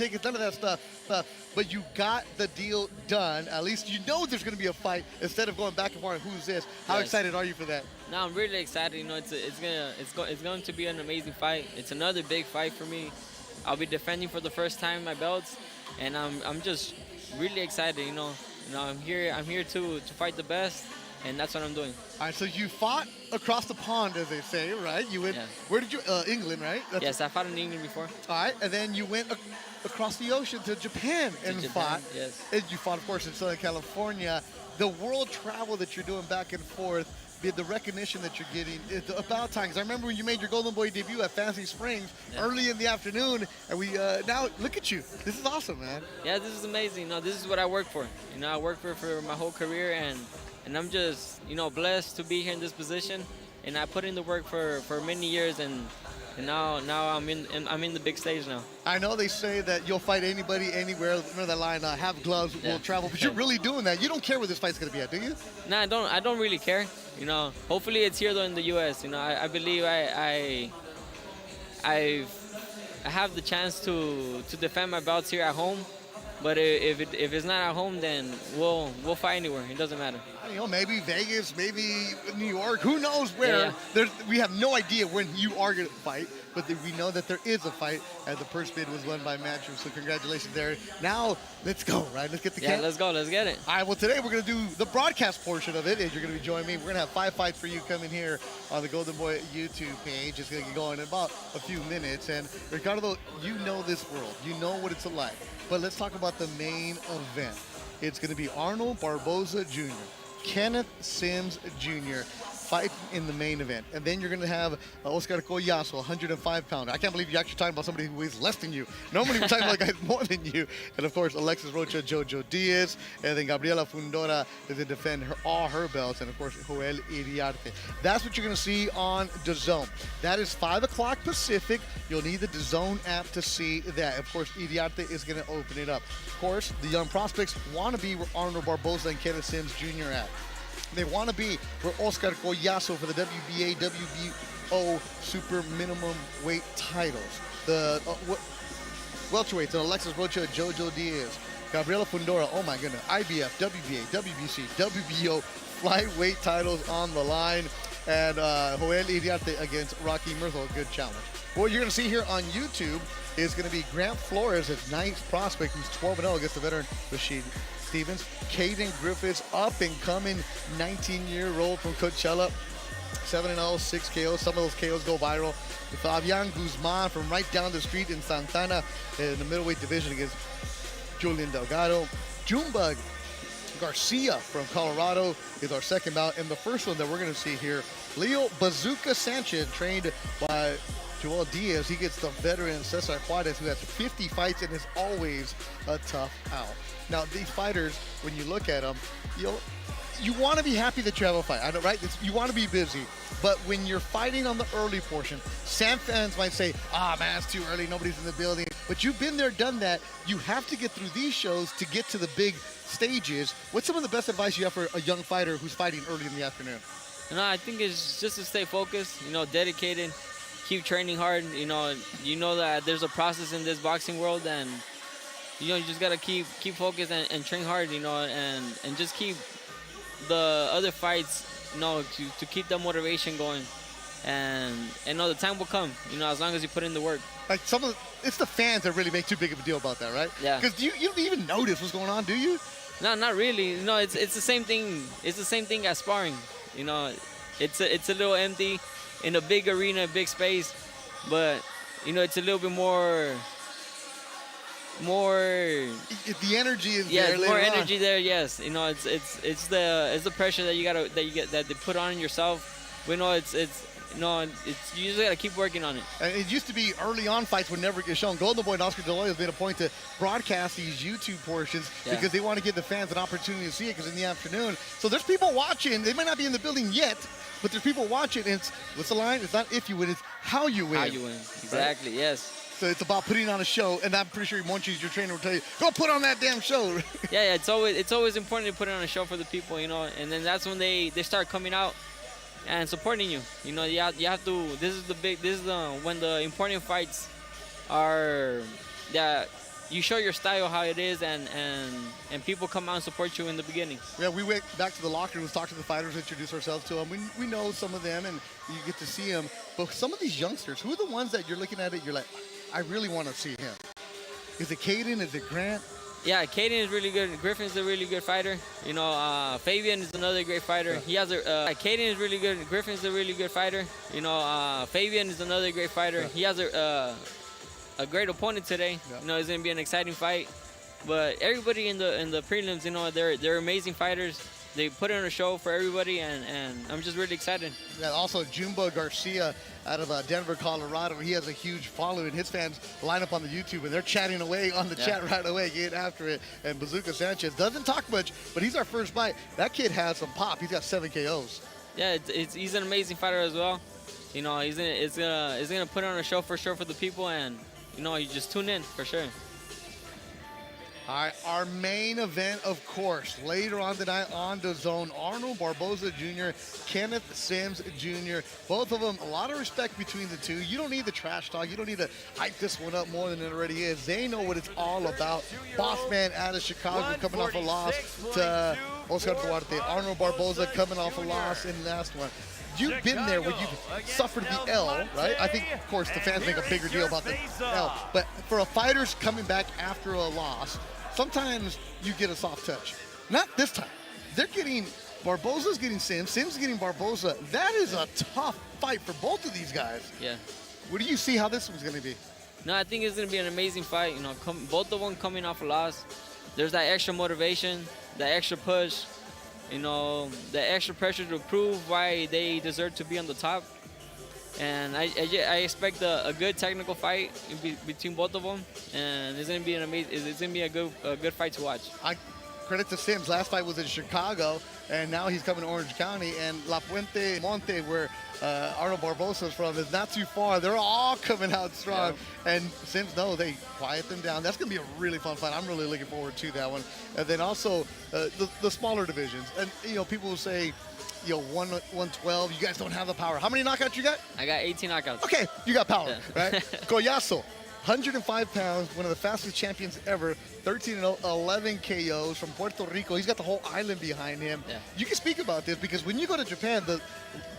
tickets, none of that stuff. But you got the deal done. At least you know there's going to be a fight instead of going back and forth. Who's this? How excited are you for that? No, I'm really excited. You know, it's going to be an amazing fight. It's another big fight for me. I'll be defending for the first time my belts, and I'm just really excited. You know, I'm here to fight the best, and that's what I'm doing. All right, so you fought across the pond, as they say, right? You went. Yeah. Where did you? England, right? Yes, I fought in England before. All right, and then you went across the ocean to Japan and fought. Yes. And you fought, of course, in Southern California. The world travel that you're doing back and forth, the recognition that you're getting, it's about time. 'Cause I remember when you made your Golden Boy debut at Fancy Springs early in the afternoon, and we now look at you. This is awesome, man. Yeah, this is amazing. You know, this is what I work for. You know, I work for my whole career, and I'm just, you know, blessed to be here in this position. And I put in the work for many years, and now I'm in the big stage now. I know they say that you'll fight anybody, anywhere. Remember that line, have gloves, will travel. But you're really doing that. You don't care where this fight's going to be at, do you? No, I don't really care. You know, hopefully it's here though in the U.S. You know, I believe I have the chance to defend my belts here at home. But if it's not at home, then we'll fight anywhere. It doesn't matter. You know, maybe Vegas, maybe New York. Who knows where? Yeah. We have no idea when you are going to fight, but we know that there is a fight, and the purse bid was won by Matchroom. So congratulations there. Now let's go, right? Let's get the camp. Let's go. Let's get it. All right. Well, today we're going to do the broadcast portion of it. As you're going to be joining me, we're going to have 5 fights for you coming here on the Golden Boy YouTube page. It's going to get going in about a few minutes. And Ricardo, you know this world. You know what it's like. But let's talk about the main event. It's going to be Arnold Barboza Jr., Kenneth Sims Jr. fighting in the main event. And then you're going to have Oscar Collazo, 105-pounder. I can't believe you're actually talking about somebody who weighs less than you. Normally we're talking about guys more than you. And, of course, Alexis Rocha, Jojo Diaz. And then Gabriela Fundora is to defend all her belts. And, of course, Joel Iriarte. That's what you're going to see on DAZN. That is 5 o'clock Pacific. You'll need the DAZN app to see that. Of course, Iriarte is going to open it up. Of course, the young prospects want to be where Arnold Barboza and Kenneth Sims Jr. at. They want to be where Oscar Collazo for the WBA, WBO super minimum weight titles. The welterweights, Alexis Rocha, Jojo Diaz, Gabriela Fundora, oh my goodness, IBF, WBA, WBC, WBO flyweight titles on the line. And Joel Iriarte against Rocky Mirthel, a good challenge. What you're going to see here on YouTube is going to be Grant Flores, his ninth prospect, who's 12-0 against the veteran Rashid Stevens. Cayden Griffiths, up and coming 19-year-old from Coachella, 7-0, 6 KOs. Some of those KOs go viral. Fabian Guzman from right down the street in Santana in the middleweight division against Julian Delgado. Junebug Garcia from Colorado is our second bout. And the first one that we're going to see here, Leo Bazooka Sanchez, trained by Joel Diaz. He gets the veteran Cesar Juarez, who has 50 fights and is always a tough out. Now, these fighters, when you look at them, you want to be happy that you have a fight, I know, right? You want to be busy. But when you're fighting on the early portion, some fans might say, man, it's too early, nobody's in the building. But you've been there, done that. You have to get through these shows to get to the big stages. What's some of the best advice you have for a young fighter who's fighting early in the afternoon? I think it's just to stay focused, dedicated, keep training hard. You know that there's a process in this boxing world, and you just gotta keep focused and train hard, and just keep the other fights, to keep the motivation going. And the time will come, as long as you put in the work. Like it's the fans that really make too big of a deal about that, right? Yeah. Because you don't even notice what's going on, do you? No, not really. It's the same thing. It's the same thing as sparring. It's a little empty in a big arena, big space, but it's a little bit more. The energy is there. Yeah, more energy there. Yes, it's the pressure that that they put on yourself. We know it's you just gotta keep working on it. And it used to be early on fights would never get shown. Golden Boy and Oscar De La Hoya has made a point to broadcast these YouTube portions because they want to give the fans an opportunity to see it because in the afternoon. So there's people watching. They might not be in the building yet, but there's people watching. And what's the line? It's not if you win, it's how you win. How you win. Exactly. Right? Yes. So it's about putting on a show, and I'm pretty sure Monchis, your trainer, will tell you, go put on that damn show. Yeah, it's always important to put on a show for the people, and then that's when they start coming out and supporting you. You have to. This is when the important fights are that you show your style how it is, and people come out and support you in the beginning. Yeah, we went back to the locker rooms, talked to the fighters, introduced ourselves to them. We know some of them, and you get to see them. But some of these youngsters, who are the ones that you're looking at it, you're like, I really want to see him? Is it Cayden? Is it Grant? Yeah, Cayden is really good. Griffith's a really good fighter. You know, Fabian is another great fighter. He has Cayden is really good. Griffith's a really good fighter. You know, Fabian is another great fighter. He has a great opponent today. You know, it's gonna be an exciting fight. But everybody in the prelims, you know, they're amazing fighters. They put on a show for everybody, and I'm just really excited. Yeah, also Jumbo Garcia out of Denver, Colorado. He has a huge following. His fans line up on the YouTube, and they're chatting away on the chat right away, getting after it. And Bazooka Sanchez doesn't talk much, but he's our first fight. That kid has some pop. He's got 7 KOs. Yeah, he's an amazing fighter as well. You know, he's gonna put on a show for sure for the people, and you know, you just tune in for sure. All right, our main event, of course, later on tonight on DAZN, Arnold Barboza Jr., Kenneth Sims Jr., both of them, a lot of respect between the two. You don't need the trash talk. You don't need to hype this one up more than it already is. They know what it's all about. Bossman out of Chicago coming off a loss to Oscar Duarte. Arnold Barboza coming off a loss in the last one. You've been there when you suffered the L, right? I think, of course, the fans make a bigger deal about the L. But for a fighter's coming back after a loss, sometimes you get a soft touch. Not this time. They're getting, Barboza's getting Sims, Sims getting Barboza. That is a tough fight for both of these guys. Yeah. What do you see how this one's going to be? No, I think it's going to be an amazing fight. You know, both of them coming off a loss. There's that extra motivation, that extra push. You know, the extra pressure to prove why they deserve to be on the top. And I expect a good technical fight between both of them, and it's gonna be a good fight to watch. Credit to Sims. Last fight was in Chicago, and now he's coming to Orange County. And La Puente Monte, where Arnold Barboza is from, is not too far. They're all coming out strong. Yeah. And Sims knows they quiet them down. That's going to be a really fun fight. I'm really looking forward to that one. And then also the smaller divisions. And, you know, people will say, you know, 112, you guys don't have the power. How many knockouts you got? I got 18 knockouts. Okay, you got power, right? Collazo. 105 pounds, one of the fastest champions ever, 13-0, 11 KOs from Puerto Rico. He's got the whole island behind him. Yeah. You can speak about this because when you go to Japan, the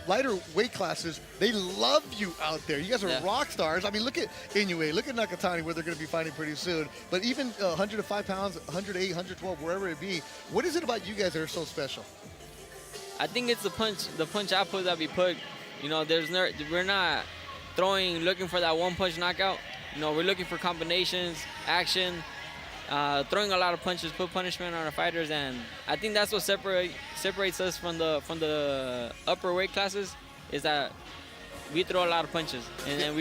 lighter weight classes, they love you out there. You guys are rock stars. I mean, look at Inoue, look at Nakatani, where they're going to be fighting pretty soon. But even 105 pounds, 108, 112, wherever it be, what is it about you guys that are so special? I think it's the punch output that we put. You know, we're not looking for that one-punch knockout. You know, we're looking for combinations, action, throwing a lot of punches, put punishment on our fighters, and I think that's what separates us from the upper weight classes, is that we throw a lot of punches, and then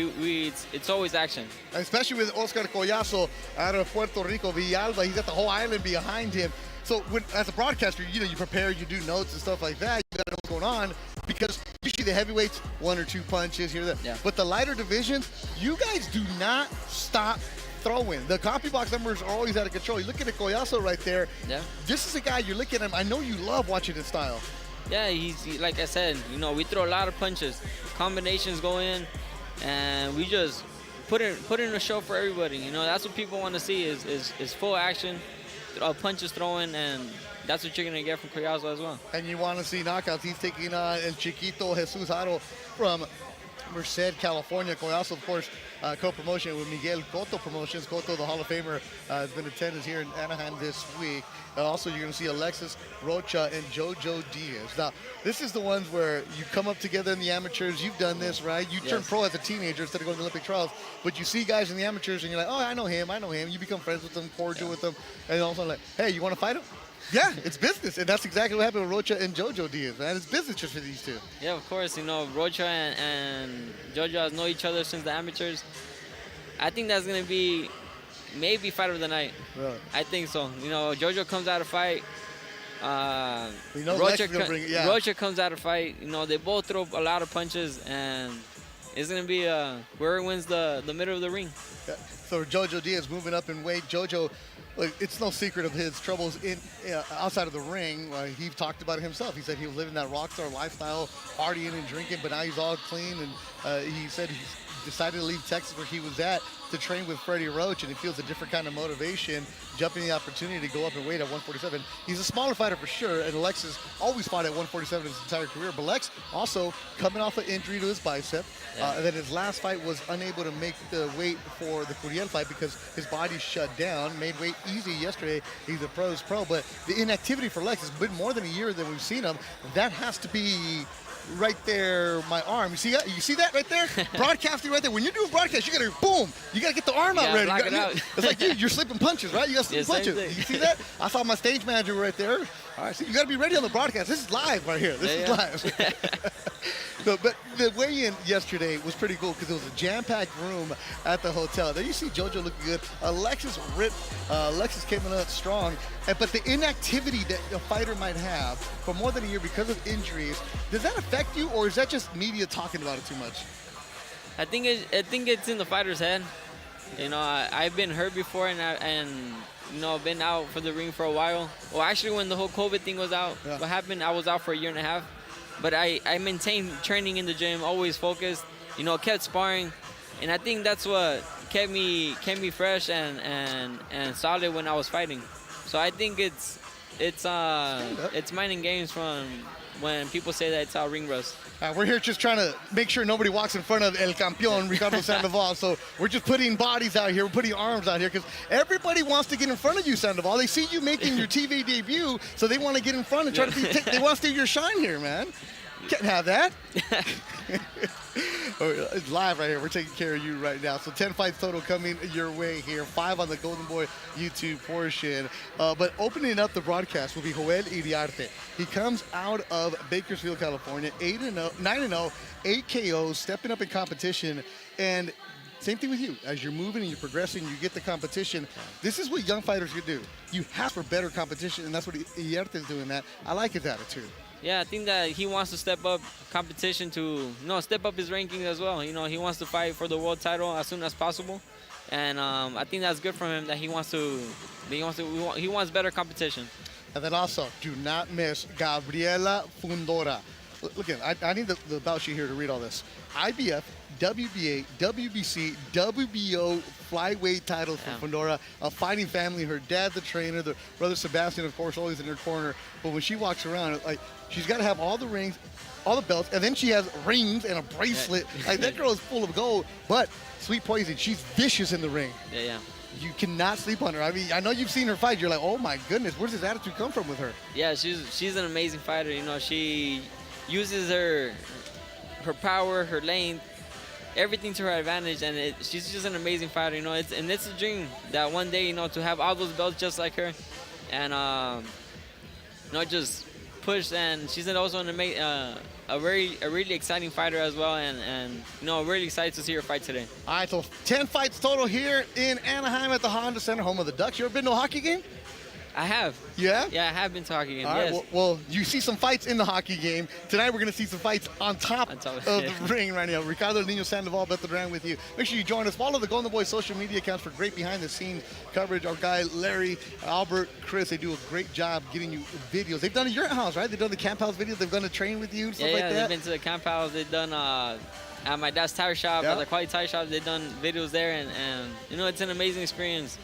it's always action. Especially with Oscar Collazo out of Puerto Rico, Villalba, he's got the whole island behind him. So as a broadcaster, you know, you prepare, you do notes and stuff like that. You got to know what's going on because usually the heavyweights, 1 or 2 punches here or there. Yeah. But the lighter divisions, you guys do not stop throwing. The copy box numbers are always out of control. You look at the Collazo right there. Yeah. This is a guy you're looking at him. I know you love watching his style. Yeah, he's like I said, you know, we throw a lot of punches. Combinations go in, and we just put in a show for everybody. You know, that's what people want to see is full action. Punches throwing, and that's what you're going to get from Collazo as well. And you want to see knockouts. He's taking on El Chiquito Jesus Haro from Merced, California. Collazo, of course, co-promotion with Miguel Cotto Promotions. Cotto, the Hall of Famer, has been attendance here in Anaheim this week. Also, you're going to see Alexis Rocha and Jojo Diaz. Now, this is the ones where you come up together in the amateurs. You've done this, right? You turn pro as a teenager instead of going to the Olympic trials. But you see guys in the amateurs, and you're like, oh, I know him. You become friends with them, cordial with them. And also like, hey, you want to fight him? Yeah, it's business. And that's exactly what happened with Rocha and Jojo Diaz, man. It's business just for these two. Yeah, of course. You know, Rocha and Jojo know each other since the amateurs. I think that's going to be maybe fight of the night. Really? I think so. You know, Jojo comes out to fight. Rocha comes out to fight. You know, they both throw a lot of punches, and it's going to be whoever wins the middle of the ring. Yeah. So Jojo Diaz moving up in weight. Jojo, look, it's no secret of his troubles outside of the ring. He talked about it himself. He said he was living that rock star lifestyle, partying and drinking, but now he's all clean, and he said he's decided to leave Texas where he was at to train with Freddie Roach, and he feels a different kind of motivation, jumping the opportunity to go up and weight at 147. He's a smaller fighter for sure, and Alexis always fought at 147 his entire career, but Lex also coming off an injury to his bicep, and then his last fight was unable to make the weight for the Curiel fight because his body shut down, made weight easy yesterday. He's a pro's pro, but the inactivity for Lex has been more than a year than we've seen him. That has to be right there, my arm. You see that? You see that right there? Broadcasting right there. When you're doing broadcast, you gotta boom. You gotta get the arm out ready. Lock it out. It's like you're slipping punches, right? You got slipping punches. Thing. You see that? I saw my stage manager right there. All right, so you gotta be ready on the broadcast. This is live right here. This is live. No, but the weigh-in yesterday was pretty cool because it was a jam-packed room at the hotel. There you see JoJo looking good. Alexis ripped. Alexis came in out strong. But the inactivity that a fighter might have for more than a year because of injuries, does that affect you, or is that just media talking about it too much? I think it's in the fighter's head. You know, I've been hurt before, and you know, been out for the ring for a while. Well, actually, when the whole COVID thing was out, what happened? I was out for a year and a half. But I maintained training in the gym, always focused, you know, kept sparring. And I think that's what kept me fresh and solid when I was fighting. So I think it's mind and games from when people say that it's all ring rust. We're here just trying to make sure nobody walks in front of El Campeón, Ricardo Sandoval. So we're just putting bodies out here. We're putting arms out here because everybody wants to get in front of you, Sandoval. They see you making your TV debut, so they want to get in front and try to they want to steal your shine here, man. Can't have that. It's live right here. We're taking care of you right now. So 10 fights total coming your way here. 5 on the Golden Boy YouTube portion. But opening up the broadcast will be Joel Iriarte. He comes out of Bakersfield, California, 9-0, 8 KOs, stepping up in competition. And same thing with you. As you're moving and you're progressing, you get the competition. This is what young fighters can do. You have for better competition, and that's what Iriarte is doing that. I like his attitude. Yeah, I think that he wants to step up competition to, you know, step up his ranking as well. You know, he wants to fight for the world title as soon as possible, and I think that's good for him that he wants better competition. And then also, do not miss Gabriela Fundora. Look at, I need the bout sheet here to read all this. IBF, WBA, WBC, WBO flyweight titles for Fundora, a fighting family. Her dad, the trainer, the brother Sebastian, of course, always in her corner. But when she walks around, like, she's got to have all the rings, all the belts, and then she has rings and a bracelet. Like, that girl is full of gold. But sweet poison, she's vicious in the ring. Yeah. You cannot sleep on her. I mean, I know you've seen her fight. You're like, oh my goodness, where's this attitude come from with her? Yeah, she's an amazing fighter. You know, she uses her power, her length, everything to her advantage, and she's just an amazing fighter. You know, it's a dream that one day, you know, to have all those belts just like her, and you know, just push. And she's also a really exciting fighter as well, and you know, really excited to see her fight today. All right, so 10 fights total here in Anaheim at the Honda Center, home of the Ducks. You ever been to a hockey game? I have. Yeah? Yeah, I have been to a hockey game. All right, yes. well, you see some fights in the hockey game. Tonight we're going to see some fights on top of the ring right now. Ricardo Nino Sandoval, Beth Duran with you. Make sure you join us. Follow the Golden Boy social media accounts for great behind-the-scenes coverage. Our guy Larry, Albert, Chris, they do a great job getting you videos. They've done it at your house, right? They've done the Camp House videos. They've done the train with you and stuff like that. Yeah, they've been to the Camp House. They've done at my dad's tire shop, at the Quality Tire Shop. They've done videos there, and you know, it's an amazing experience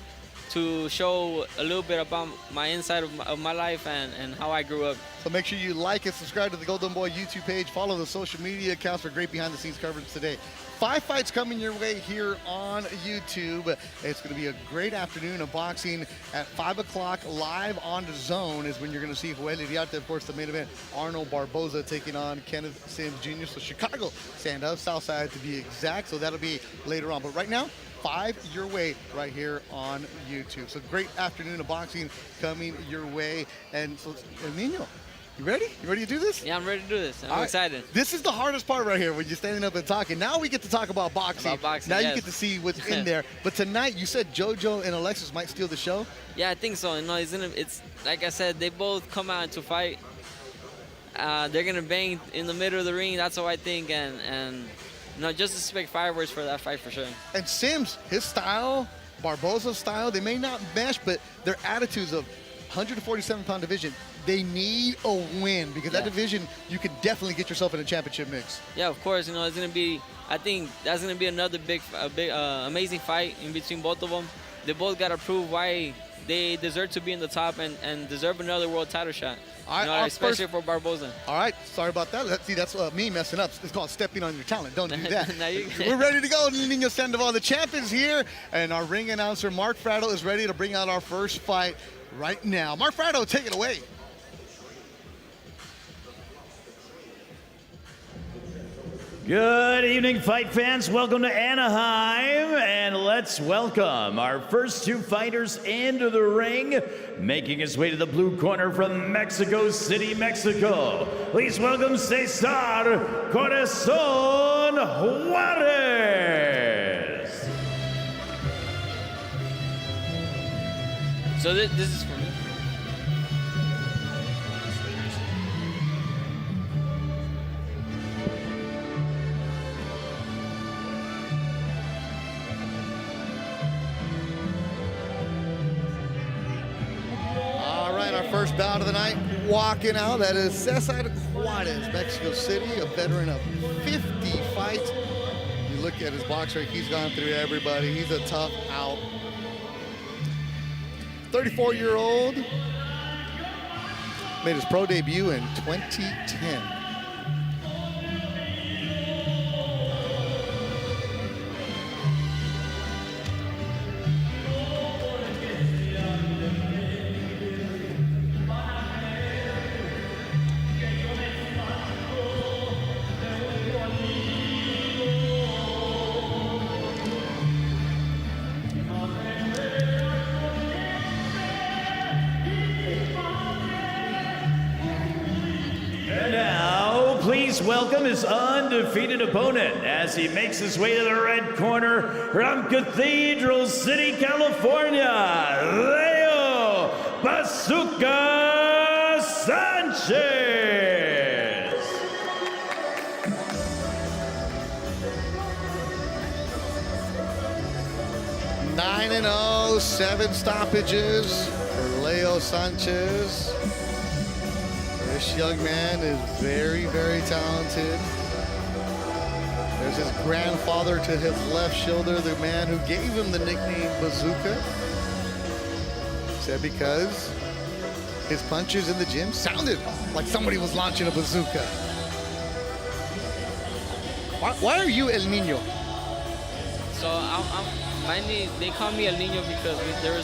to show a little bit about my inside of my life and how I grew up. So make sure you like and subscribe to the Golden Boy YouTube page. Follow the social media accounts for great behind-the-scenes coverage today. 5 fights coming your way here on YouTube. It's going to be a great afternoon of boxing at 5 o'clock live on DAZN is when you're going to see Joel Iriarte, of course, the main event. Arnold Barboza taking on Kenneth Sims Jr. So Chicago standout, Southside to be exact. So that'll be later on. But right now, 5 your way right here on YouTube. So great afternoon of boxing coming your way. And so, El Nino, you ready? You ready to do this? Yeah, I'm ready to do this. I'm excited. This is the hardest part right here when you're standing up and talking. Now we get to talk about boxing. Now you get to see what's in there. But tonight, you said JoJo and Alexis might steal the show? Yeah, I think so. You know, it's like I said, they both come out to fight. They're going to bang in the middle of the ring. That's what I think. And you know, just expect fireworks for that fight for sure. And Sims, his style, Barboza's style, they may not mesh, but their attitudes of 147-pound division, they need a win because that Yeah. division, you could definitely get yourself in a championship mix. Yeah, of course. You know, it's gonna be. I think that's gonna be another big, amazing fight in between both of them. They both gotta prove why they deserve to be in the top and deserve another world title shot. All right, You know, our especially for Barboza. All right, sorry about that. See, that's me messing up. It's called stepping on your talent. Don't do that. Now you- We're ready to go. Niño Sandoval, the champ, is here, and our ring announcer, Mark Fratto, is ready to bring out our first fight right now. Mark Fratto, take it away. Good evening, fight fans. Welcome to Anaheim, and let's welcome our first two fighters into the ring. Making his way to the blue corner from Mexico City, Mexico. Please welcome Cesar Corazon Juarez. So this is for me. All right, our first bout of the night, walking out. That is Cesar Juarez, Mexico City, a veteran of 50 fights. You look at his box rate, he's gone through everybody. He's a tough out. 34-year-old, made his pro debut in 2010. Please welcome his undefeated opponent as he makes his way to the red corner from Cathedral City, California, Leo Bazooka Sanchez. Nine 9-0, 7 stoppages for Leo Sanchez. This young man is very, very talented. There's his grandfather to his left shoulder, the man who gave him the nickname Bazooka. Said because his punches in the gym sounded like somebody was launching a bazooka. Why are you El Niño? So they call me El Niño because there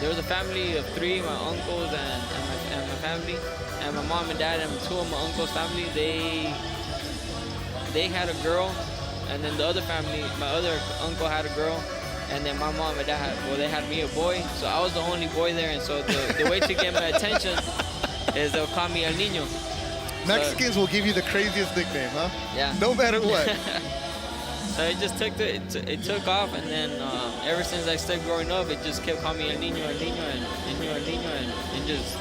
was a family of 3, my uncles and my family, and my mom and dad and 2 of my uncles' family. They had a girl, and then the other family, my other uncle had a girl, and then my mom and dad they had me a boy. So I was the only boy there, and so the way to get my attention is they'll call me El Niño. Mexicans will give you the craziest nickname, huh? Yeah. No matter what. So it just took it took off, and then ever since I started growing up, it just kept calling me El Niño, El Niño, and just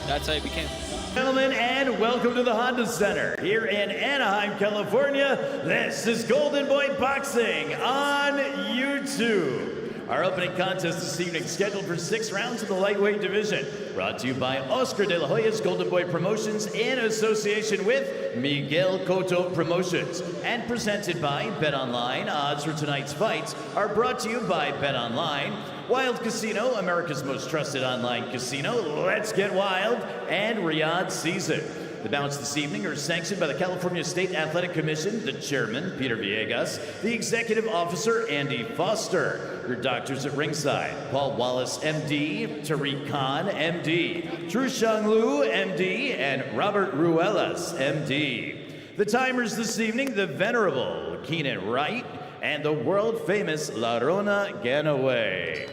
that's how it became. Gentlemen, and welcome to the Honda Center here in Anaheim, California. This is Golden Boy Boxing on YouTube. Our opening contest this evening scheduled for 6 rounds in the lightweight division. Brought to you by Oscar de la Hoya's Golden Boy Promotions in association with Miguel Cotto Promotions. And presented by BetOnline. Odds for tonight's fights are brought to you by BetOnline, Wild Casino, America's most trusted online casino. Let's get wild, and Riyadh Season. The bouts this evening are sanctioned by the California State Athletic Commission, the chairman, Peter Villegas, the executive officer, Andy Foster. Your doctors at ringside, Paul Wallace, MD, Tariq Khan, MD, Trushang Lu, MD, and Robert Ruelas, MD. The timers this evening, the venerable Keenan Wright and the world-famous Larona Ganaway.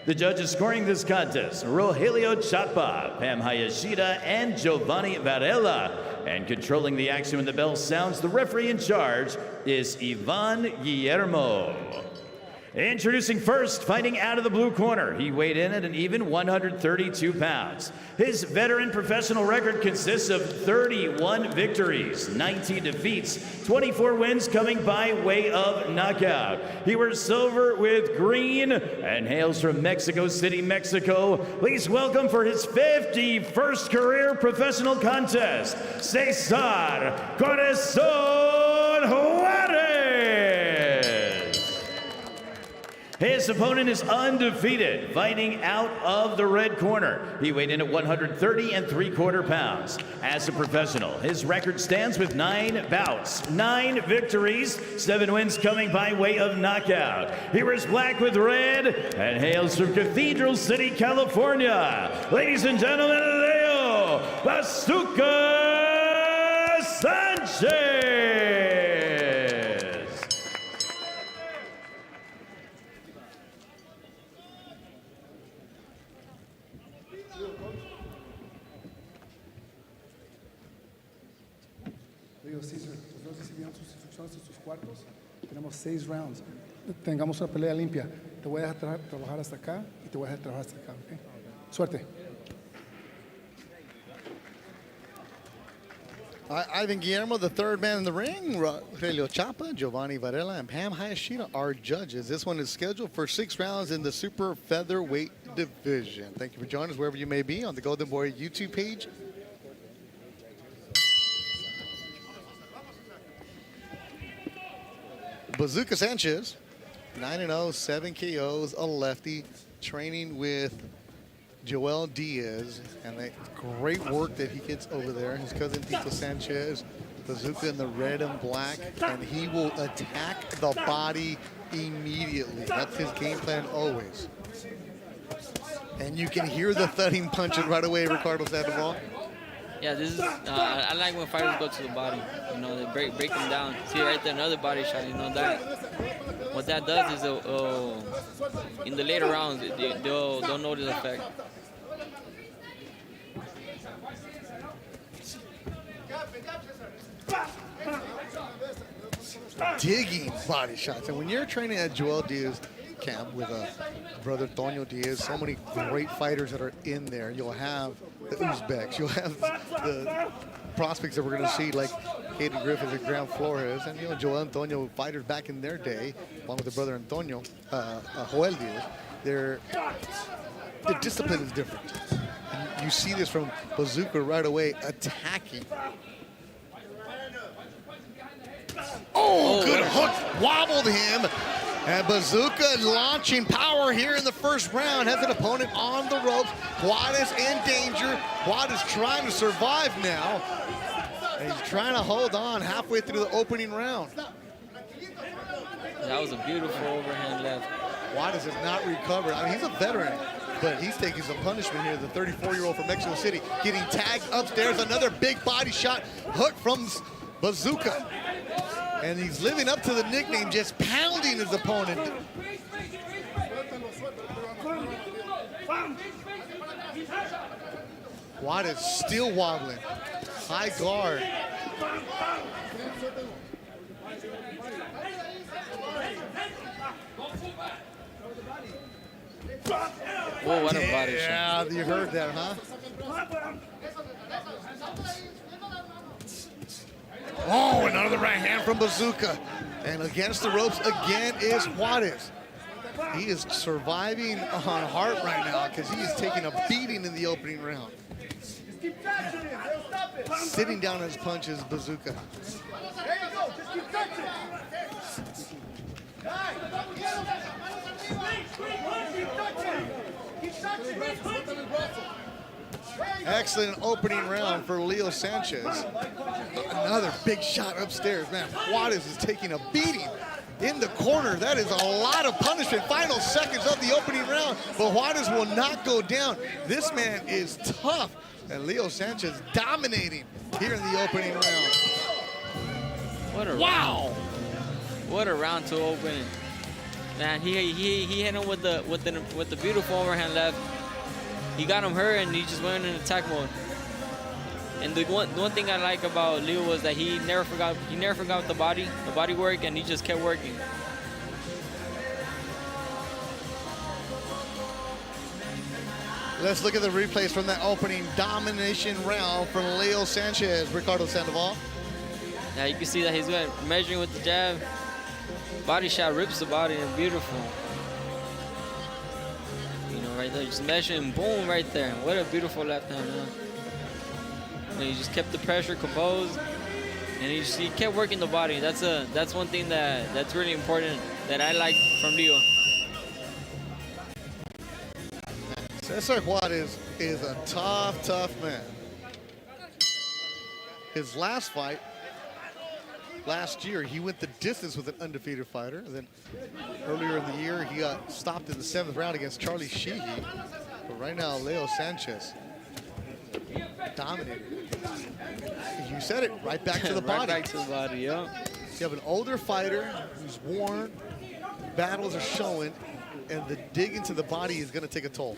The judges scoring this contest, Rogelio Chapa, Pam Hayashida, and Giovanni Varela. And controlling the action when the bell sounds, the referee in charge is Ivan Guillermo. Introducing first, fighting out of the blue corner. He weighed in at an even 132 pounds. His veteran professional record consists of 31 victories, 19 defeats, 24 wins coming by way of knockout. He wears silver with green and hails from Mexico City, Mexico. Please welcome for his 51st career professional contest, Cesar Corazon Juarez. His opponent is undefeated, fighting out of the red corner. He weighed in at 130 3/4 pounds. As a professional, his record stands with 9 bouts, 9 victories, 7 wins coming by way of knockout. He wears black with red and hails from Cathedral City, California. Ladies and gentlemen, Leo Bazooka Sanchez. César, nosotros recibimos sus instrucciones en sus cuartos. Tenemos 6 rounds. Tengamos una pelea limpia. Te voy a dejar trabajar hasta acá y te voy a dejar trabajar hasta acá. ¿Okay? Suerte. Ivan Guillermo, the third man in the ring. Rogelio Chapa, Giovanni Varela, and Pam Hayashida are judges. This one is scheduled for 6 rounds in the super featherweight division. Thank you for joining us wherever you may be on the Golden Boy YouTube page. Bazooka Sanchez, 9-0, 7 KOs, a lefty, training with Joel Diaz, and the great work that he gets over there. His cousin Tito Sanchez, Bazooka in the red and black, and he will attack the body immediately. That's his game plan always. And you can hear the thudding punches right away, Ricardo Sandoval. Yeah, this is, I like when fighters go to the body. You know, they break them down. See right there, another body shot. You know that. What that does is, in the later rounds, they'll notice the effect. Digging body shots. And when you're training at Joel Diaz camp with brother Tonio Diaz, so many great fighters that are in there. You'll have the Uzbeks, you'll have the prospects that we're going to see like Cayden Griffiths and Grant Flores, and Joel Antonio fighters back in their day, along with their brother Antonio, Joel Diaz. The discipline is different. And you see this from Bazooka right away, attacking. Oh, good hook, wobbled him. And Bazooka launching power here in the first round, has an opponent on the ropes. Juarez in danger. Juarez trying to survive now. And he's trying to hold on halfway through the opening round. That was a beautiful overhand left. Juarez has not recovered. I mean, he's a veteran, but he's taking some punishment here. The 34-year-old from Mexico City getting tagged upstairs. Another big body shot, hook from Bazooka. And he's living up to the nickname, just pounding his opponent. Juarez still wobbling. High guard. Whoa, what a body shot. Yeah, you heard that, huh? Oh, another right hand from Bazooka. And against the ropes again is Juarez. He is surviving on heart right now because he is taking a beating in the opening round. Sitting down on his punches, Bazooka. Excellent opening round for Leo Sanchez. Another big shot upstairs. Man, Juarez is taking a beating in the corner. That is a lot of punishment. Final seconds of the opening round, but Juarez will not go down. This man is tough. And Leo Sanchez dominating here in the opening round. What a wow! Round. What a round to open. Man, he hit him with the beautiful overhand left. He got him hurt and he just went in attack mode. And the one thing I like about Leo was that he never forgot the body work, and he just kept working. Let's look at the replays from that opening domination round from Leo Sanchez. Ricardo Sandoval. Yeah, you can see that he's measuring with the jab. Body shot rips the body and beautiful. You know, right there, just measuring, boom, right there. What a beautiful left hand, man. You know, he just kept the pressure composed, and he kept working the body. That's one thing that's really important that I like from Leo. Cesar Juarez is a tough man. His last fight, last year, he went the distance with an undefeated fighter. And then earlier in the year, he got stopped in the 7th round against Charlie Sheehy. But right now, Leo Sanchez dominated. You said it, right back to the body. Right back to the body, yeah. You have an older fighter who's worn, battles are showing, and the dig into the body is going to take a toll.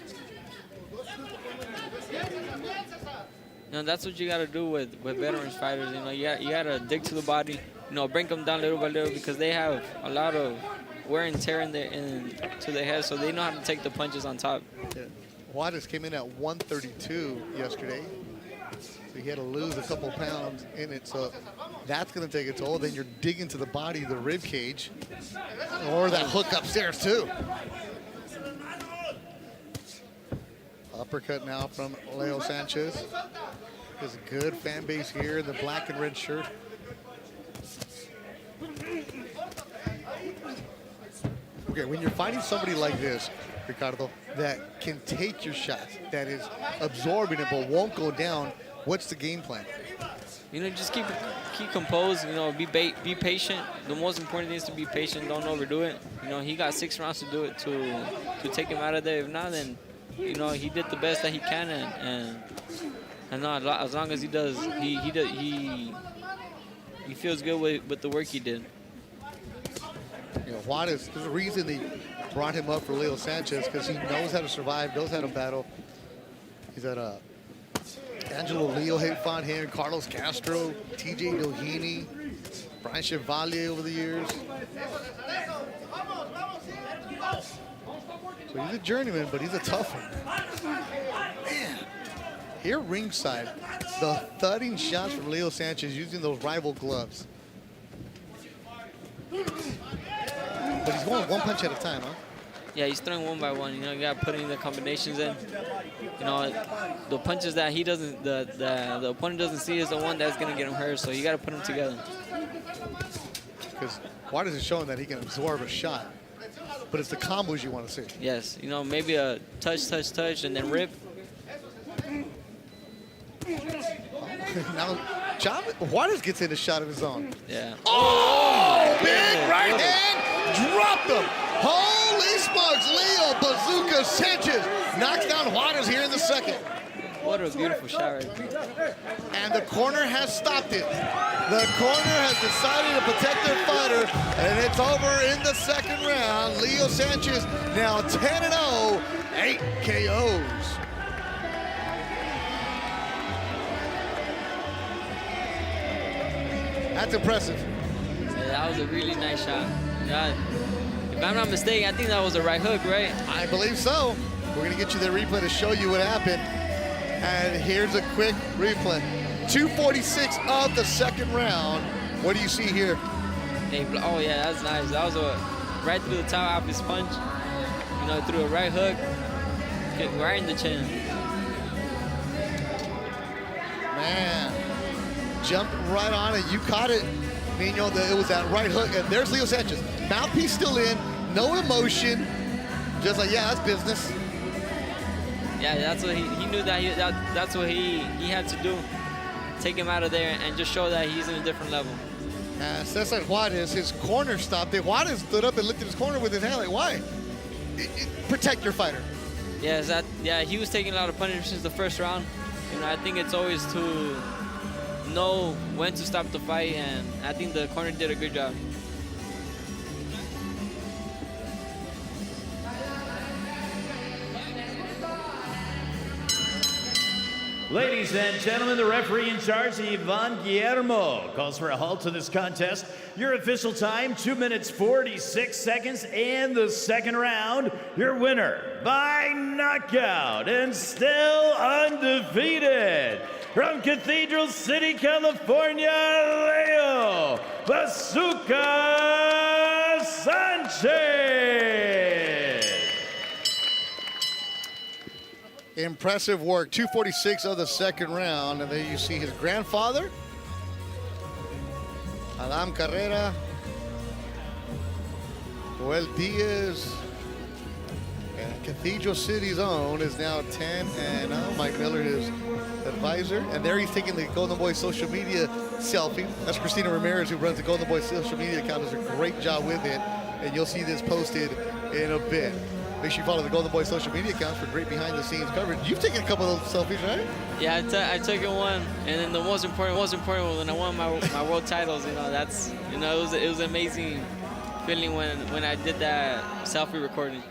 You know, that's what you got to do with veterans fighters. You know, you got to dig to the body, you know, bring them down little by little, because they have a lot of wear and tear to their head, so they know how to take the punches on top. Yeah. Juarez came in at 132 yesterday, so he had to lose a couple pounds in it, so that's going to take a toll. Then you're digging to the body, the rib cage, or that hook upstairs too. Uppercut now from Leo Sanchez. There's a good fan base here in the black and red shirt. Okay, when you're fighting somebody like this, Ricardo, that can take your shots, that is absorbing it but won't go down, what's the game plan? You know, just keep composed. You know, be patient. The most important thing is to be patient. Don't overdo it. You know, he got 6 rounds to do it to take him out of there. If not, then you know he did the best that he can, and not as long as he does, he feels good with the work he did. You know, Juarez, there's a reason they brought him up for Leo Sanchez, because he knows how to survive, knows how to battle. He's at Angelo Leo fought him, Carlos Castro, TJ Doheny, Brian Chevalier over the years. So he's a journeyman, but he's a tough one. Man, here ringside, the thudding shots from Leo Sanchez using those rival gloves. But he's going one punch at a time, huh? Yeah, he's throwing one by one. You know, you got putting the combinations in. You know, the punches that he doesn't, the opponent doesn't see is the one that's gonna get him hurt. So you got to put them together. Because Juarez is showing that he can absorb a shot, but it's the combos you want to see. Yes, you know, maybe a touch, and then rip. Now, Juarez gets in a shot of his own. Yeah. Oh, big right hand, dropped him. Holy smokes, Leo Bazooka Sanchez knocks down Juarez here in the 2nd. What a beautiful shot right there. And the corner has stopped it. The corner has decided to protect their fighter, and it's over in the 2nd round. Leo Sanchez now 10-0, 8 KOs. That's impressive. Yeah, that was a really nice shot. Yeah, if I'm not mistaken, I think that was a right hook, right? I believe so. We're gonna get you the replay to show you what happened. And here's a quick replay. 2:46 of the 2nd round. What do you see here? Hey, oh yeah, that's nice. That was a right through the top of his punch. You know, threw a right hook, hit right in the chin. Man, jumped right on it. You caught it, Nino. It was that right hook. And there's Leo Sanchez. Mouthpiece still in, no emotion. Just like, yeah, that's business. Yeah, that's what he knew that's what he had to do. Take him out of there and just show that he's in a different level. Cesar Juarez, his corner stopped it. Juarez stood up and looked at his corner with his hand like, why? Protect your fighter. Yeah, he was taking a lot of punishment since the 1st round. You know, I think it's always to know when to stop the fight, and I think the corner did a good job. Ladies and gentlemen, the referee in charge, Ivan Guillermo, calls for a halt to this contest. Your official time, 2 minutes 46 seconds, and the second round, your winner by knockout and still undefeated. From Cathedral City, California, Leo Bazooka Sanchez. Impressive work. 2:46 of the second round. And there you see his grandfather, Adam Carrera, Joel Diaz, and Cathedral City's own is now 10-0. Mike Miller, his advisor. And there he's taking the Golden Boy social media selfie. That's Christina Ramirez, who runs the Golden Boy social media account, does a great job with it. And you'll see this posted in a bit. Make sure you follow the Golden Boy social media accounts for great behind-the-scenes coverage. You've taken a couple of those selfies, right? Yeah, I took it one, and then the most important was when I won my world titles. You know, that's, you know, it was an amazing feeling when I did that selfie recording.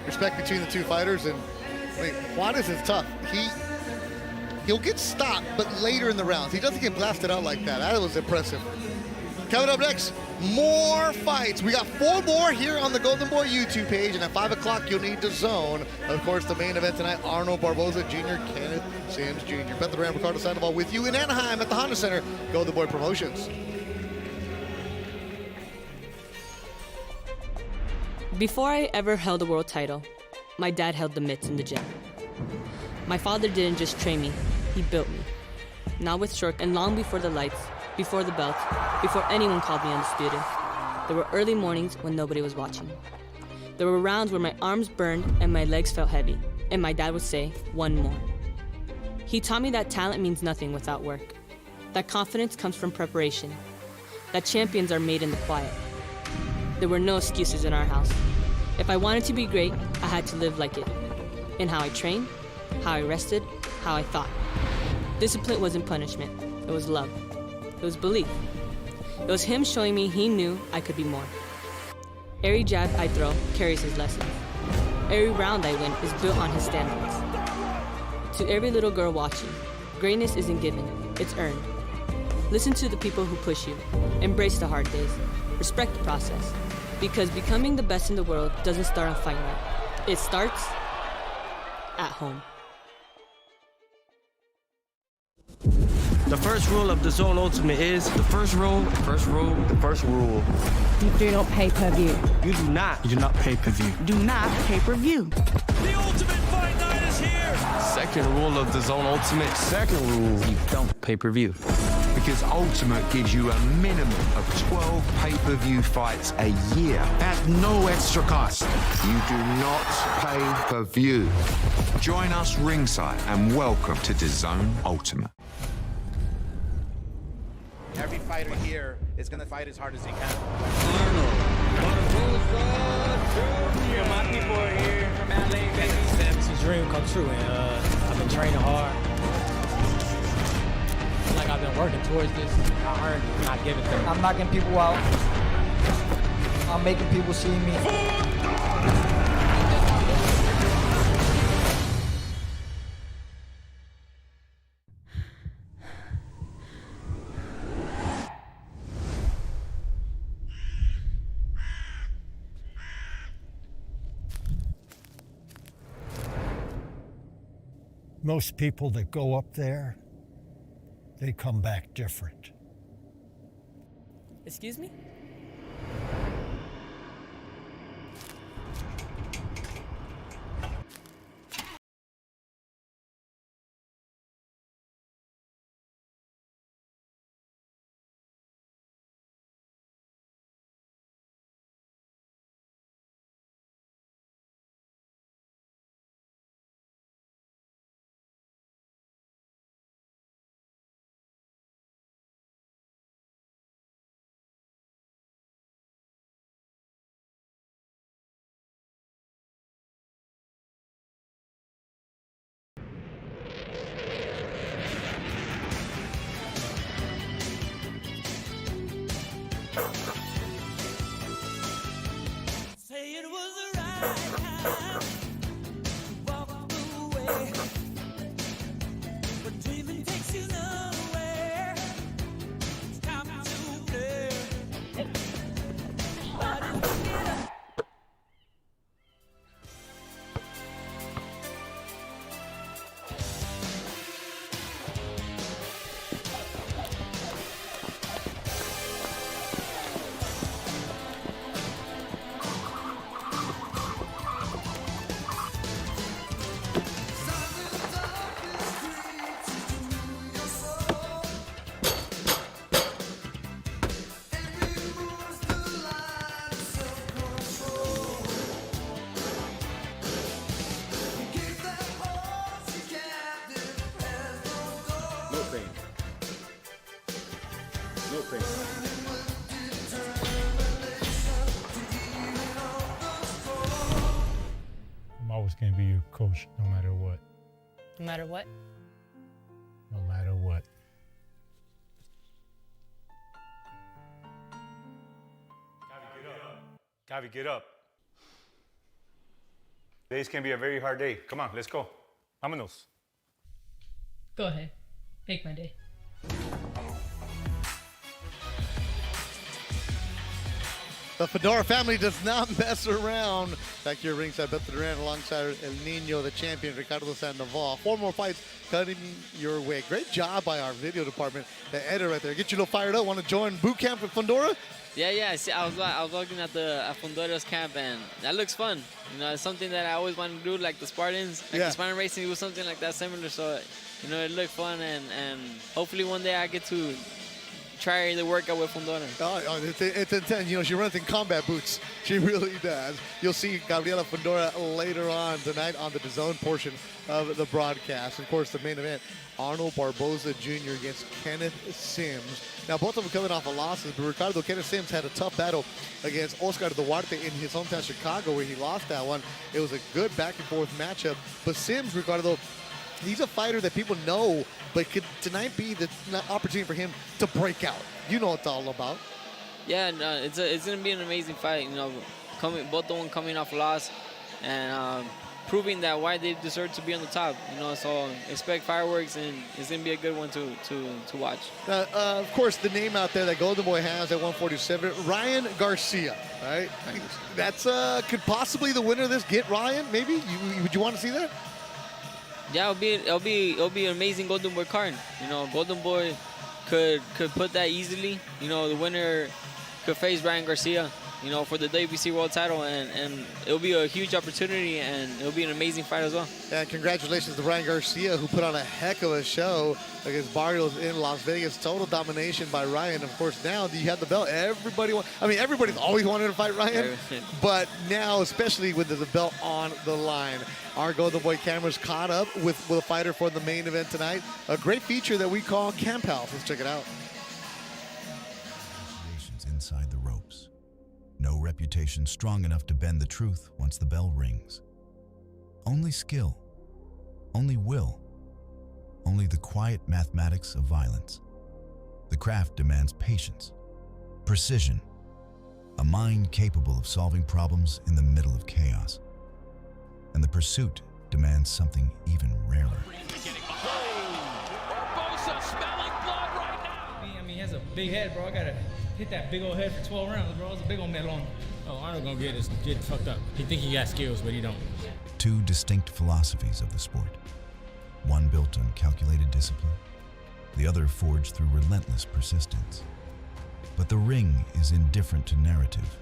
Respect between the two fighters, and I mean, Juarez is tough. He'll get stopped, but later in the rounds. He doesn't get blasted out like that. That was impressive. Coming up next, more fights. We got 4 more here on the Golden Boy YouTube page, and at 5 o'clock, you'll need DAZN. Of course, the main event tonight, Arnold Barboza Jr., Kenneth Sims Jr. Bet the Ram, Ricardo Sandoval with you in Anaheim at the Honda Center. Golden Boy Promotions. Before I ever held a world title, my dad held the mitts in the gym. My father didn't just train me, he built me. Not with short, and long before the lights, before the belts, before anyone called me undisputed. There were early mornings when nobody was watching. There were rounds where my arms burned and my legs felt heavy, and my dad would say, "One more." He taught me that talent means nothing without work, that confidence comes from preparation, that champions are made in the quiet. There were no excuses in our house. If I wanted to be great, I had to live like it. In how I trained, how I rested, how I thought. Discipline wasn't punishment, it was love. It was belief. It was him showing me he knew I could be more. Every jab I throw carries his lessons. Every round I win is built on his standards. To every little girl watching, greatness isn't given, it's earned. Listen to the people who push you. Embrace the hard days. Respect the process. Because becoming the best in the world doesn't start on Fight Night. It starts at home. The first rule of DAZN Ultimate is the first rule. You do not pay-per-view. You do not pay-per-view. Do not pay-per-view. The Ultimate Fight Night is here. Second rule of DAZN Ultimate. Second rule, you don't pay-per-view. Because Ultimate gives you a minimum of 12 pay-per-view fights a year at no extra cost. You do not pay-per-view. Join us ringside and welcome to DAZN Ultimate. Every fighter here is going to fight as hard as he can. Arnold Barboza Jr. My people are here from LA, baby. It's a dream come true, and I've been training hard. Like I've been working towards this. I earned it, not giving it. I'm knocking people out. I'm making people see me. Most people that go up there, they come back different. Excuse me? going to be your coach no matter what. No matter what? No matter what. Cavi, get up. Today's going to be a very hard day. Come on, let's go. Vámonos. Go ahead. Make my day. The Fundora family does not mess around. Back here ringside, Beto Duran alongside El Nino, the champion, Ricardo Sandoval. 4 more fights cutting your way. Great job by our video department. The editor right there. Get you a little fired up. Want to join boot camp with Fundora? Yeah. See, I was looking at Fundora's camp, and that looks fun. You know, it's something that I always wanted to do, like the Spartans. Like the Spartan racing was something like that similar. So, you know, it looked fun, and hopefully one day I get to try the workout with Fundora. Oh, it's intense. You know, she runs in combat boots. She really does. You'll see Gabriela Fundora later on tonight on the DAZN portion of the broadcast. Of course, the main event, Arnold Barboza Jr. against Kenneth Sims. Now, both of them coming off of losses, but Ricardo, Kenneth Sims had a tough battle against Oscar Duarte in his hometown Chicago, where he lost that one. It was a good back-and-forth matchup. But Sims, Ricardo, he's a fighter that people know, but could tonight be the opportunity for him to break out? You know what it's all about. Yeah, no, it's going to be an amazing fight. You know, both of them coming off a loss and proving that why they deserve to be on the top. You know, so expect fireworks, and it's going to be a good one to watch. Of course, the name out there that Golden Boy has at 147, Ryan Garcia. Right? That's could possibly the winner of this get Ryan. Maybe would you want to see that? Yeah, it'll be an amazing Golden Boy card. You know, Golden Boy could put that easily. You know, the winner could face Ryan Garcia, you know, for the WBC World Title, and it'll be a huge opportunity, and it'll be an amazing fight as well. Yeah, congratulations to Ryan Garcia, who put on a heck of a show against Barrios in Las Vegas. Total domination by Ryan. Of course, now that you have the belt, everybody's always wanted to fight Ryan, but now, especially with the belt on the line. Our Golden Boy cameras caught up with a fighter for the main event tonight. A great feature that we call Camp House. Let's check it out. Inside the ropes. No reputation strong enough to bend the truth once the bell rings. Only skill. Only will. Only the quiet mathematics of violence. The craft demands patience, precision, a mind capable of solving problems in the middle of chaos. And the pursuit demands something even rarer. Barboza smelling blood right now. I mean, he has a big head, bro. I gotta hit that big old head for 12 rounds, bro. It's a big old melon. Oh, Arnold gonna get fucked up. He think he got skills, but he don't. Two distinct philosophies of the sport. One built on calculated discipline, the other forged through relentless persistence. But the ring is indifferent to narrative.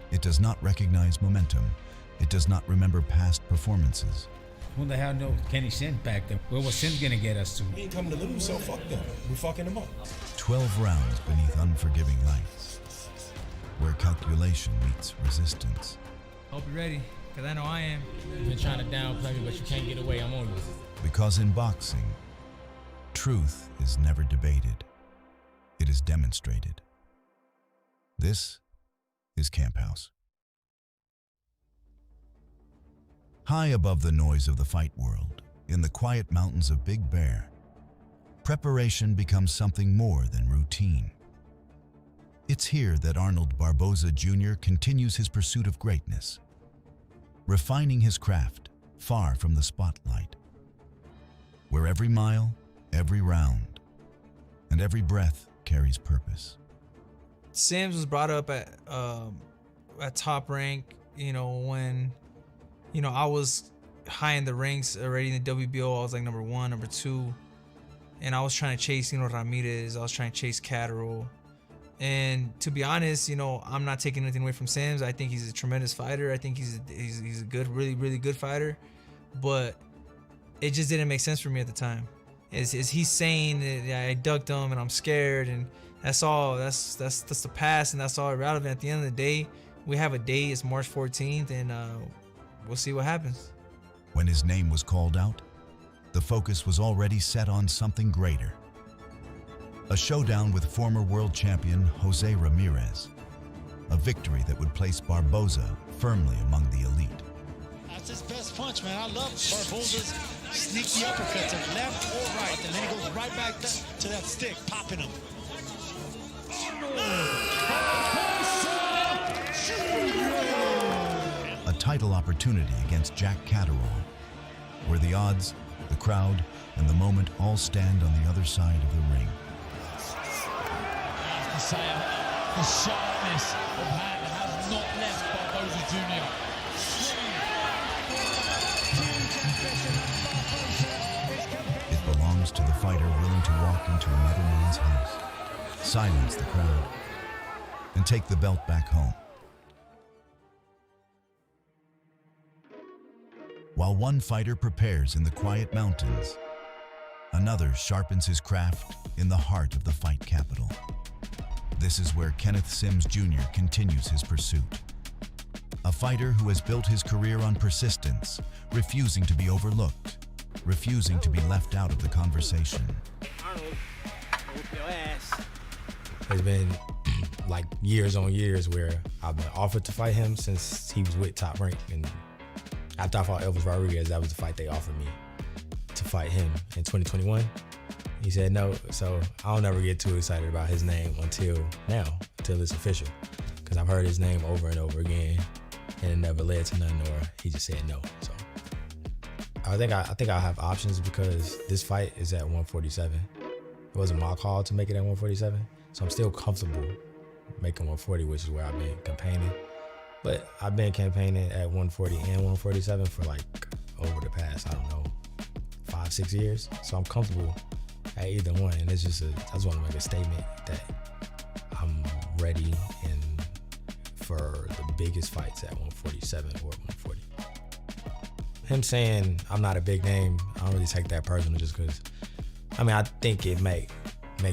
It does not recognize momentum. It does not remember past performances. Who the hell knows Kenny Sims back there? Where was Sims gonna get us to? We ain't coming to lose, so fuck them. We fucking them up. 12 rounds beneath unforgiving lights, where calculation meets resistance. Hope you're ready, because I know I am. You've been trying to downplay me, but you can't get away. I'm on you. Because in boxing, truth is never debated. It is demonstrated. This is Camp House. High above the noise of the fight world, in the quiet mountains of Big Bear, preparation becomes something more than routine. It's here that Arnold Barboza Jr. continues his pursuit of greatness, refining his craft far from the spotlight, where every mile, every round, and every breath carries purpose. Sims was brought up at top rank, when I was high in the ranks already in the WBO. I was like number 1, number 2. And I was trying to chase, Ramirez. I was trying to chase Caro. And to be honest, I'm not taking anything away from Sims. I think he's a tremendous fighter. I think he's a good, really, really good fighter. But it just didn't make sense for me at the time. Is he's saying that I ducked him and I'm scared, and that's all. That's the past, and that's all irrelevant. At the end of the day, we have a day. It's March 14th, and we'll see what happens. When his name was called out, the focus was already set on something greater. A showdown with former world champion Jose Ramirez. A victory that would place Barboza firmly among the elite. That's his best punch, man. I love Barboza's sneaky uppercuts, left or right, and then he goes right back to that stick, popping him. A title opportunity against Jack Catterall, where the odds, the crowd, and the moment all stand on the other side of the ring. The sharpness of hand has not left Barboza Jr. It belongs to the fighter willing to walk into another man's house, silence the crowd, and take the belt back home. While one fighter prepares in the quiet mountains, another sharpens his craft in the heart of the fight capital. This is where Kenneth Sims Jr. continues his pursuit. A fighter who has built his career on persistence, refusing to be overlooked, refusing to be left out of the conversation. Arnold, whoop your ass. It's been like years on years where I've been offered to fight him since he was with Top Rank, and after I fought Elvis Rodriguez, that was the fight they offered me to fight him in 2021. He said no, so I don't ever get too excited about his name until now, until it's official, because I've heard his name over and over again, and it never led to nothing, or he just said no. So I think I'll have options because this fight is at 147. It wasn't my call to make it at 147, so I'm still comfortable making 140, which is where I've been campaigning. But I've been campaigning at 140 and 147 for like over the past, I don't know, 5-6 years. So I'm comfortable at either one. And it's just I just want to make a statement that I'm ready and for the biggest fights at 147 or 140. Him saying I'm not a big name, I don't really take that personal just because, I mean, I think it make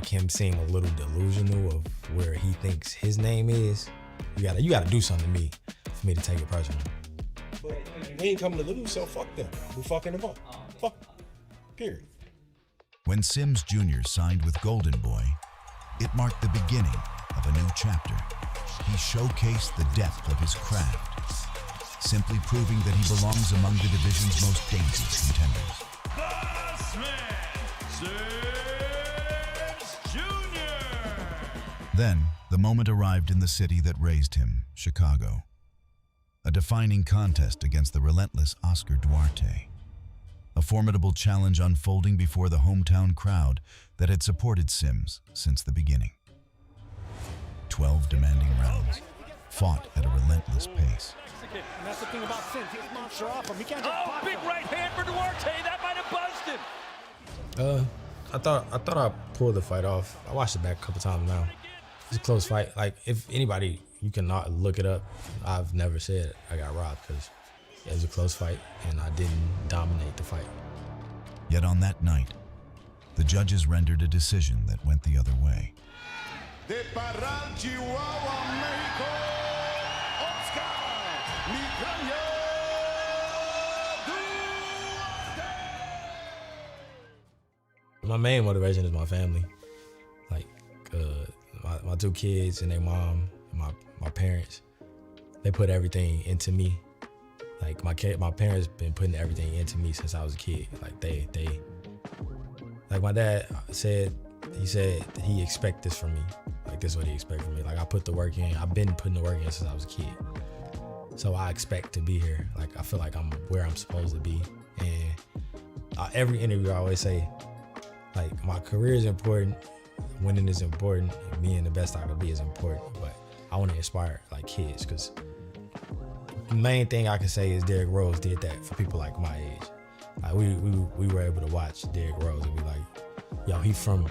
him seem a little delusional of where he thinks his name is. You gotta do something to me for me to take it personal. But we ain't coming to lose, so fuck them. We fucking them up. Fuck them. Period. When Sims Jr. signed with Golden Boy, it marked the beginning of a new chapter. He showcased the depth of his craft, simply proving that he belongs among the division's most dangerous contenders. Bossman Sims Jr. Then, the moment arrived in the city that raised him, Chicago. A defining contest against the relentless Oscar Duarte. A formidable challenge unfolding before the hometown crowd that had supported Sims since the beginning. 12 demanding rounds, fought at a relentless pace. And that's the thing about Sims. He has monster off him. He can't just big right hand for Duarte. That might have buzzed him. I thought I pulled the fight off. I watched it back a couple times now. It's a close fight. Like, if anybody, you cannot look it up. I've never said I got robbed because it was a close fight and I didn't dominate the fight. Yet on that night, the judges rendered a decision that went the other way. De Parral, Chihuahua, Mexico, Oscar Migraña Duarte. My main motivation is my family. Like, my two kids and their mom, and my parents, they put everything into me. Like my parents been putting everything into me since I was a kid. Like they like my dad said, he said he expect this from me. Like this is what he expect from me. Like I put the work in. I've been putting the work in since I was a kid. So I expect to be here. Like I feel like I'm where I'm supposed to be. And every interview I always say, like my career is important, winning is important, and being the best I can be is important. But I want to inspire like kids because the main thing I can say is Derrick Rose did that for people like my age. Like we were able to watch Derrick Rose and be like, yo, he from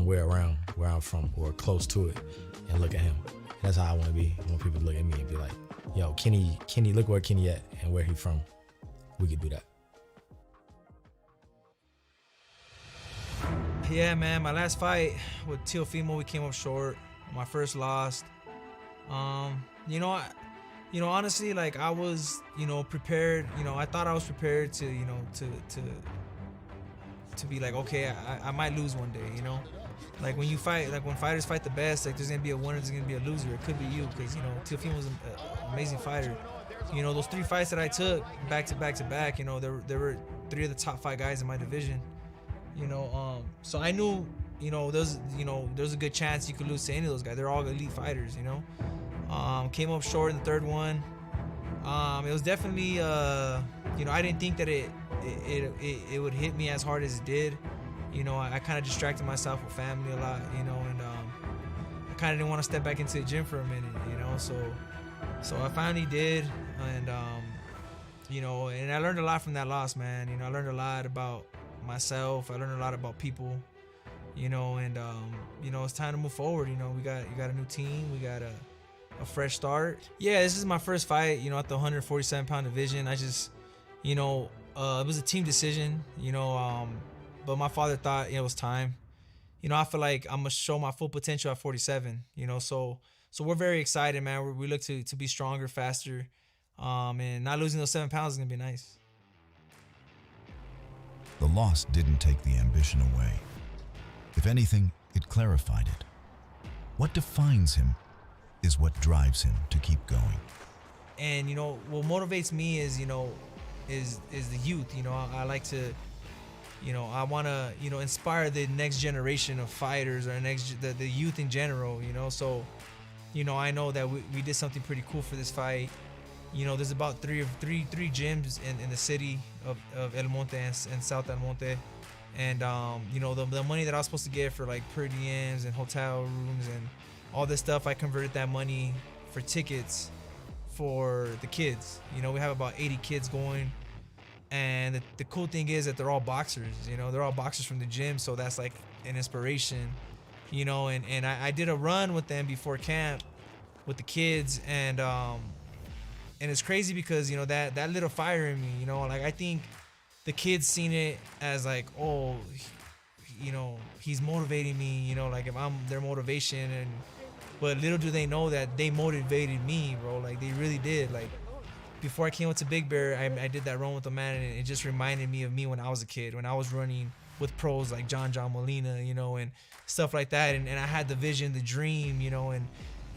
where I'm from or close to it, and look at him. That's how I want to be. I want people to look at me and be like, yo, Kenny, look where Kenny at and where he from. We could do that. Yeah, man, my last fight with Teofimo, we came up short. My first loss. Honestly, like I was, prepared. I thought I was prepared to, to be like, okay, I might lose one day, Like when you fight, like when fighters fight the best, like there's gonna be a winner, there's gonna be a loser. It could be you, because you know Teofimo was an amazing fighter. You know, those 3 fights that I took back to back, you know, there were 3 of the top 5 guys in my division. You know, so I knew, you know, there's a good chance you could lose to any of those guys. They're all elite fighters, you know. Came up short in the 3rd one. It was definitely, you know, I didn't think that it would hit me as hard as it did. You know, I kind of distracted myself with family a lot, you know, and I kind of didn't want to step back into the gym for a minute, you know. So I finally did, and you know, and I learned a lot from that loss, man. You know, I learned a lot about myself. I learned a lot about people, you know, and you know, it's time to move forward. You know, you got a new team, we got a fresh start. Yeah, this is my first fight, you know, at the 147-pound division. I just, you know, it was a team decision, you know, but my father thought it was time. You know, I feel like I'm gonna show my full potential at 47, you know, so we're very excited, man. We look to be stronger, faster, and not losing those 7 pounds is gonna be nice. The loss didn't take the ambition away. If anything, it clarified it. What defines him is what drives him to keep going. And you know, what motivates me is, you know, is the youth. You know, I like to, you know, I want to, you know, inspire the next generation of fighters, or the youth in general, you know. So, you know, I know that we did something pretty cool for this fight. You know, there's about three gyms in the city of El Monte and South El Monte. And, you know, the money that I was supposed to get for like per diems and hotel rooms and all this stuff, I converted that money for tickets for the kids. You know, we have about 80 kids going. And the cool thing is that they're all boxers, you know, they're all boxers from the gym. So that's like an inspiration, you know, and I did a run with them before camp with the kids. And it's crazy because, you know, that lit a fire in me, you know, like I think the kids seen it as like, oh, you know, he's motivating me, you know, like if I'm their motivation. But little do they know that they motivated me, bro. Like they really did. Like before I came up to Big Bear, I did that run with the man, and it just reminded me of me when I was a kid, when I was running with pros like John Molina, you know, and stuff like that. And I had the vision, the dream, you know,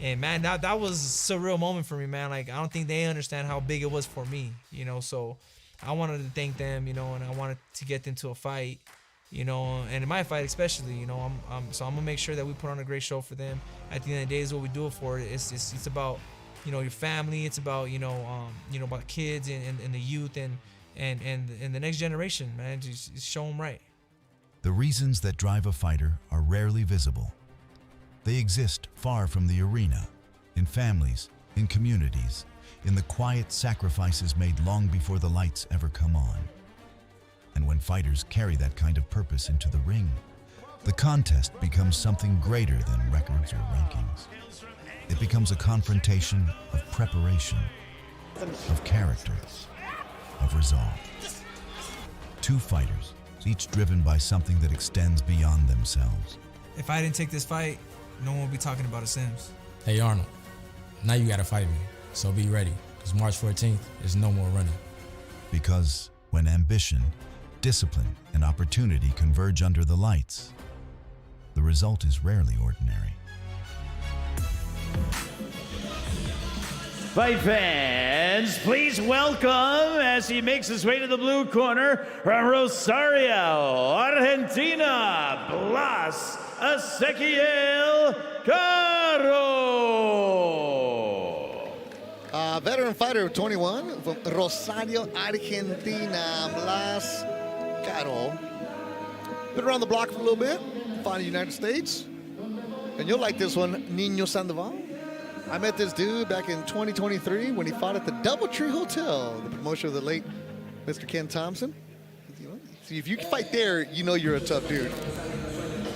and man, that was a surreal moment for me, man. Like I don't think they understand how big it was for me, you know. So I wanted to thank them, you know, and I wanted to get them to a fight, you know, and in my fight especially, you know, so I'm gonna make sure that we put on a great show for them. At the end of the day, is what we do it for. It's about, you know, your family. It's about, you know, about kids and the youth and the next generation, man. Just show them right. The reasons that drive a fighter are rarely visible. They exist far from the arena, in families, in communities, in the quiet sacrifices made long before the lights ever come on. And when fighters carry that kind of purpose into the ring, the contest becomes something greater than records or rankings. It becomes a confrontation of preparation, of character, of resolve. 2 fighters, each driven by something that extends beyond themselves. If I didn't take this fight, no one would be talking about a Sims. Hey Arnold, now you gotta fight me, so be ready, because March 14th is no more running. Because when ambition, discipline, and opportunity converge under the lights, the result is rarely ordinary. Fight fans, please welcome, as he makes his way to the blue corner, from Rosario, Argentina, Blas Ezequiel Caro. Veteran fighter 21 from Rosario, Argentina, Blas Caro. Been around the block for a little bit, fought in the United States. And you'll like this one, Nino Sandoval. I met this dude back in 2023 when he fought at the Doubletree Hotel, the promotion of the late Mr. Ken Thompson. See, if you can fight there, you know you're a tough dude.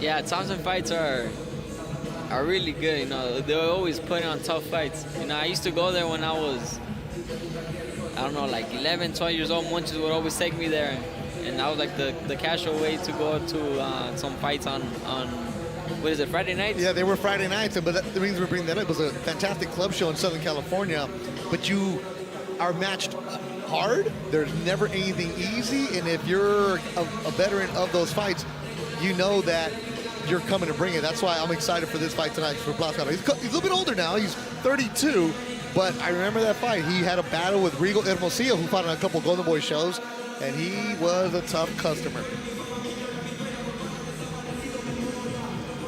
Yeah, Thompson fights are really good. You know, they're always putting on tough fights. You know, I used to go there when I was, I don't know, like 11, 12 years old. Munches would always take me there, and that was like the casual way to go to some fights on what is it, Friday nights? Yeah, they were Friday nights, but the reason we're bringing that up was a fantastic club show in Southern California. But you are matched hard. There's never anything easy, and if you're a veteran of those fights, you know that you're coming to bring it. That's why I'm excited for this fight tonight for Blascano. He's a little bit older now. He's 32, but I remember that fight. He had a battle with Regal Hermosillo, who fought on a couple Golden Boy shows, and he was a tough customer.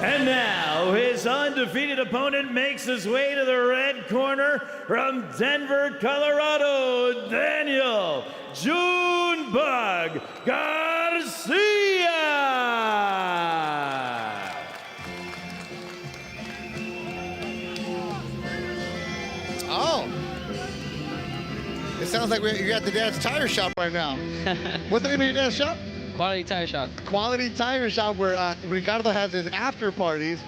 And now his undefeated opponent makes his way to the red corner from Denver, Colorado, Daniel Junebug Garcia. Oh. It sounds like you're at the dad's tire shop right now. What's the name of your dad's shop? Quality Tire Shop. Quality Tire Shop, where Ricardo has his after parties.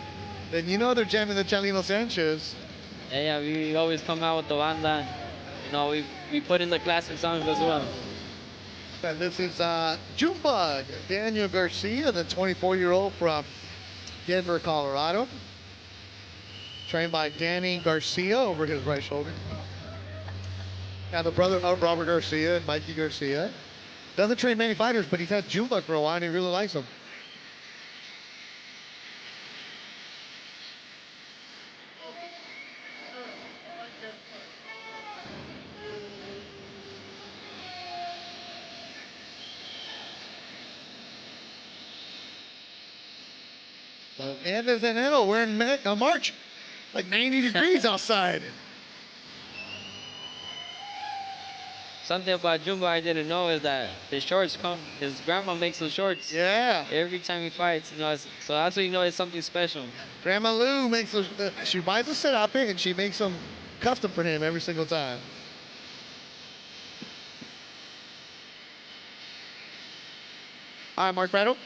Then you know they're jamming the Chalino Sanchez. Yeah, we always come out with the banda. You know, we put in the classic songs as well. And this is Junebug, Daniel Garcia, the 24-year-old from Denver, Colorado. Trained by Danny Garcia over his right shoulder. And the brother of Robert Garcia and Mikey Garcia. Doesn't train many fighters, but he's had Junebug for a while and he really likes him. And there's an arrow. We're in March, like 90 degrees outside. Something about Jumbo I didn't know is that his shorts his grandma makes those shorts. Yeah. Every time he fights, you know, so that's what you know it's something special. Grandma Lou makes those, she buys a setup and she makes them custom for him every single time. All right, Mark Prado.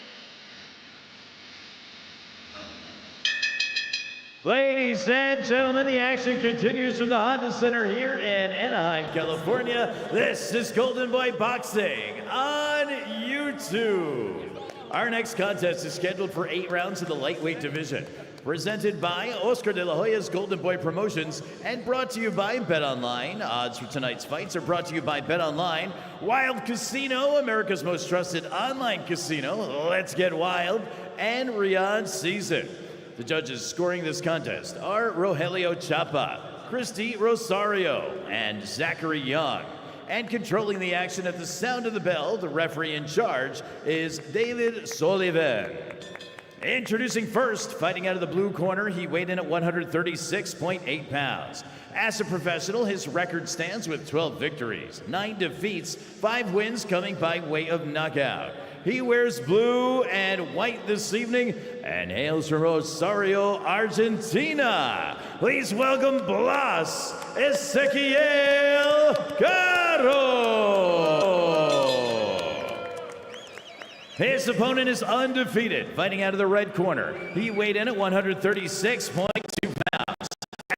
Ladies and gentlemen, the action continues from the Honda Center here in Anaheim, California. This is Golden Boy Boxing on YouTube. Our next contest is scheduled for 8 rounds in the lightweight division. Presented by Oscar de la Hoya's Golden Boy Promotions and brought to you by BetOnline. Odds for tonight's fights are brought to you by BetOnline. Wild Casino, America's most trusted online casino. Let's get wild. And Riyadh Season. The judges scoring this contest are Rogelio Chapa, Christy Rosario, and Zachary Young. And controlling the action at the sound of the bell, the referee in charge is David Sullivan. Introducing first, fighting out of the blue corner, he weighed in at 136.8 pounds. As a professional, his record stands with 12 victories, 9 defeats, 5 wins coming by way of knockout. He wears blue and white this evening and hails from Rosario, Argentina. Please welcome Blas Ezequiel Caro. His opponent is undefeated, fighting out of the red corner. He weighed in at 136.2 pounds.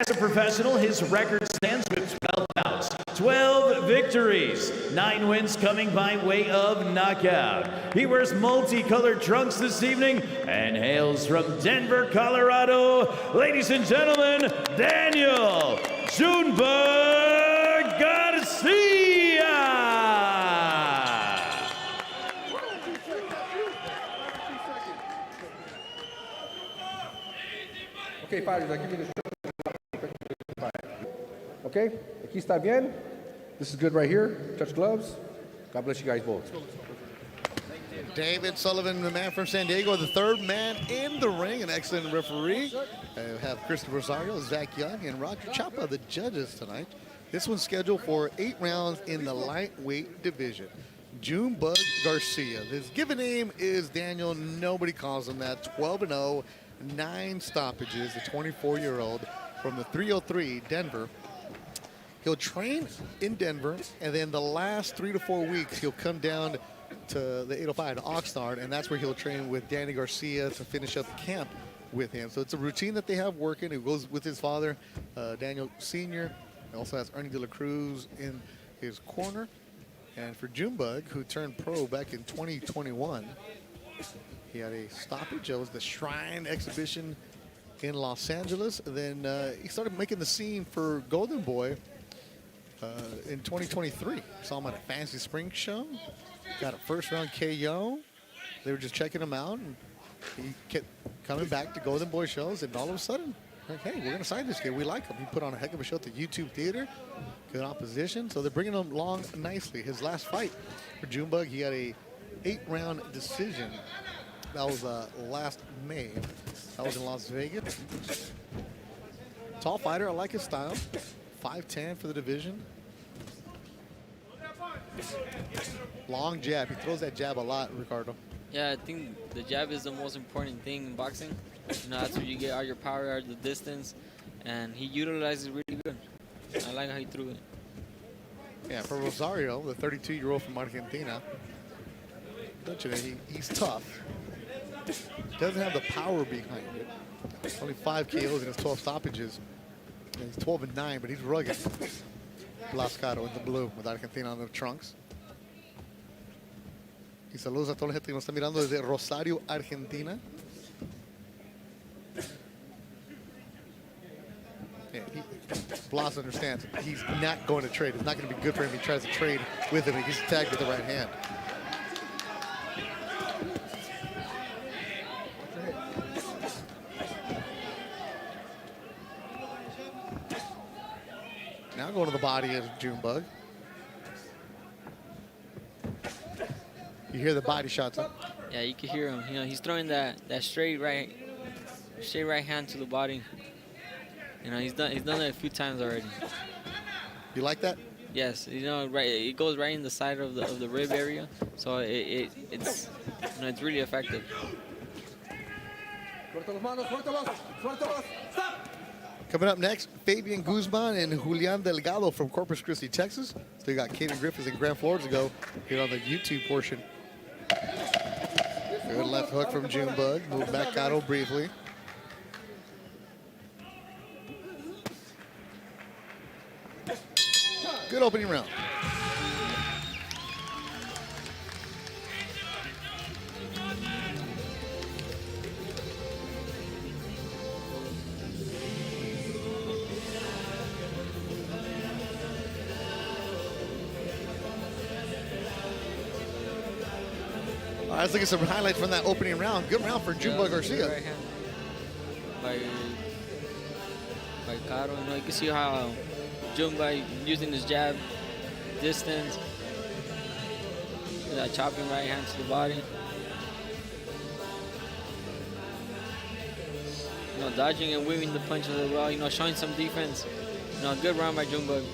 As a professional, his record stands with 12 bouts, 12 victories, 9 wins coming by way of knockout. He wears multicolored trunks this evening and hails from Denver, Colorado. Ladies and gentlemen, Daniel Junebug Garcia. Okay, fighters, I give you the show. Okay, aquí está bien. This is good right here. Touch gloves. God bless you guys both. David Sullivan, the man from San Diego, the third man in the ring, an excellent referee. We have Christopher Rosario, Zach Young, and Roger Chapa, the judges tonight. This one's scheduled for 8 rounds in the lightweight division. Junebug Garcia. His given name is Daniel. Nobody calls him that. 12-0, 9 stoppages. The 24-year-old from the 303 Denver. He'll train in Denver, and then the last 3 to 4 weeks, he'll come down to the 805 to Oxnard, and that's where he'll train with Danny Garcia to finish up the camp with him. So it's a routine that they have working. It goes with his father, Daniel Sr. He also has Ernie De La Cruz in his corner. And for Junebug, who turned pro back in 2021, he had a stoppage. That was the Shrine exhibition in Los Angeles. And then he started making the scene for Golden Boy in 2023. Saw him at a Fancy Spring show. Got a first round KO. They were just checking him out, and he kept coming back to Golden Boy shows, and all of a sudden, like, hey, we're going to sign this kid. We like him. He put on a heck of a show at the YouTube Theater. Good opposition. So they're bringing him along nicely. His last fight for Junebug, he had a 8-round decision. That was last May. That was in Las Vegas. Tall fighter. I like his style. 5'10" for the division. Long jab. He throws that jab a lot, Ricardo. Yeah, I think the jab is the most important thing in boxing. You know, that's where you get all your power, all the distance, and he utilizes it really good. I like how he threw it. Yeah, for Rosario, the 32-year-old from Argentina, don't you know, he's tough. Doesn't have the power behind it. Only 5 KOs in his 12 stoppages. And he's 12-9, but he's rugged. Caro in the blue with Argentina on the trunks. Y saludos a toda la gente que nos está mirando desde Rosario, Argentina. Yeah, Blas understands he's not going to trade. It's not going to be good for him if he tries to trade with him. He gets tagged with the right hand. Now going to the body of Junebug. You hear the body shots, huh? Yeah, you can hear him. You know, he's throwing that straight right hand to the body. You know, he's done it a few times already. You like that? Yes. You know, right. It goes right in the side of the rib area, so it's really effective. Coming up next, Fabian Guzman and Julian Delgado from Corpus Christi, Texas. Still got Cayden Griffiths and Grant Flores to go here on the YouTube portion. Good left hook from Junebug. Move back Caro briefly. Good opening round. All right, let's look at some highlights from that opening round. Good round for Junebug Garcia. Right hand by Caro. You know, you can see how Junebug using his jab, distance, that chopping right hand to the body. You know, dodging and weaving the punches as well. You know, showing some defense. You know, good round by Junebug.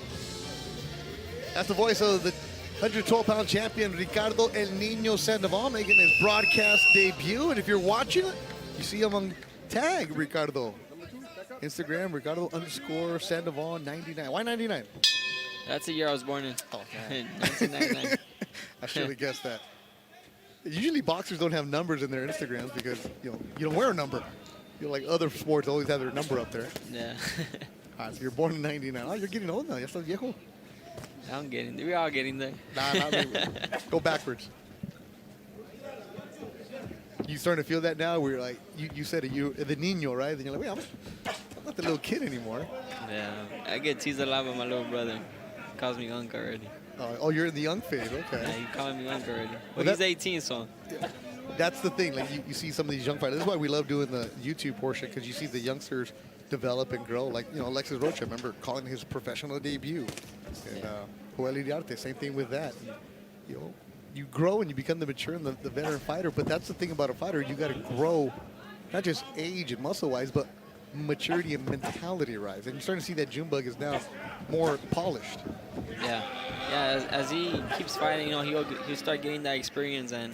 That's the voice of the 112-pound champion Ricardo El Niño Sandoval making his broadcast debut. And if you're watching it, you see him on tag Ricardo. Instagram, Ricardo_Sandoval 99. Why 99? That's the year I was born in. Oh, 1999. I should have guessed that. Usually boxers don't have numbers in their Instagrams because you don't wear a number. Like other sports always have their number up there. Yeah. All right, so you're born in 99. Oh, you're getting old now. Ya estás viejo. I'm getting there. We're all getting there. Nah, not me. Go backwards. You starting to feel that now? Where you're like, you said it, you the niño, right? Then you're like, wait, I'm not the little kid anymore. Yeah, I get teased a lot by my little brother. He calls me Unk already. Oh, you're in the young phase, okay. Yeah, he calling me Unk already. Well, Well, he's 18, so. Yeah. That's the thing. Like you see some of these young fighters. This is why we love doing the YouTube portion, because you see the youngsters develop and grow. Like Alexis Rocha, remember calling his professional debut. And Joel Iriarte, same thing with that. You grow and you become the mature and the veteran fighter. But that's the thing about a fighter. You got to grow, not just age and muscle-wise, but maturity and mentality-wise. And you're starting to see that Junebug is now more polished. Yeah, as he keeps fighting, he'll start getting that experience and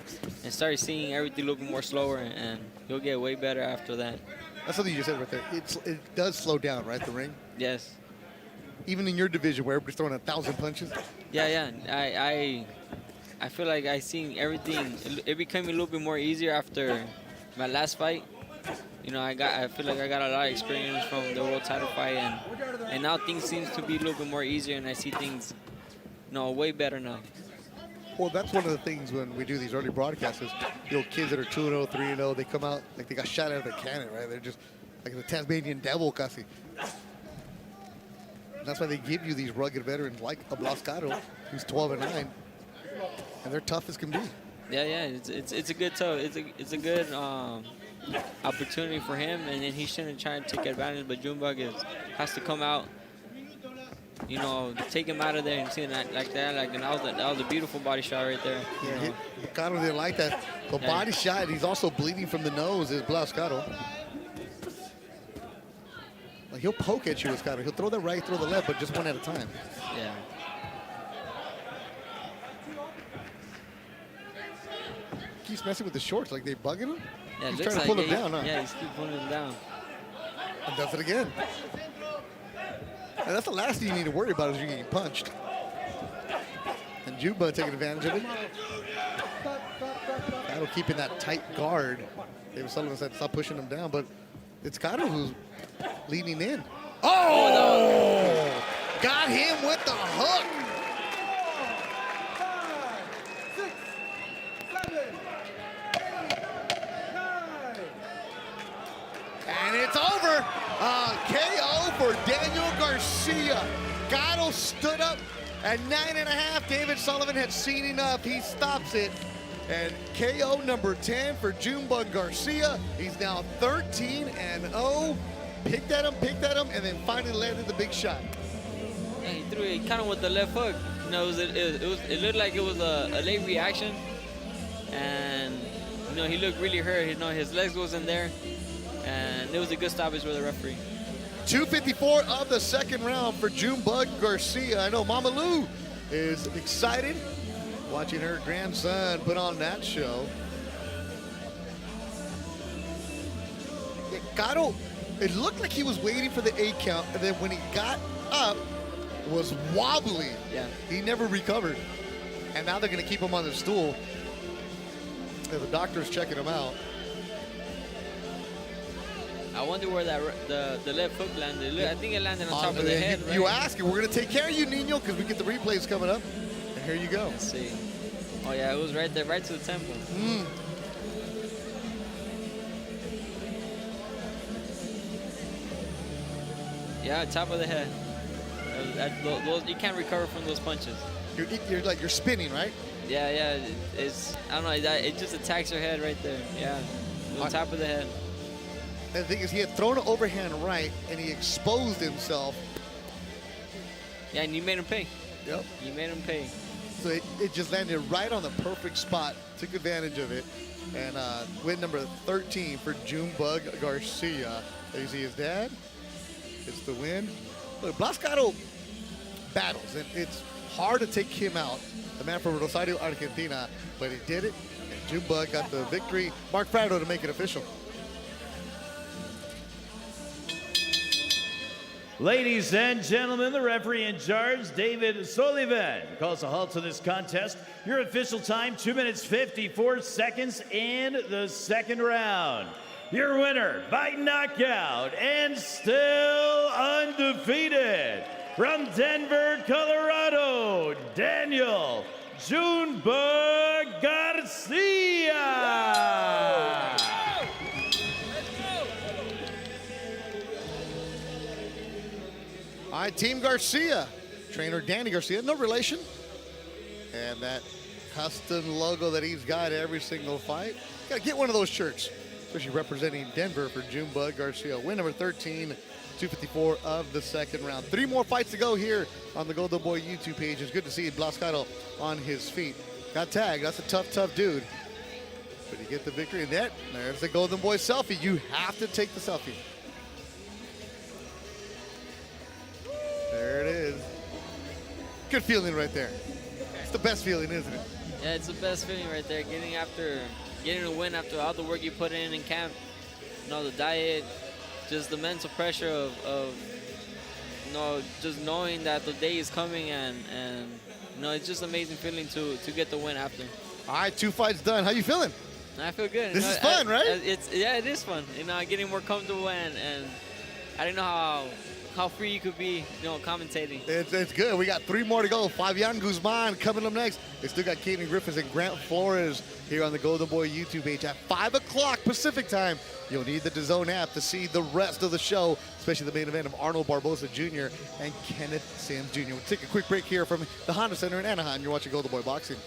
start seeing everything a little bit more slower, and he'll get way better after that. That's something you just said right there. It does slow down, right, the ring? Yes. Even in your division where everybody's throwing 1,000 punches? Yeah. I feel like I seen everything. It became a little bit more easier after my last fight. I feel like I got a lot of experience from the world title fight, and now things seems to be a little bit more easier, and I see things, way better now. Well, that's one of the things when we do these early broadcasts is, kids that are 2-0, 3-0, they come out like they got shot out of a cannon, right? They're just like the Tasmanian devil, casi. And that's why they give you these rugged veterans like a Caro, who's 12-9, and they're tough as can be. Yeah, it's a good toe. It's a good opportunity for him, and then he shouldn't try to take advantage. But Junebug has to come out, you know, take him out of there and see that like that. Like, and that was a beautiful body shot right there. Yeah, Caro didn't like that. The body shot. He's also bleeding from the nose. Is Caro. Like, he'll poke at you with Caro. He'll throw the right, throw the left, but just one at a time. Yeah. Keeps messing with the shorts, like they bugging him. Yeah, he's looks trying to like pull him down, huh? Yeah, he's keep pulling him down. And does it again. And that's the last thing you need to worry about is you getting punched. And Juba taking advantage of it. Caro keeping that tight guard. David Sullivan said stop pushing him down, but it's Caro who's leaning in. Oh! Got him with the hook. And it's over. KO for Daniel Garcia. Caro stood up at 9.5. David Sullivan had seen enough. He stops it. And KO number 10 for Junebug Garcia. He's now 13-0. Picked at him, and then finally landed the big shot. Yeah, he threw it kind of with the left hook. You know, it looked like it was a late reaction. And, you know, he looked really hurt. You know, his legs wasn't there. And it was a good stoppage with the referee. 2:54 of the second round for Junebug Garcia. I know Mama Lou is excited watching her grandson put on that show. Yeah, Caro, it looked like he was waiting for the 8 count, and then when he got up, was wobbly. Yeah. He never recovered. And now they're going to keep him on the stool. And the doctor's checking him out. I wonder where the left hook landed. I think it landed on top of the head, right? You ask, and we're going to take care of you, Nino, because we get the replays coming up. And here you go. Let's see. Oh, yeah, it was right there, right to the temple. Yeah, top of the head. You can't recover from those punches. You're spinning, right? Yeah. It's I don't know. It just attacks your head right there. Yeah, the top of the head. And the thing is, he had thrown an overhand right, and he exposed himself. Yeah, and you made him pay. Yep. You made him pay. So it just landed right on the perfect spot. Took advantage of it. And win number 13 for Junebug Garcia. There you see his dad. It's the win. Look, Caro battles, and it's hard to take him out. The man from Rosario, Argentina, but he did it. And Junebug got the victory. Mark Prado to make it official. Ladies and gentlemen, the referee in charge, David Sullivan, calls a halt to this contest. Your official time, 2 minutes 54 seconds in the second round. Your winner by knockout and still undefeated from Denver, Colorado, Daniel Junebug Garcia. All right, Team Garcia, trainer Danny Garcia, no relation. And that custom logo that he's got every single fight. Got to get one of those shirts, especially representing Denver for Junebug Garcia. Win number 13, 2:54 of the second round. 3 more fights to go here on the Golden Boy YouTube page. It's good to see Caro on his feet. Got tagged. That's a tough dude. But he get the victory. And there's the Golden Boy selfie. You have to take the selfie. There it is. Good feeling right there. It's the best feeling, isn't it? Yeah, it's the best feeling right there. Getting a win after all the work you put in camp. You know, the diet, just the mental pressure of you know, just knowing that the day is coming, and you know, it's just an amazing feeling to get the win after. All right, 2 fights done. How you feeling? I feel good. This is fun, right? It is fun. You know, getting more comfortable, and I don't know how free you could be, you know, commentating. It's good. We got 3 more to go. Fabian Guzman coming up next. They still got Cayden Griffiths and Grant Flores here on the Golden Boy YouTube page at 5 o'clock Pacific time. You'll need the DAZN app to see the rest of the show, especially the main event of Arnold Barboza Jr. and Kenneth Sims Jr. We'll take a quick break here from the Honda Center in Anaheim. You're watching Golden Boy Boxing.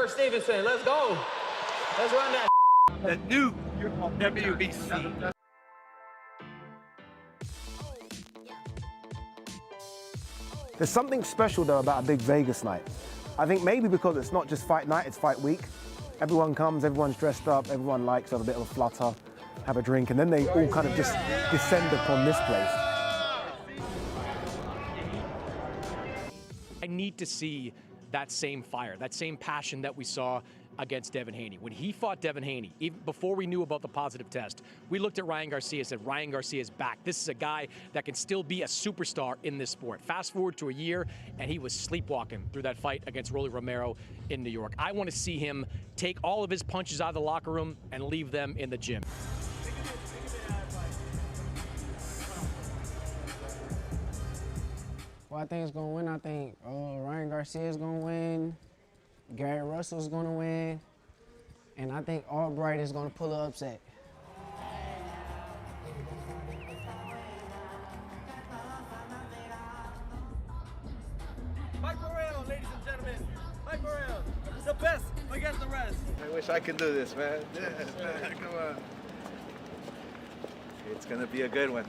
Kurt Stevenson. Let's go. Let's run that. The new WBC. There's something special, though, about a big Vegas night. I think maybe because it's not just fight night, it's fight week. Everyone comes, everyone's dressed up, everyone likes to have a bit of a flutter, have a drink, and then they all kind of just descend upon this place. I need to see that same fire, that same passion that we saw against Devin Haney. When he fought Devin Haney, even before we knew about the positive test, we looked at Ryan Garcia and said, Ryan Garcia is back. This is a guy that can still be a superstar in this sport. Fast forward to a year, and he was sleepwalking through that fight against Rolly Romero in New York. I want to see him take all of his punches out of the locker room and leave them in the gym. Well, I think it's going to win. I think Ryan Garcia is going to win. Gary Russell's going to win. And I think Albright is going to pull an upset. Mike Morrell, ladies and gentlemen. Mike Morrell, the best against the rest. I wish I could do this, man. Yeah, come on. It's going to be a good one.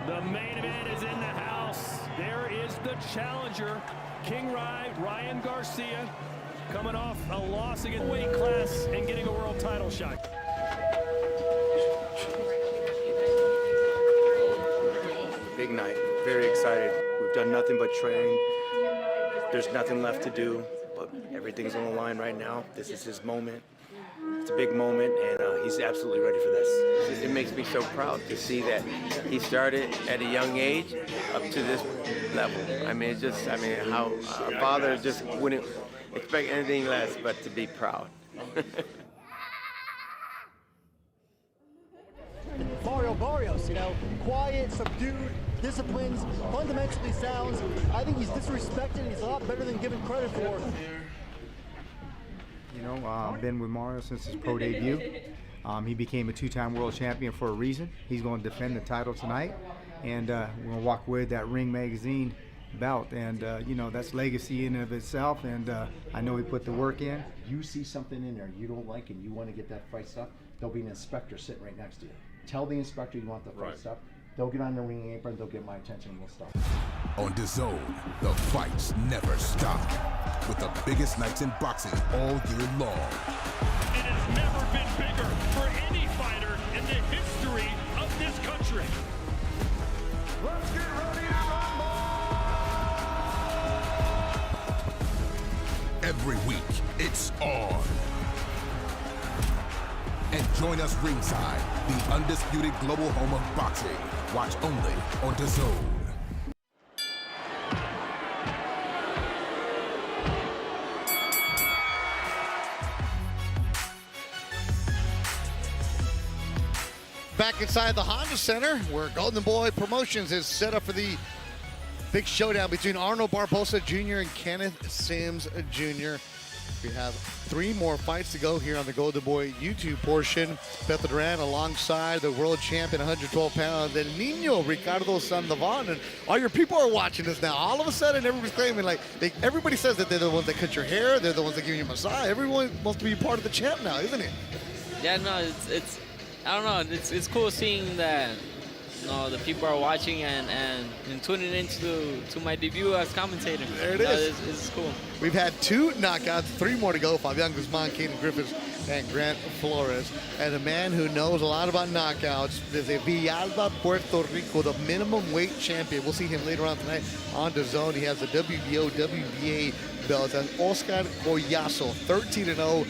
The main event is in the house. There is the challenger, King Ryan Garcia, coming off a loss against weight class and getting a world title shot. Big night, very excited. We've done nothing but train. There's nothing left to do, but everything's on the line right now. This is his moment. It's a big moment, and he's absolutely ready for this. It makes me so proud to see that he started at a young age up to this level. I mean, it's just, I mean, how our father just wouldn't expect anything less but to be proud. Mario Barrios, you know, quiet, subdued, disciplines, fundamentally sounds. I think he's disrespected and he's a lot better than given credit for. You know, I've been with Mario since his pro debut. He became a two-time world champion for a reason. He's going to defend the title tonight, and we're going to walk with that Ring Magazine bout, and you know, that's legacy in and of itself, and I know he put the work in. You see something in there you don't like and you want to get that fight stuff, there'll be an inspector sitting right next to you. Tell the inspector you want the fight stuff. They'll get on the ring apron, they'll get my attention, and we'll stop. On DAZN, the fights never stop. With the biggest nights in boxing all year long. It has never been bigger for any fighter in the history of this country. Let's get ready to rumble! Every week, it's on. And join us ringside, the undisputed global home of boxing. Watch only on DAZN. Back inside the Honda Center, where Golden Boy Promotions is set up for the big showdown between Arnold Barboza Jr. and Kenneth Sims Jr. We have 3 more fights to go here on the Golden Boy YouTube portion. Beto Duran alongside the world champion, 112 pounds, and Nino Ricardo Sandoval. And all your people are watching this now. All of a sudden, everybody's claiming, like, everybody says that they're the ones that cut your hair, they're the ones that give you a massage. Everyone wants to be part of the champ now, isn't it? Yeah, no, it's I don't know. It's cool seeing that, you know, the people are watching and tuning into my debut as commentator. There it is. It's cool. We've had 2 knockouts, 3 more to go. Fabian Guzman, Cayden Griffiths, and Grant Flores. And a man who knows a lot about knockouts is a Villalba, Puerto Rico, the minimum weight champion. We'll see him later on tonight on DAZN. He has the WBO, WBA belts. And Oscar Collazo, 13-0,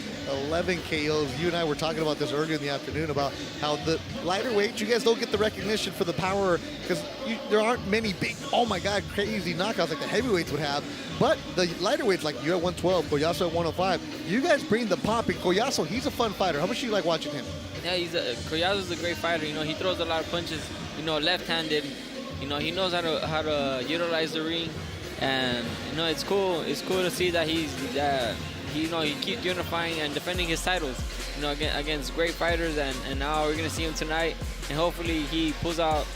11 KOs. You and I were talking about this earlier in the afternoon about how the lighter weight, you guys don't get the recognition for the power because there aren't many big, oh my God, crazy knockouts like the heavyweights would have. But the lighter weights, like you at 112, Collazo at 105, you guys bring the pop. And Collazo, he's a fun fighter. How much do you like watching him? Yeah, Collazo's a great fighter. You know, he throws a lot of punches. You know, left-handed. You know, he knows how to utilize the ring, and you know, it's cool. It's cool to see that he keeps unifying and defending his titles. You know, against great fighters, and now we're gonna see him tonight, and hopefully he pulls out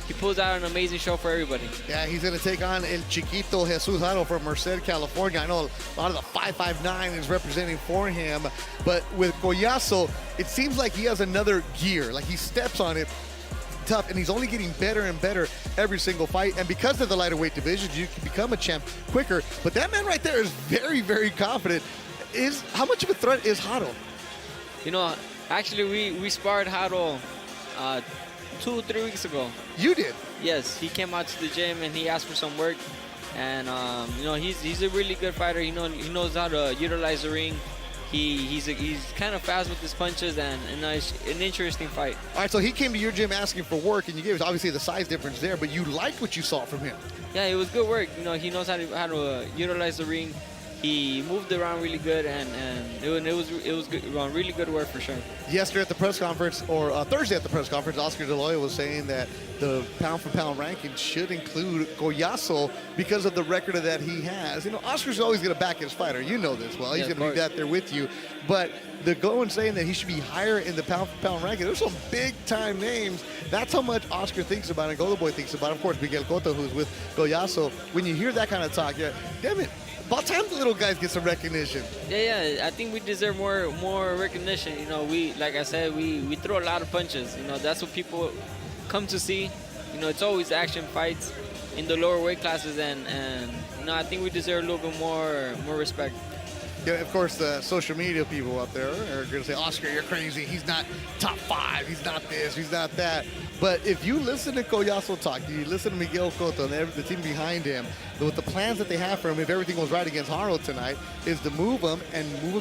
he pulls out an amazing show for everybody. Yeah, he's going to take on El Chiquito Jesus Jaro from Merced, California. I know a lot of the 5'9" is representing for him, but with Collazo, it seems like he has another gear. Like he steps on it tough, and he's only getting better and better every single fight. And because of the lighter weight divisions, you can become a champ quicker. But that man right there is very, very confident. How much of a threat is Jaro? You know, actually, we sparred Jaro 2-3 weeks ago. You did? Yes, he came out to the gym and he asked for some work. And you know, he's a really good fighter. He knows how to utilize the ring. He's kind of fast with his punches, and it's an interesting fight. All right, so he came to your gym asking for work, and you gave us obviously the size difference there, but you liked what you saw from him. Yeah, it was good work. You know, he knows how to utilize the ring. He moved around really good, and it was good, really good work for sure. Yesterday at the press conference, or Thursday at the press conference, Oscar De La Hoya was saying that the pound-for-pound ranking should include Collazo because of the record that he has. You know, Oscar's always going to back his fighter. You know this well. He's going to be that there with you. But the going saying that he should be higher in the pound-for-pound ranking, there's some big-time names. That's how much Oscar thinks about it and Golden Boy thinks about it. Of course, Miguel Cotto, who's with Collazo. When you hear that kind of talk, yeah, damn it. About time the little guys get some recognition. Yeah, I think we deserve more recognition. You know, like I said, we throw a lot of punches. You know, that's what people come to see. You know, it's always action fights in the lower weight classes, and you know, I think we deserve a little bit more respect. Yeah, of course, the social media people out there are going to say, Oscar, you're crazy. He's not top 5. He's not this. He's not that. But if you listen to Collazo talk, you listen to Miguel Cotto and the team behind him, with the plans that they have for him, if everything goes right against Jaro tonight, is to move him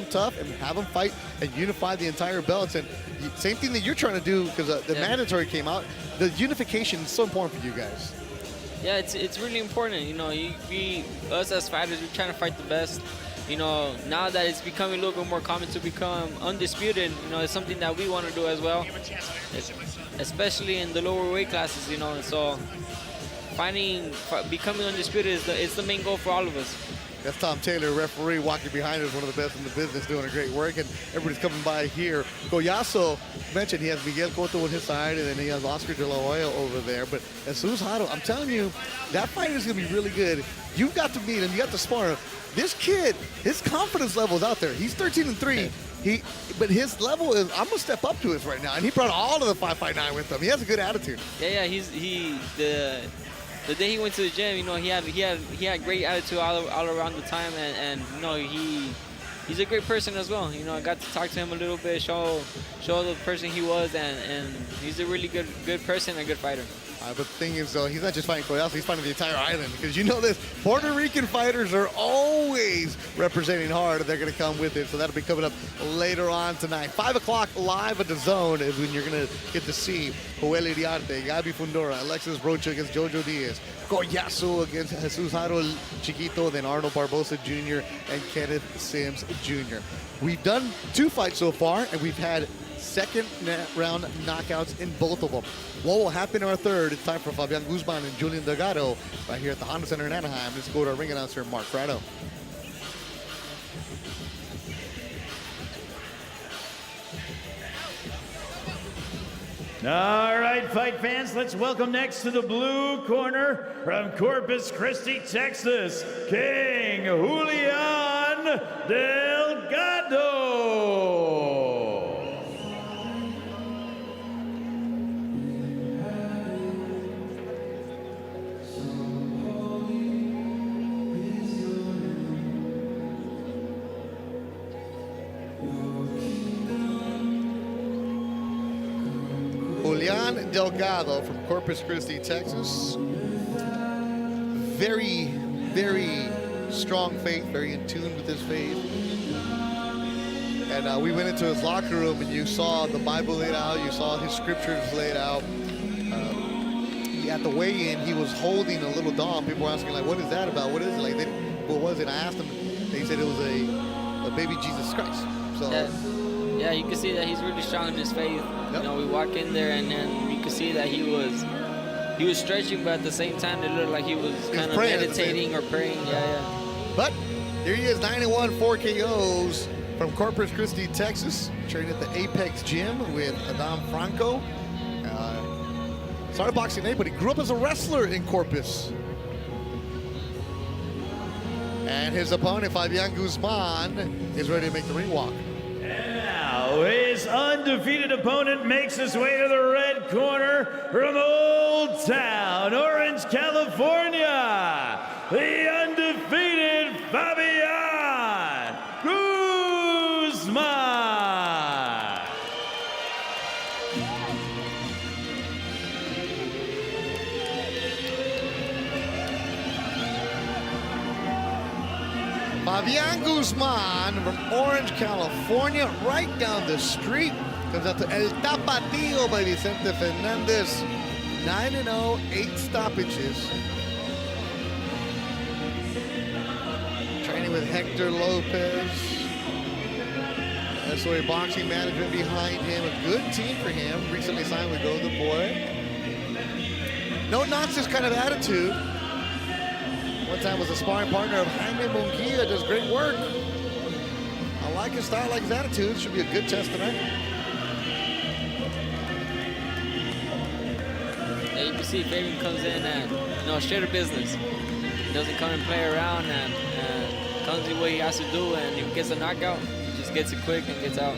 tough and have him fight and unify the entire belts. And same thing that you're trying to do, because the mandatory came out. The unification is so important for you guys. Yeah, it's really important. You know, us as fighters, we're trying to fight the best. You know, now that it's becoming a little bit more common to become undisputed, you know, it's something that we want to do as well, especially in the lower weight classes, you know. So becoming undisputed is the main goal for all of us. That's Tom Taylor, referee, walking behind us, one of the best in the business, doing a great work, and everybody's coming by here. Collazo mentioned he has Miguel Cotto on his side, and then he has Oscar De La Hoya over there. But Jesus Jaro, I'm telling you, that fight is going to be really good. You've got to meet him. You got to spar him. This kid, his confidence level is out there. He's 13-3. But his level is, I'm going to step up to it right now. And he brought all of the 5'9" with him. He has a good attitude. Yeah, the day he went to the gym, you know, he had great attitude all around the time, and you know, he's a great person as well. You know, I got to talk to him a little bit, show the person he was, and he's a really good person and a good fighter. But the thing is, though, he's not just fighting Collazo, he's fighting the entire island. Because you know this, Puerto Rican fighters are always representing hard, and they're going to come with it. So that'll be coming up later on tonight. 5 o'clock live at DAZN is when you're going to get to see Joel Iriarte, Gabi Fundora, Alexis Rocha against Jojo Diaz, Collazo against Jesus Jaro Chiquito, then Arnold Barboza Jr. and Kenneth Sims Jr. We've done 2 fights so far, and we've had second round knockouts in both of them. What will happen in our third? It's time for Fabian Guzman and Julian Delgado right here at the Honda Center in Anaheim. Let's go to our ring announcer, Mark Prado. All right, fight fans, let's welcome next to the blue corner from Corpus Christi, Texas, King Julian Delgado. Julian Delgado from Corpus Christi, Texas. Very, very strong faith, very in tune with his faith. And we went into his locker room, and you saw the Bible laid out, you saw his scriptures laid out. At the weigh-in, he was holding a little doll. People were asking, like, what is that about? What is it? Like, what was it? I asked him, they said it was a baby Jesus Christ. So. Yeah, you can see that he's really strong in his faith. Yep. You know, we walk in there, and then you can see that he was stretching, but at the same time, it looked like he was kind of meditating or praying. Yeah. But here he is, 9-1, 4 KOs from Corpus Christi, Texas, training at the Apex Gym with Adam Franco. Started boxing late, but he grew up as a wrestler in Corpus. And his opponent, Fabian Guzman, is ready to make the ring walk. And now his undefeated opponent makes his way to the red corner from Old Town, Orange, California, the undefeated Fabian Guzman. Fabian Guzman from Orange, California, right down the street. Comes out to El Tapatío by Vicente Fernandez. 9-0, 8 stoppages. Training with Hector Lopez. SOA Boxing Management behind him. A good team for him. Recently signed with Golden Boy. No nonsense kind of attitude. One time was a sparring partner of Jaime Munguia, does great work. I like his style, I like his attitude. Should be a good test tonight. Yeah, you can see Fabian comes in and, straight to business. He doesn't come and play around and comes the way he has to do, and if he gets a knockout, he just gets it quick and gets out.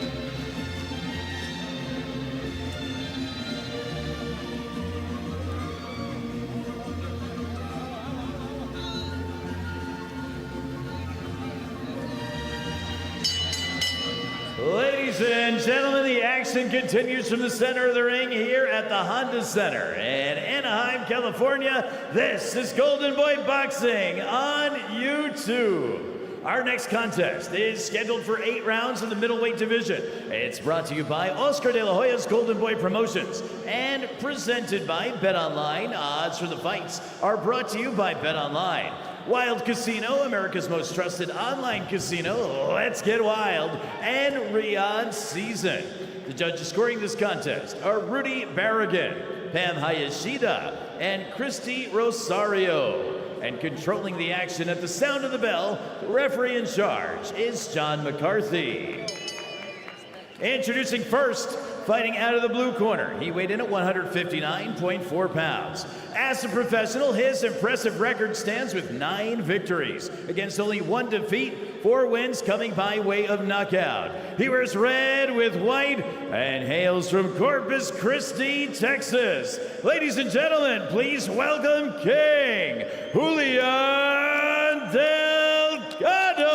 Ladies and gentlemen, the action continues from the center of the ring here at the Honda Center in Anaheim, California. This is Golden Boy Boxing on YouTube. Our next contest is scheduled for 8 rounds in the middleweight division. It's brought to you by Oscar de la Hoya's Golden Boy Promotions and presented by BetOnline. Odds for the fights are brought to you by BetOnline. Wild Casino, America's most trusted online casino. Let's get wild. And Riyadh Season. The judges scoring this contest are Rudy Barragan, Pam Hayashida, and Christy Rosario. And controlling the action at the sound of the bell, the referee in charge is John McCarthy. Introducing first, fighting out of the blue corner. He weighed in at 159.4 pounds. As a professional, his impressive record stands with 9 victories against only 1 defeat, 4 wins coming by way of knockout. He wears red with white and hails from Corpus Christi, Texas. Ladies and gentlemen, please welcome King Julian Delgado.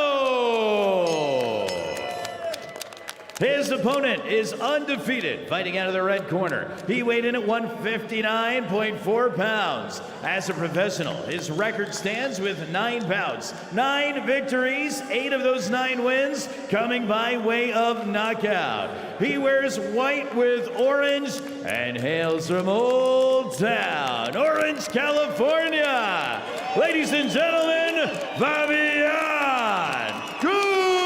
His opponent is undefeated, fighting out of the red corner. He weighed in at 159.4 pounds. As a professional, his record stands with 9 bouts, 9 victories, 8 of those 9 wins coming by way of knockout. He wears white with orange and hails from Old Town, Orange, California. Ladies and gentlemen, Fabian Guzman.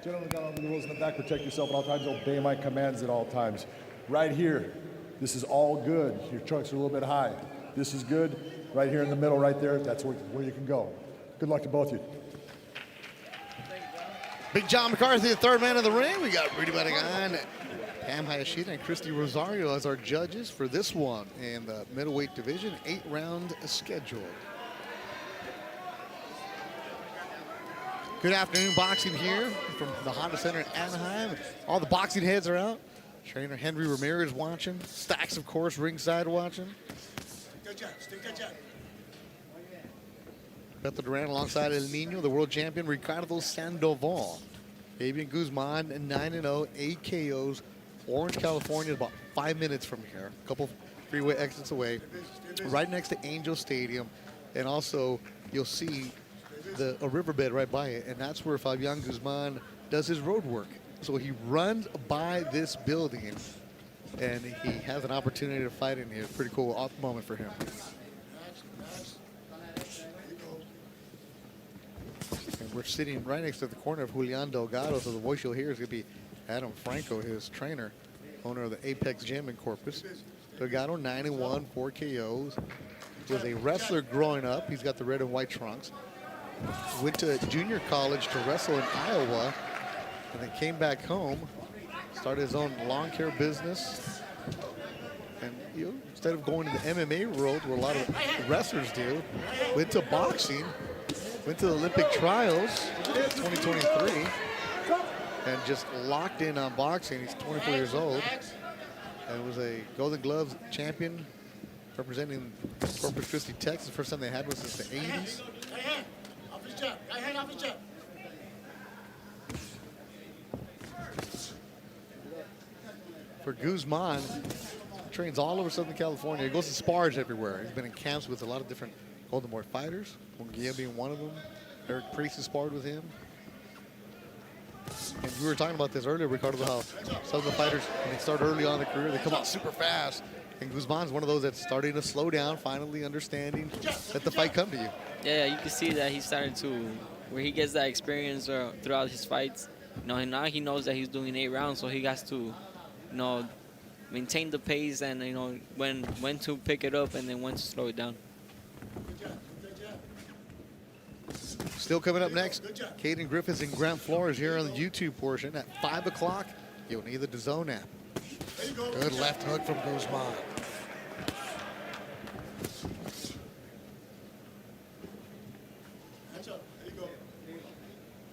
Gentlemen, got all the rules in the back. Protect yourself at all times. Obey my commands at all times. Right here, this is all good. Your trunks are a little bit high. This is good. Right here in the middle, right there, that's where you can go. Good luck to both of you. Big John McCarthy, the third man of the ring. We got Rudy Barragan, Pam Hayashida, and Christy Rosario as our judges for this one in the middleweight division, 8-round schedule. Good afternoon, boxing here from the Honda Center in Anaheim. All the boxing heads are out. Trainer Henry Ramirez watching. Stacks, of course, ringside watching. Beto Duran alongside El Nino, the world champion Ricardo Sandoval. Fabian Guzman, 9-0, 8 KOs. Orange, California, about 5 minutes from here. A couple freeway exits away. Right next to Angel Stadium. And also, you'll see a riverbed right by it, and that's where Fabian Guzman does his road work. So he runs by this building, and he has an opportunity to fight in here. Pretty cool moment for him. And we're sitting right next to the corner of Julian Delgado, so the voice you'll hear is going to be Adam Franco, his trainer, owner of the Apex Gym in Corpus. Delgado, 9-1, 4 KOs. Was a wrestler growing up. He's got the red and white trunks. went to junior college to wrestle in Iowa, and then came back home, started his own lawn care business, and instead of going to the MMA world where a lot of wrestlers do, went to boxing, went to the Olympic trials 2023, and just locked in on boxing. He's 24 years old, and was a Golden Gloves champion representing Corpus Christi, Texas. First time they had was since the 80s. For Guzman, trains all over Southern California. He goes to spars everywhere. He's been in camps with a lot of different Golden Boy fighters, Munguia being one of them. Eric Priest has sparred with him. And we were talking about this earlier, Ricardo, how some of the fighters, when they start early on in their career, they come out super fast. And Guzman's one of those that's starting to slow down, finally understanding that the fight come to you. Yeah, you can see that he's starting to, where he gets that experience throughout his fights. Now he knows that he's doing 8 rounds, so he has to, maintain the pace and when to pick it up and then when to slow it down. Still coming up next, Cayden Griffiths and Grant Flores here on the YouTube portion at 5 o'clock. You'll need the DAZN app. Good left hook from Guzman.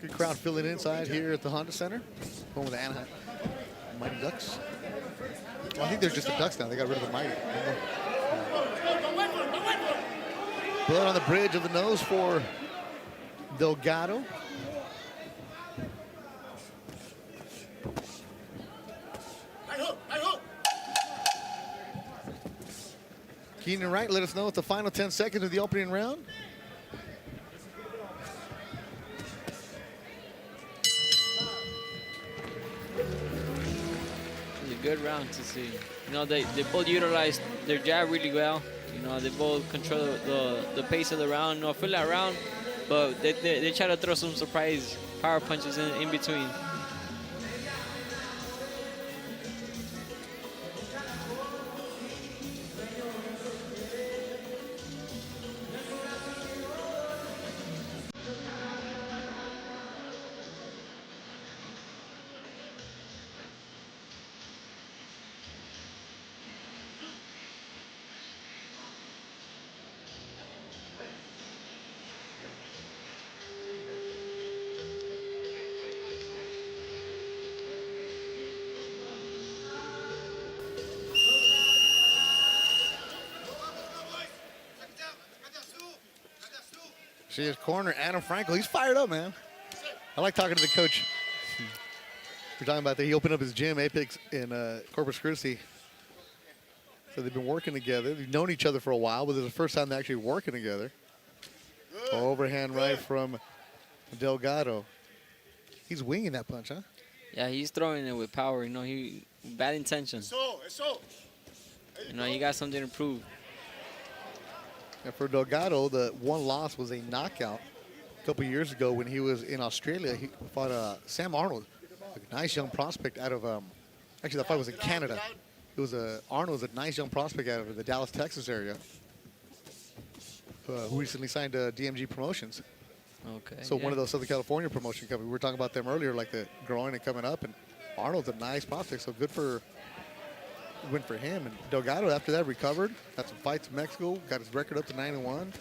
Good crowd filling inside here at the Honda Center. Home of the Anaheim Mighty Ducks. Well, I think they're just the Ducks now. They got rid of the Mighty. Blood on the bridge of the nose for Delgado. Keenan Wright, let us know at the final 10 seconds of the opening round. It's a good round to see. They both utilize their jab really well. They both control the pace of the round. I feel that round, but they try to throw some surprise power punches in between. See his corner, Adam Frankel. He's fired up, man. I like talking to the coach. We're talking about that. He opened up his gym, Apex, in Corpus Christi. So they've been working together. They've known each other for a while, but this is the first time they're actually working together. Overhand right from Delgado. He's winging that punch, huh? Yeah, he's throwing it with power. He bad intention. He got something to prove. And for Delgado, the one loss was a knockout a couple years ago when he was in Australia. He fought Sam Arnold, a nice young prospect out of, actually that fight was in Canada. It was Arnold was a nice young prospect out of the Dallas, Texas area, who recently signed DMG Promotions. Okay. So one of those Southern California promotion companies. We were talking about them earlier, like the growing and coming up, and Arnold's a nice prospect, so good for win for him. And Delgado, after that, recovered, had some fights in Mexico, got his record up to 9-1.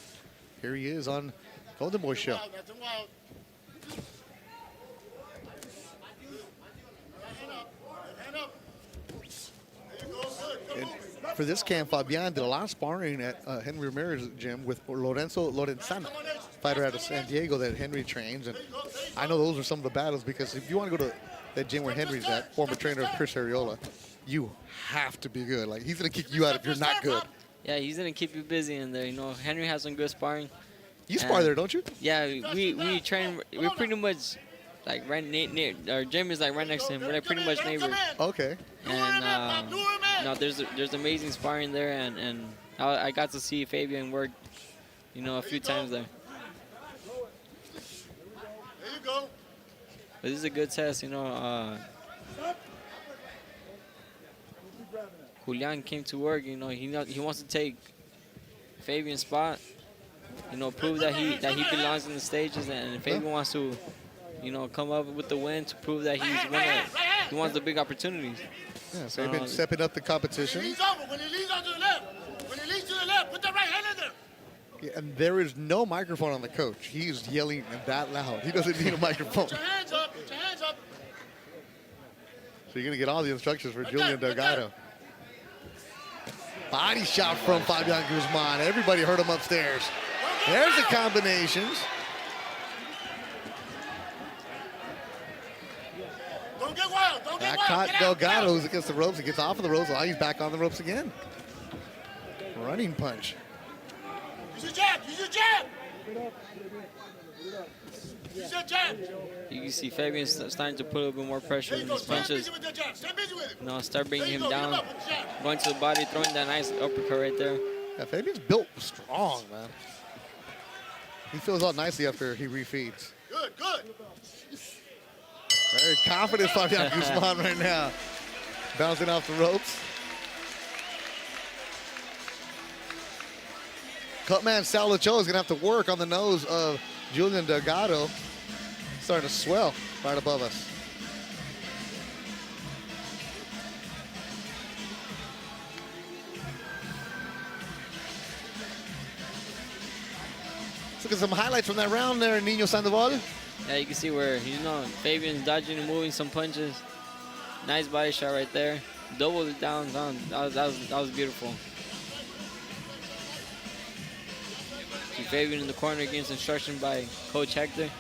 Here he is on Golden Boy Show. And for this camp, Fabian did a lot of sparring at Henry Ramirez's gym with Lorenzo Lorenzana, fighter out of San Diego that Henry trains. And I know those are some of the battles, because if you want to go to that gym where Henry's at, former trainer of Chris Ariola, you have to be good. Like, he's going to kick you out if you're not good. Yeah, he's going to keep you busy in there. Henry has some good sparring. You spar there, don't you? Yeah, we train. We're pretty much like right near. Our gym is like right next to him. We're like pretty much neighbors. Okay. And there's amazing sparring there, and I got to see Fabian work, a few times there. There you go. But this is a good test, Julian came to work, he wants to take Fabian's spot, you know, prove that he belongs in the stages, and if Fabian wants to, you know, come up with the win to prove that he wants the big opportunities. Yeah, so he's been stepping up the competition. When he leads on to the left, put that right hand in there. Yeah, and there is no microphone on the coach. He's yelling that loud. He doesn't need a microphone. Put your hands up, put your hands up. So you're going to get all the instructions for Julian Delgado. Body shot from Fabian Guzman. Everybody heard him upstairs. There's the combinations. Don't get wild, don't get Back wild. caught Get out, Delgado who's against the ropes. He gets off of the ropes. Now he's back on the ropes again. Running punch. Use your jab, use your jab. Use your jab. You can see Fabian starting to put a little bit more pressure in his punches. Stay busy with your jab, stay busy with it. You know, start bringing him There you go, down, get him up with the jab. going to the body, throwing that nice uppercut right there. Yeah, Fabian's built strong, man. He feels out nicely after he refeeds. Good, good. Very confident Fabian Guzman right now. Bouncing off the ropes. Cutman Sal Ochoa is going to have to work on the nose of Julian Delgado. Starting to swell right above us. Let's look at some highlights from that round there, Nino Sandoval. Yeah, you can see where, you know, Fabian's dodging and moving some punches. Nice body shot right there. Doubled it down. That was beautiful. See Fabian in the corner against instruction by Coach Hector.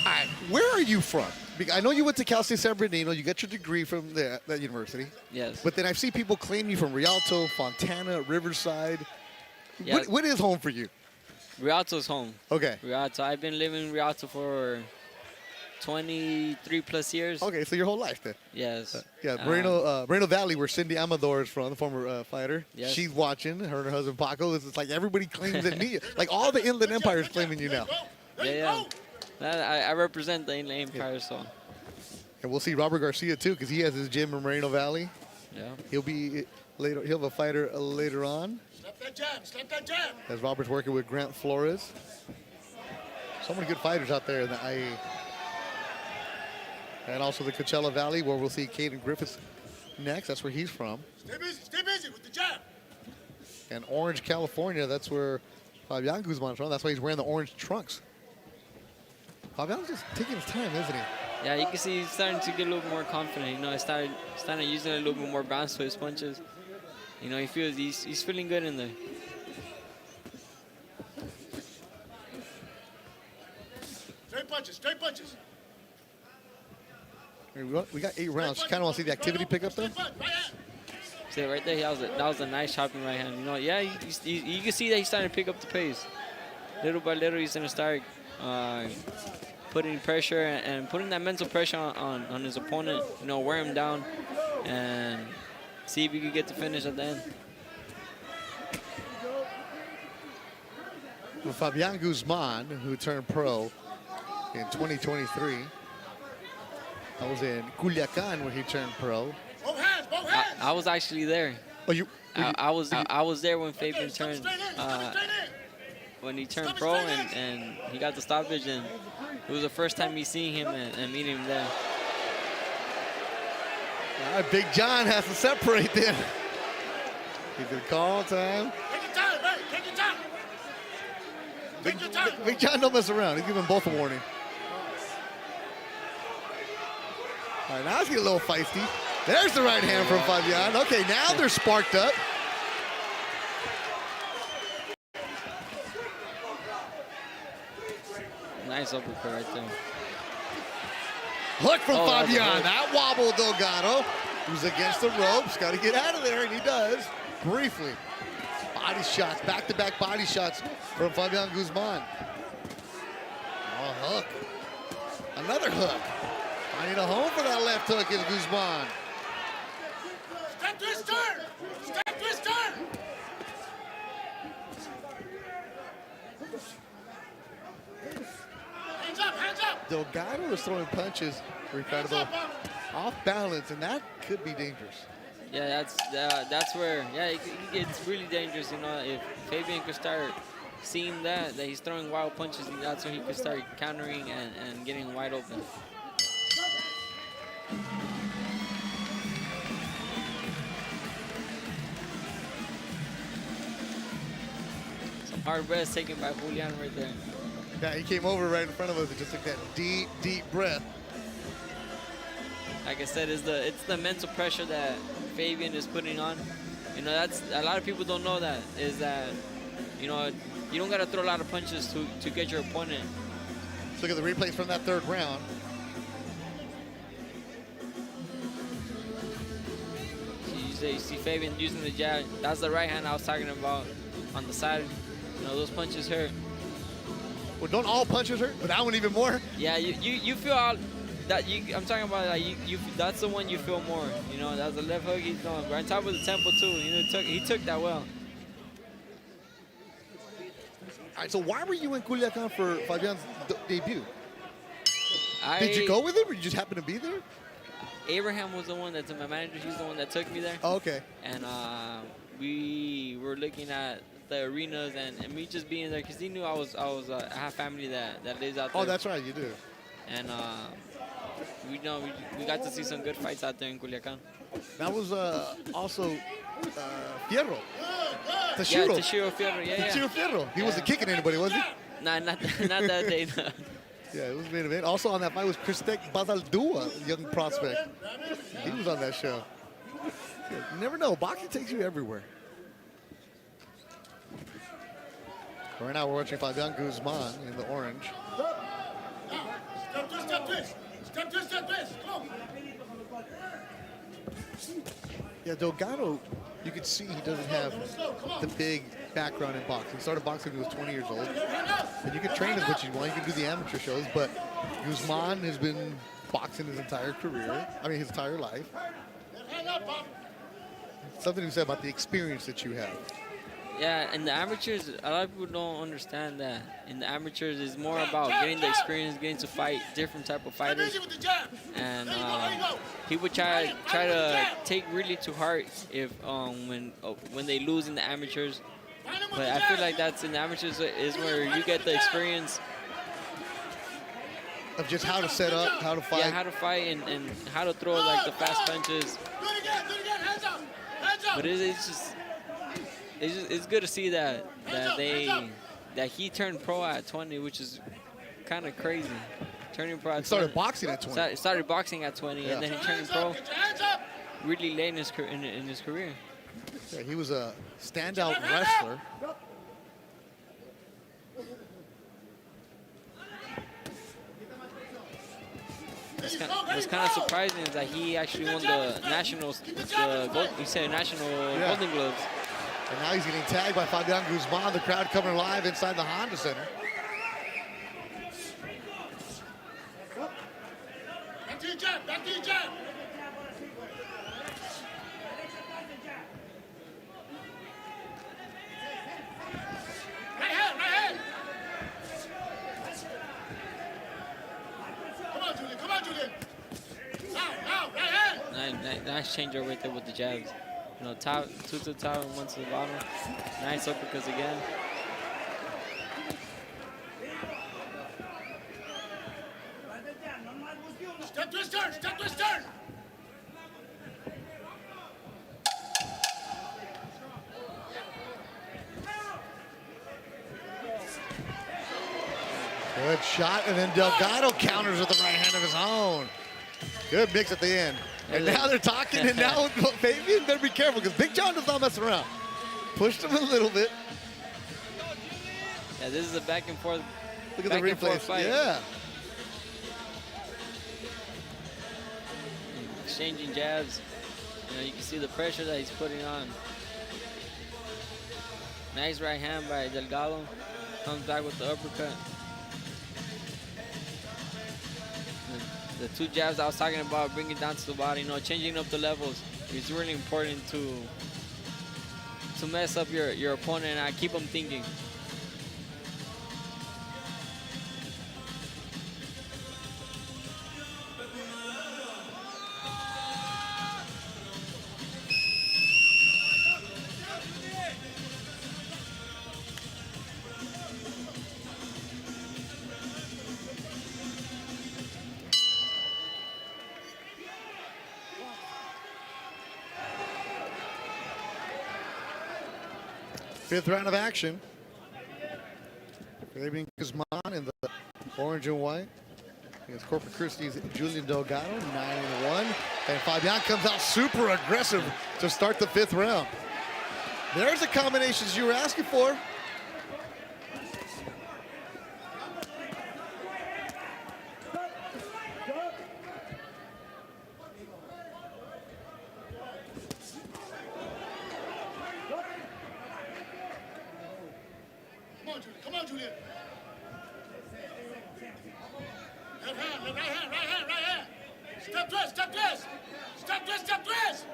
All right, where are you from? Because I know you went to Cal State San Bernardino. You got your degree from that university. Yes. But then I see people claim you from Rialto, Fontana, Riverside. Yes. What is home for you? Rialto's home. Okay. Rialto. I've been living in Rialto for 23 plus years. Okay, so your whole life then. Yes. Yeah, Moreno Valley, where Cindy Amador is from, the former fighter. Yes. She's watching. Her and her husband Paco. It's like everybody claims it. Like all the Inland Empire is claiming you now. Yeah. I represent the Inland Empire, so. And we'll see Robert Garcia too, because he has his gym in Moreno Valley. Yeah. He'll be later. He'll have a fighter later on. Slap that jab, slap that jab. As Robert's working with Grant Flores. So many good fighters out there in the IE. And also the Coachella Valley, where we'll see Cayden Griffiths next. That's where he's from. Stay busy with the jab. And Orange, California, that's where Fabian Guzman's from. That's why he's wearing the orange trunks. Fabian's just taking his time, isn't he? Yeah, you can see he's starting to get a little more confident. You know, he started using a little bit more bounce to his punches. You know, he feels he's feeling good in there. Straight punches, straight punches. We got 8 rounds. You kind of want to see the activity pick up, though? See, right there, that was a nice chopping right hand. You know, yeah, you can see that he's starting to pick up the pace. Little by little, he's going to start putting pressure and putting that mental pressure on his opponent, you know, wear him down and see if he could get the finish at the end. Well, Fabian Guzman, who turned pro in 2023. I was in Culiacan where he turned pro. Both hands, both hands. I was actually there. Oh, I was there when Fabian turned when he turned pro and he got the stoppage, and it was the first time me seeing him and meeting him there. All right, Big John has to separate them. He's going to call time. Take your time, man. Take your time. Take your time. Big John don't mess around. He's giving both a warning. All right, now it's getting a little feisty. There's the right hand from Fabian. Okay, now they're sparked up. Nice uppercut right there. Hook from Fabian. Hook. That wobble, Delgado, who's against the ropes. Got to get out of there, and he does. Briefly. Body shots, back-to-back body shots from Fabian Guzman. Oh, hook. Another hook. Finding a home for that left hook is Guzman. Step twist turn. Step twist turn. Hands up, hands up. Delgado is throwing punches, Ricardo, off balance, and that could be dangerous. Yeah, that's where, yeah, it gets really dangerous, you know, if Fabian could start seeing that he's throwing wild punches, that's when he could start countering and getting wide open. Some hard breaths taken by Julian right there. Yeah, he came over right in front of us and just took that deep, deep breath. Like I said, it's the mental pressure that Fabian is putting on. You know, that's a lot of people don't know that, is that, you know, you don't got to throw a lot of punches to get your opponent. Let's look at the replays from that third round. You see Fabian using the jab. That's the right hand I was talking about on the side. You know, those punches hurt. Well, don't all punches hurt, but that one even more? Yeah, you feel out. I'm talking about like that's the one you feel more. You know, that's the left hook he's throwing. Right on top of the tempo too. You know, he took that well. All right, so why were you in Culiacan for Fabian's debut? Did you I- go with him, or you just happened to be there? Abraham was the one that's my manager. He's the one that took me there. Oh, okay. And we were looking at the arenas and me just being there because he knew I have family that lives out there. Oh, that's right, you do. And we got to see some good fights out there in Culiacan. That was also Fierro. Yeah, Tashiro. Tashiro Fierro. Yeah, Tashiro Fierro. He wasn't kicking anybody, was he? Nah, not that day. No. Yeah, it was main event. Also on that fight was Kristek Bazaldua, young prospect. He was on that show. You never know. Boxing takes you everywhere. Right now we're watching Fabian Guzman in the orange. Step twist, step twist. Step twist, step twist. Come on. Yeah, Delgado, you could see he doesn't have the big background in boxing. He started boxing when he was 20 years old. And you can train as much as you want. You can do the amateur shows, but Guzman has been boxing his entire career. I mean, his entire life. Something to say about the experience that you have. Yeah, in the amateurs, a lot of people don't understand that. In the amateurs, it's more about getting the experience, getting to fight different type of fighters. And people try to take really to heart if when they lose in the amateurs. But I feel like that's in the amateurs is where you get the experience of just how to set up, how to fight. Yeah, how to fight and how to throw like the fast punches. But it's good to see that he turned pro at 20, which is kind of crazy. Turning pro at 20. Started boxing at 20. Started boxing at 20, Yeah. and then he turned pro really late in his career. Yeah, he was a standout wrestler. What's kind of surprising is that he actually won the nationals. National Golden Gloves. And now he's getting tagged by Fabian Guzman. The crowd coming live inside the Honda Center. Back to your jab, back to your jab. Right hand, right hand. Come on, Julian, come on, Julian. Now, right hand. Nice changeover right there with the jabs. You know, two to the top and one to the bottom. Nice uppercuts again. Step twist turn, step twist turn. Good shot, and then Delgado counters with the right hand of his own. Good mix at the end. And now they're talking, and now Fabian better be careful, because Big John does not mess around. Pushed him a little bit. Yeah, this is a back and forth. Look at the replay. Fight. Yeah. Exchanging jabs. You know, you can see the pressure that he's putting on. Nice right hand by Delgado. Comes back with the uppercut. The two jabs I was talking about, bringing it down to the body, you know, changing up the levels. It's really important to mess up your opponent and keep them thinking. Fifth round of action. Fabian Guzman in the orange and white against Corpus Christi's Julian Delgado, 9-1. And Fabian comes out super aggressive to start the fifth round. There's the combinations you were asking for. Come on, Julian. Left hand, right hand. Step twist. Step twist.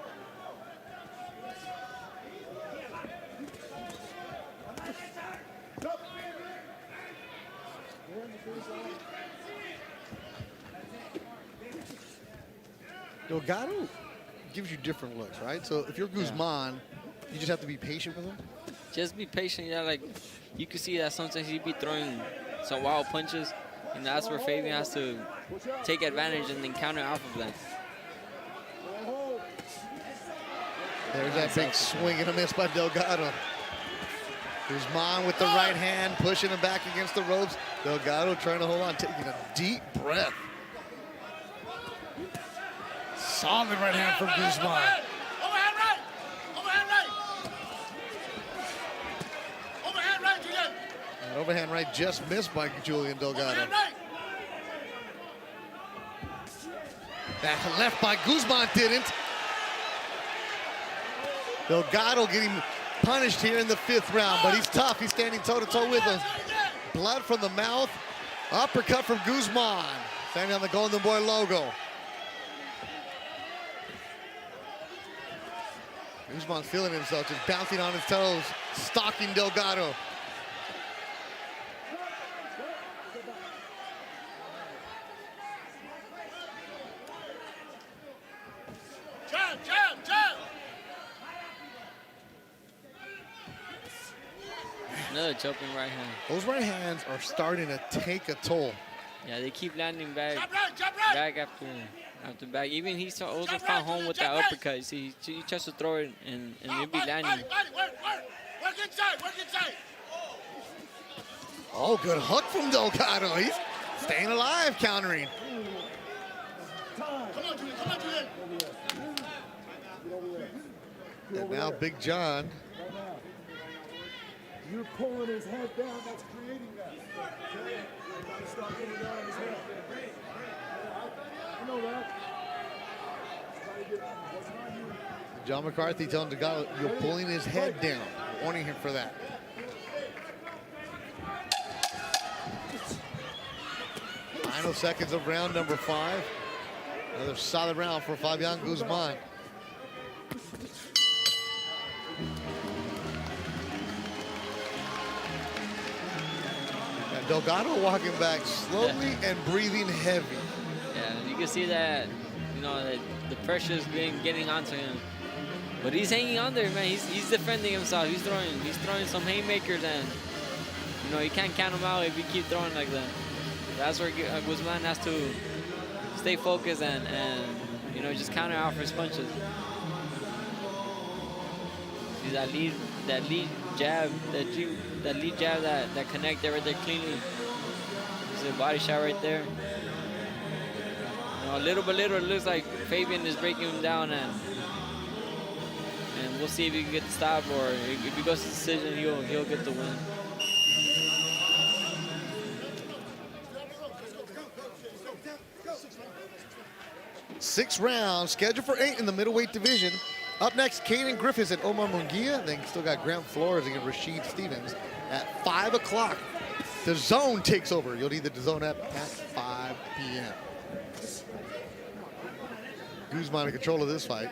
Delgado gives you different looks, right? So if you're Guzman, you just have to be patient with him? Just be patient, yeah. Like, you can see that sometimes he'd be throwing some wild punches, and that's where Fabian has to take advantage and then counter off of that. There's that big swing and a miss by Delgado. Guzman with the right hand, pushing him back against the ropes. Delgado trying to hold on, taking a deep breath. Solid right hand from Guzman. That overhand right just missed by Julian Delgado. That left by Guzman didn't. Delgado getting punished here in the fifth round, but he's tough. He's standing toe-to-toe with him. Blood from the mouth. Uppercut from Guzman. Standing on the Golden Boy logo. Guzman's feeling himself, just bouncing on his toes, stalking Delgado. Jab. Another jumping right hand. Those right hands are starting to take a toll. Yeah, they keep landing back after back. Even he's also found home with that uppercut. You see, he tries to throw it and it be landing. Work inside. Oh, good hook from Delgado. He's staying alive, countering. Come on, Julian. And now Big John. You're pulling his head down, that's creating that. Stop pulling down his head. I know that. John McCarthy telling Delgado, you're pulling his head down, warning him for that. Final seconds of round number 5. Another solid round for Fabian Guzman. And Delgado walking back slowly and breathing heavy. Yeah, you can see that, you know, that the pressure is getting onto him. But he's hanging on there, man. He's defending himself. He's throwing some haymakers, and you know, you can't count him out if you keep throwing like that. That's where Guzman has to stay focused and you know, just counter out for his punches. See that lead jab, that lead jab that connected right there cleanly. There's a body shot right there. You know, little by little, it looks like Fabian is breaking him down, and we'll see if he can get the stop, or if he goes to decision, he'll get the win. Six rounds, scheduled for 8 in the middleweight division. Up next, Cayden Griffiths and Omar Munguia. Then still got Grant Flores against Rashid Stevens at 5 o'clock. DAZN takes over. You'll need the DAZN app at 5 p.m. Guzman in control of this fight.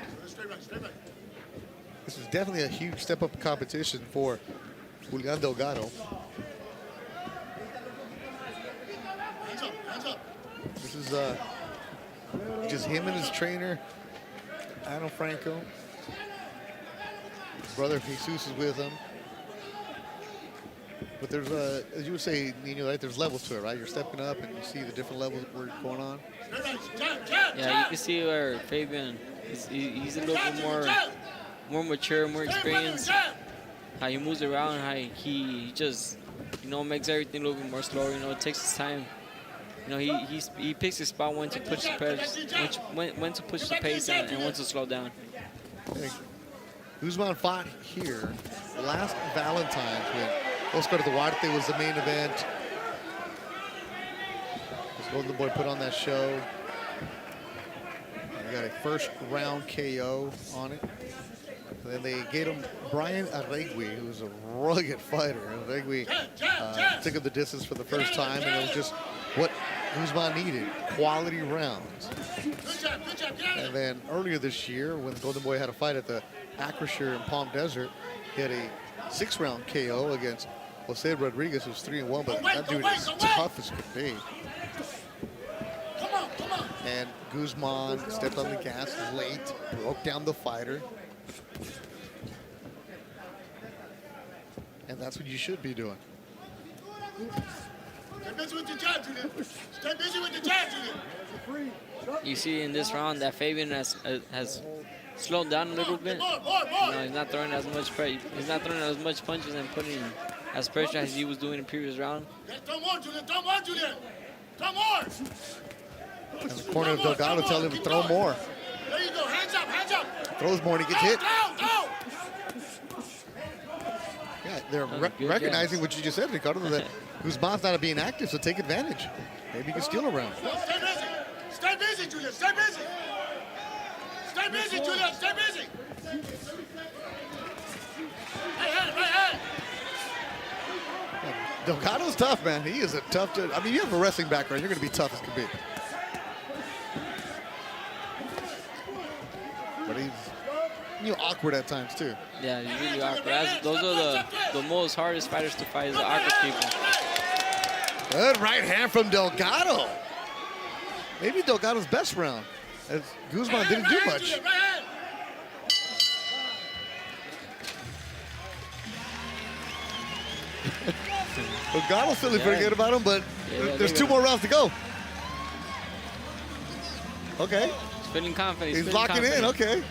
This is definitely a huge step up in competition for Julian Delgado. This is just him and his trainer, Arnold Franco. His brother Jesus is with him. But there's as you would say, Nino, right? There's levels to it, right? You're stepping up and you see the different levels where it's going on. Yeah, you can see where Fabian he's a little bit more mature, more experienced. how he moves around, how he just, you know, makes everything a little bit more slower. You know, it takes his time. You know, he picks his spot when to push the press, when to push the pace, and when to slow down. Guzman fought here last Valentine's when Oscar Duarte was the main event. This Golden Boy put on that show. We got a first round KO on it. And then they gave him Brian Arregui, who's a rugged fighter. Arregui took him the distance for the first time, and it was just what Guzman needed, quality rounds. And then earlier this year, when Golden Boy had a fight at the Acrisure in Palm Desert, he had a 6-round KO against Jose Rodriguez, who's 3-1, but that dude is tough as could be. And Guzman stepped on the gas late, broke down the fighter. And that's what you should be doing. Stay busy with the jab, Julian. Stay busy with the jab, Julian. You see in this round that Fabian has slowed down a little bit. You know, he's not throwing as much pressure. He's not throwing as much punches and putting as pressure as he was doing in the previous round. Throw more, Julian. Throw more, Julian. Throw more. And the corner of Delgado telling him to throw more. There you go. Hands up, hands up. Throws more and he gets hit. Throw. Yeah, they're recognizing what you just said, Ricardo, that Guzman's not being active, so take advantage. Maybe you can steal a round. Stay busy. Stay busy, Julian. Stay busy. Stay busy, Julian. Stay busy. Right hand, right hand. Delgado's tough, man. He is a tough dude. I mean, you have a wrestling background. You're going to be tough as can be. But he's awkward at times, too. Yeah, he's really awkward. Those are the most hardest fighters to fight, is the awkward people. Good right hand from Delgado. Maybe Delgado's best round, as Guzman didn't do much. Delgado's feeling pretty good about him, but there's 2 more rounds to go. Okay. He's feeling confident. He's locking in, okay.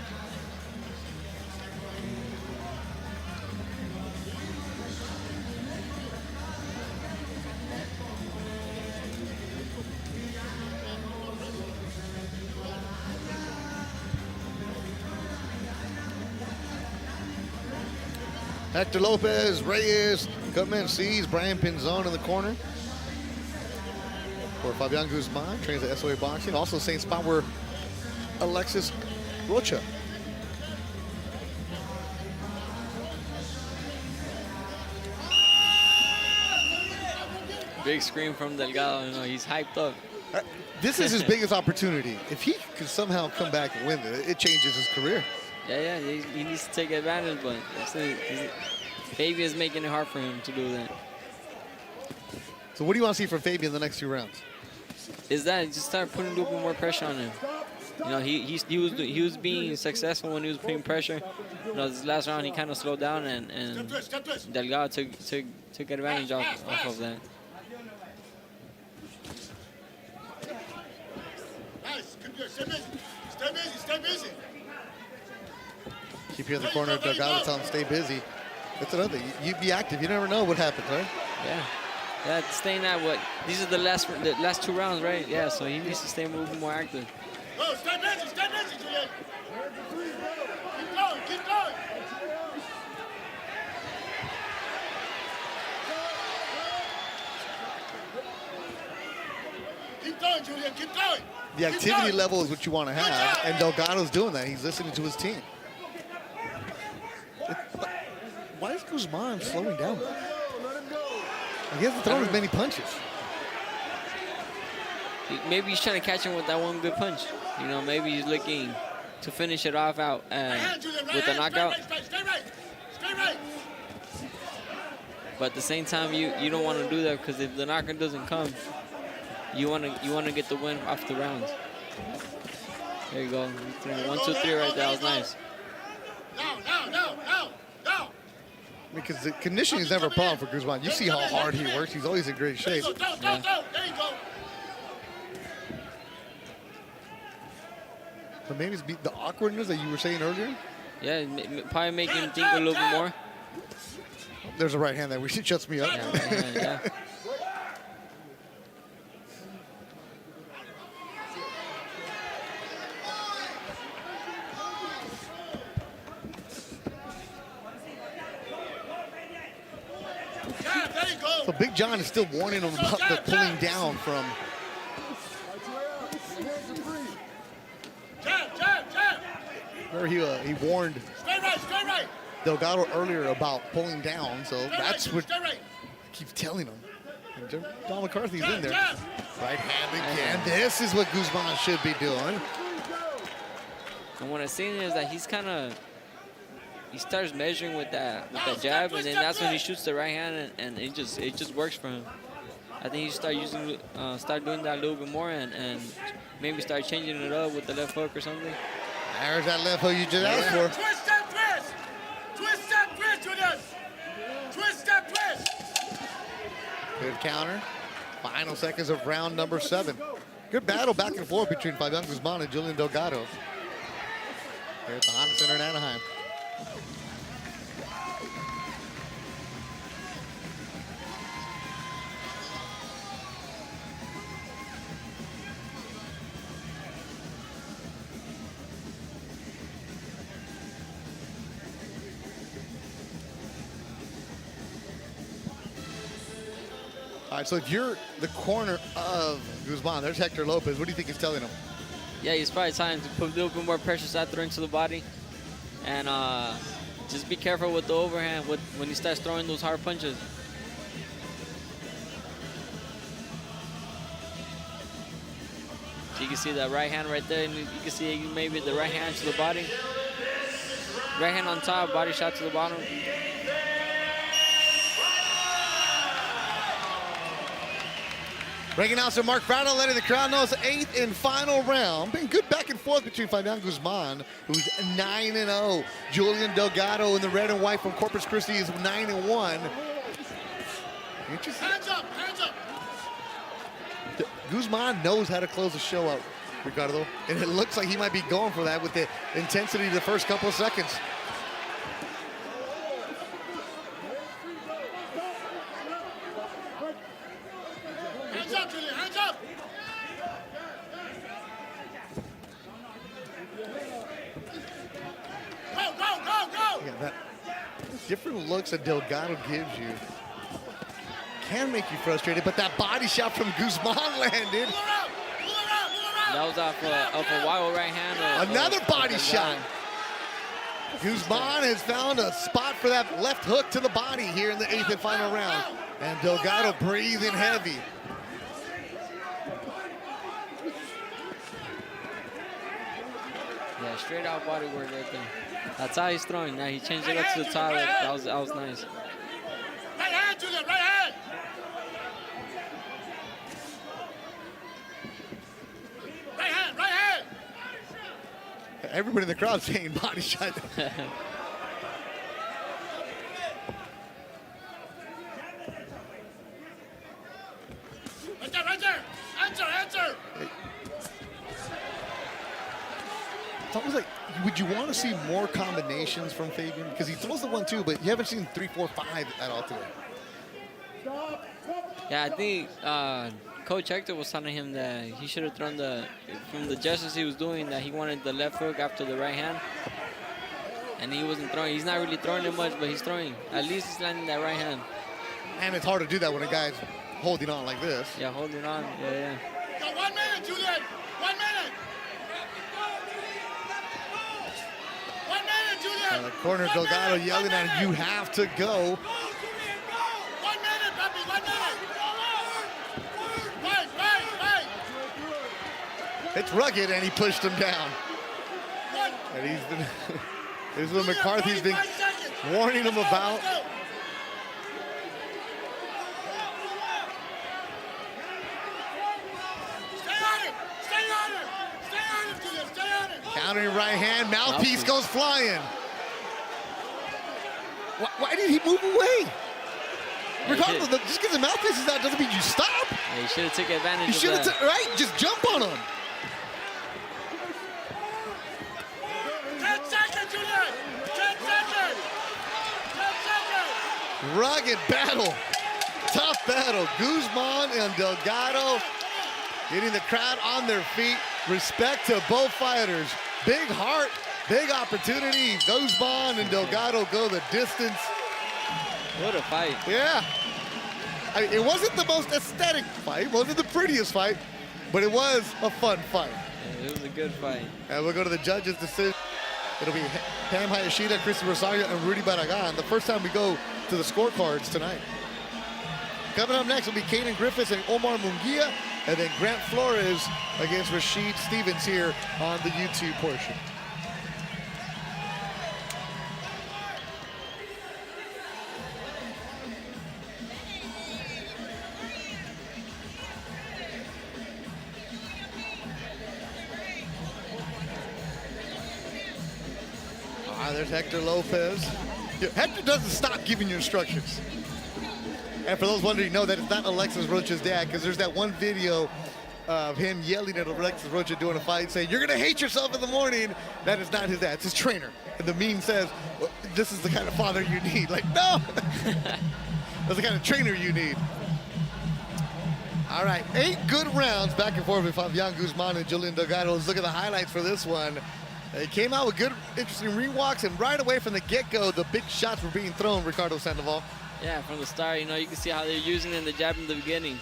Hector Lopez, Reyes, Gutman sees Brian Pinzon in the corner. For Fabian Guzman, trains at SOA Boxing. Also same spot where Alexis Rocha. Big scream from Delgado. You know, he's hyped up. This is his biggest opportunity. If he can somehow come back and win it changes his career. Yeah, he needs to take advantage, but Fabian's making it hard for him to do that. So what do you want to see from Fabian in the next 2 rounds? Is that just start putting a little bit more pressure on him. You know, he was being successful when he was putting pressure. You know, this last round he kind of slowed down, and Delgado took advantage off of that. Nice. Good. Stay busy. Stay busy. Stay busy. Keep here in the corner of Delgado, tell him stay busy. That's another thing. You be active. You never know what happens, right? Yeah, staying at what? These are the last 2 rounds, right? Yeah, so he needs to stay a little bit more active. Oh, stay busy, Julian. Keep going. Keep going, Julian, keep going. The activity level is what you want to have, and Delgado's doing that. He's listening to his team. Why is Guzman slowing down? He hasn't thrown as many punches. Maybe he's trying to catch him with that one good punch. You know, maybe he's looking to finish it off out with a knockout. Stay right. But at the same time, you don't want to do that, because if the knockout doesn't come, you want to get the win off the rounds. There you go. 1, 2, 3 right there. That was nice. No. Because the conditioning is never a problem for Guzman. You see how hard he works. He's always in great shape. Go. There you go. But maybe it's the awkwardness that you were saying earlier? Yeah, probably make him think a little bit more. there's a right hand there. She shuts me up. Yeah. So Big John is still warning him about the pulling down from. Remember he warned Delgado earlier about pulling down, so that's what he keeps telling him. And Don McCarthy's in there. Right hand again. This is what Guzman should be doing. And what I'm seeing is that he starts measuring with that jab, and then that's when he shoots the right hand, and it just works for him. I think he start doing that a little bit more, and maybe start changing it up with the left hook or something. There's that left hook you just asked for. Twist that twist! Twist that twist, Julius! Twist that twist! Good counter. Final seconds of round number 7. Good battle back and forth between Fabian Guzman and Julian Delgado here at the Honda Center in Anaheim. All right, so if you're the corner of Guzman, there's Hector Lopez. What do you think he's telling him? Yeah, he's probably trying to put a little bit more pressure start throwing to the body. And just be careful with the overhand when he starts throwing those hard punches. So you can see that right hand right there, and you can see maybe the right hand to the body. Right hand on top, body shot to the bottom. Ring announcer Mark Farrell letting the crowd know it's the 8th and final round. Been good back and forth between Fabian Guzman, who's 9-0. Julian Delgado in the red and white from Corpus Christi is 9-1. Interesting. Hands up, hands up. Guzman knows how to close the show out, Ricardo. And it looks like he might be going for that with the intensity of the first couple of seconds. Hands up, Julian, hands up. Go, go, go, go. Yeah, that different looks that Delgado gives you can make you frustrated, but that body shot from Guzman landed. That was off a wild right hand. Another body shot. Guzman has found a spot for that left hook to the body here in the 8th and final round. And Delgado breathing heavy. Yeah, straight out body work right there. That's how he's throwing. Now he changed it up to the top. That was nice. Right hand, Julian, right hand. Right hand, right hand. Everybody in the crowd saying body shot. Right there, right there. Answer, answer. It's almost like, would you want to see more combinations from Fabian? Because he throws the 1-2, but you haven't seen 3, 4, 5 at all today. Yeah, I think Coach Hector was telling him that he should have thrown from the gestures he was doing, that he wanted the left hook after the right hand. And he wasn't throwing. He's not really throwing it much, but he's throwing. At least he's landing that right hand. And it's hard to do that when a guy's holding on like this. Yeah, holding on. Yeah. Go 1 minute, Julian. 1 minute. 1 minute, Julian. And the corner, Delgado yelling at him, you have to go. 1 minute, Papi, 1 minute. Right. It's rugged, and he pushed him down. And he's been, this is what McCarthy's been warning him about. Countering right hand, mouthpiece goes flying. Why did he move away? Ricardo, just because the mouthpiece is out doesn't mean you stop. Yeah, you should have taken advantage of that. Right, just jump on him. 10 seconds, Julian. 10 seconds. 10 seconds. rugged battle. Tough battle. Guzman and Delgado getting the crowd on their feet. Respect to both fighters. Big heart, big opportunity. Guzman and Delgado go the distance. What a fight. Yeah. It wasn't the most aesthetic fight. It wasn't the prettiest fight, but it was a fun fight. Yeah, it was a good fight. And we'll go to the judges' decision. It'll be Pam Hayashida, Christy Rosario, and Rudy Barragan. The first time we go to the scorecards tonight. Coming up next will be Cayden Griffiths and Omar Munguia, and then Grant Flores against Rashid Stevens here on the YouTube portion. There's Hector Lopez. Hector doesn't stop giving you instructions. And for those wondering, no, that is not Alexis Rocha's dad, because there's that one video of him yelling at Alexis Rocha doing a fight, saying, "You're gonna hate yourself in the morning." That is not his dad, it's his trainer. And the meme says, well, this is the kind of father you need. Like, no! That's the kind of trainer you need. All right, 8 good rounds back and forth with Fabian Guzman and Julian Delgado. Let's look at the highlights for this one. They came out with good, interesting ring-walks, and right away from the get-go, the big shots were being thrown, Ricardo Sandoval. Yeah, from the start, you know, you can see how they're using the jab in the beginning.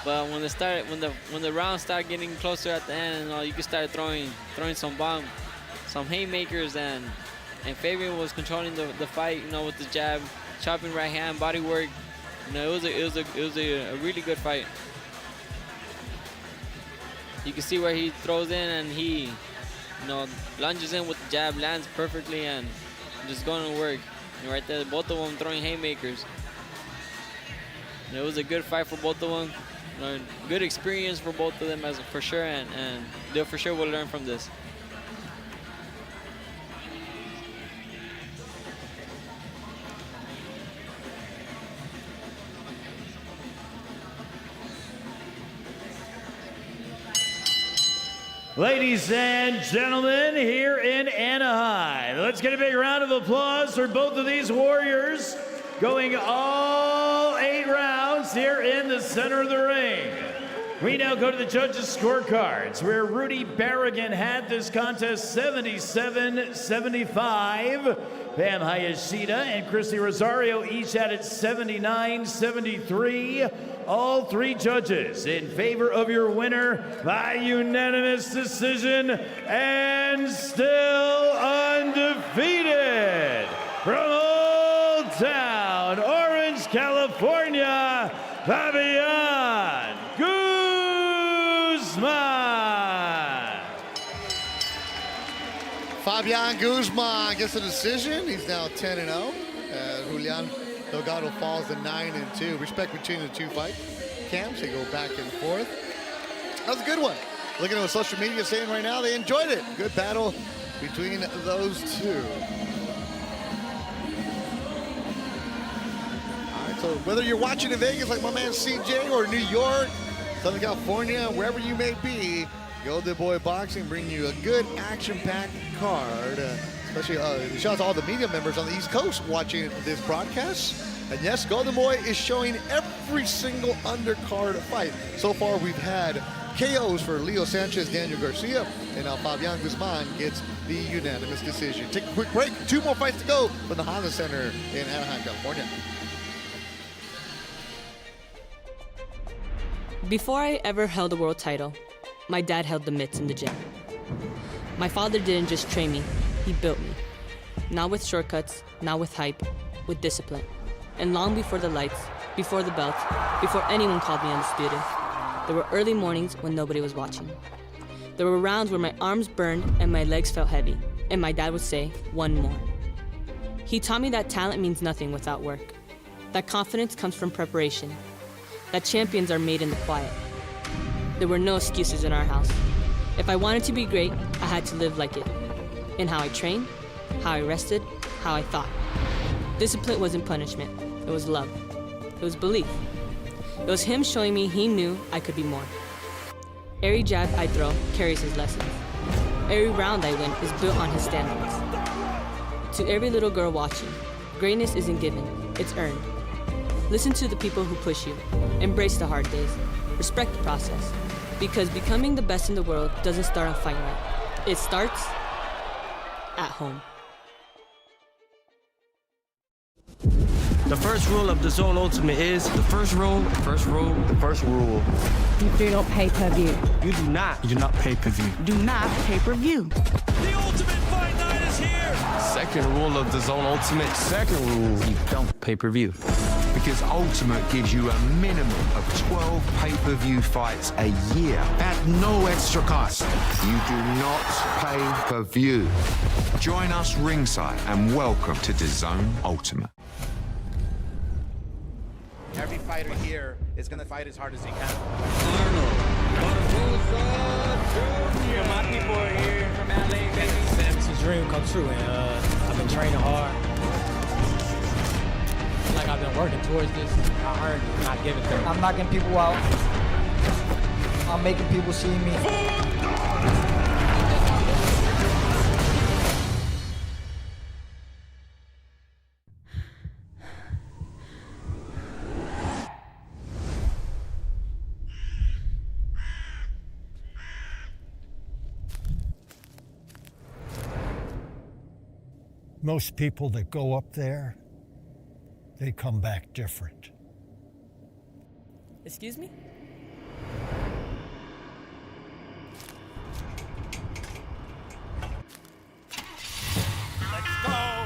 But when the round started getting closer at the end, you know, you can start throwing some haymakers, and Fabian was controlling the fight, you know, with the jab, chopping right hand, body work. You know, it was a really good fight. You can see where he throws in and he, you know, lunges in with the jab, lands perfectly, and just going to work. And right there, both of them throwing haymakers. And it was a good fight for both of them. You know, good experience for both of them, for sure, and they for sure will learn from this. Ladies and gentlemen, here in Anaheim, let's get a big round of applause for both of these warriors going all 8 rounds here in the center of the ring. We now go to the judges' scorecards, where Rudy Barragan had this contest 77-75. Pam Hayashida and Christy Rosario each had it 79-73. All 3 judges in favor of your winner by unanimous decision, and still undefeated from Old Town Orange, California, Fabian Guzman. Fabian Guzman gets a decision. He's now 10-0. Julian Delgado falls to 9-2. Respect between the 2 fight camps. They go back and forth. That was a good one. Looking at what social media is saying right now, they enjoyed it. Good battle between those 2. All right, so whether you're watching in Vegas like my man CJ, or New York, Southern California, wherever you may be, Golden Boy Boxing bring you a good action-packed card. Especially shout out to all the media members on the East Coast watching this broadcast. And yes, Golden Boy is showing every single undercard fight. So far, we've had KOs for Leo Sanchez, Daniel Garcia, and now Fabian Guzman gets the unanimous decision. Take a quick break. 2 more fights to go from the Honda Center in Anaheim, California. Before I ever held a world title, my dad held the mitts in the gym. My father didn't just train me, he built me. Not with shortcuts, not with hype, with discipline. And long before the lights, before the belts, before anyone called me undisputed, there were early mornings when nobody was watching. There were rounds where my arms burned and my legs felt heavy, and my dad would say, "One more." He taught me that talent means nothing without work, that confidence comes from preparation, that champions are made in the quiet. There were no excuses in our house. If I wanted to be great, I had to live like it. In how I trained, how I rested, how I thought. Discipline wasn't punishment, it was love. It was belief. It was him showing me he knew I could be more. Every jab I throw carries his lessons. Every round I win is built on his standards. To every little girl watching, greatness isn't given, it's earned. Listen to the people who push you. Embrace the hard days. Respect the process. Because becoming the best in the world doesn't start on fight night. It starts at home. The first rule of DAZN Ultimate is the first rule. You do not pay per view. You do not pay per view. Do not pay per view. The ultimate fight night is here. Second rule of DAZN Ultimate. Second rule, you don't pay per view. Because Ultimate gives you a minimum of 12 pay-per-view fights a year at no extra cost. You do not pay per view. Join us ringside and welcome to DAZN Ultimate. Every fighter here is going to fight as hard as he can. Arnold Barboza Jr. My people are here from LA, baby. It's a dream come true, and I've been training hard. Like I've been working towards this. I earned it, not giving it. I'm knocking people out. I'm making people see me. Most people that go up there, they come back different. Excuse me? Let's go.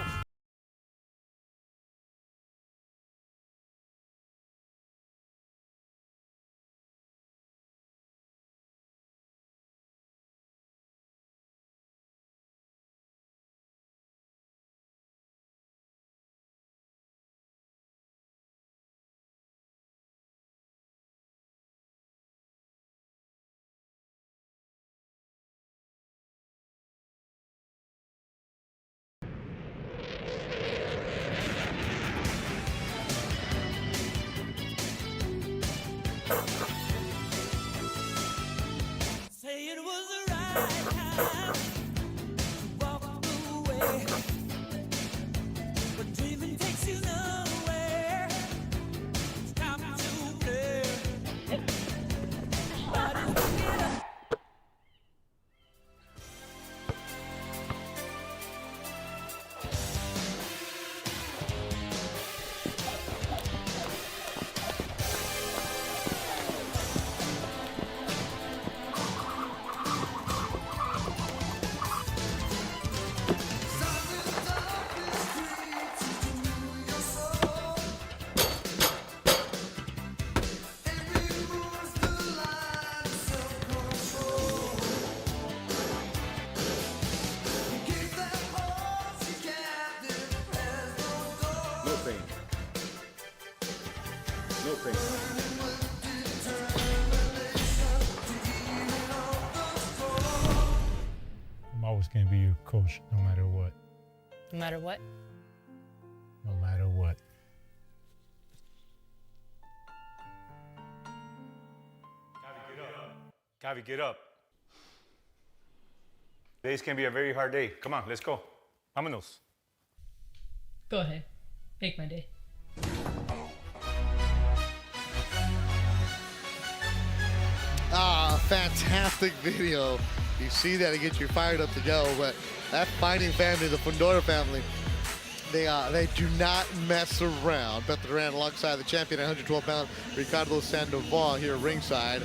Say it was the right time to walk away, but dreaming takes you nowhere. It's time to play. Body's looking up. No pain. I'm always going to be your coach no matter what. No matter what? No matter what. Cavi, get up. Today's can be a very hard day. Come on, let's go. Vámonos. Go ahead. Make my day. Fantastic video. You see that, it gets you fired up to go. But that fighting family, the Fundora family, they do not mess around. Beth Duran alongside the champion at 112 pounds, Ricardo Sandoval here ringside.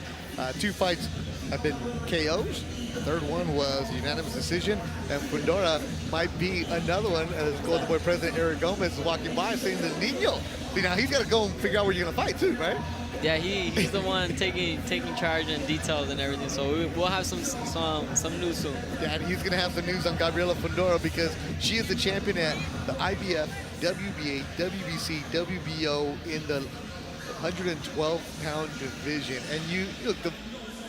2 fights have been KOs. The third one was a unanimous decision, and Fundora might be another one, as Golden Boy President Eric Gomez is walking by saying the Nino. See, now he's got to go and figure out where you're going to fight too, right? Yeah, he's the one taking charge and details and everything. So we'll have some news soon. Yeah, and he's going to have some news on Gabriela Fundora because she is the champion at the IBF, WBA, WBC, WBO in the 112-pound division. And you look, the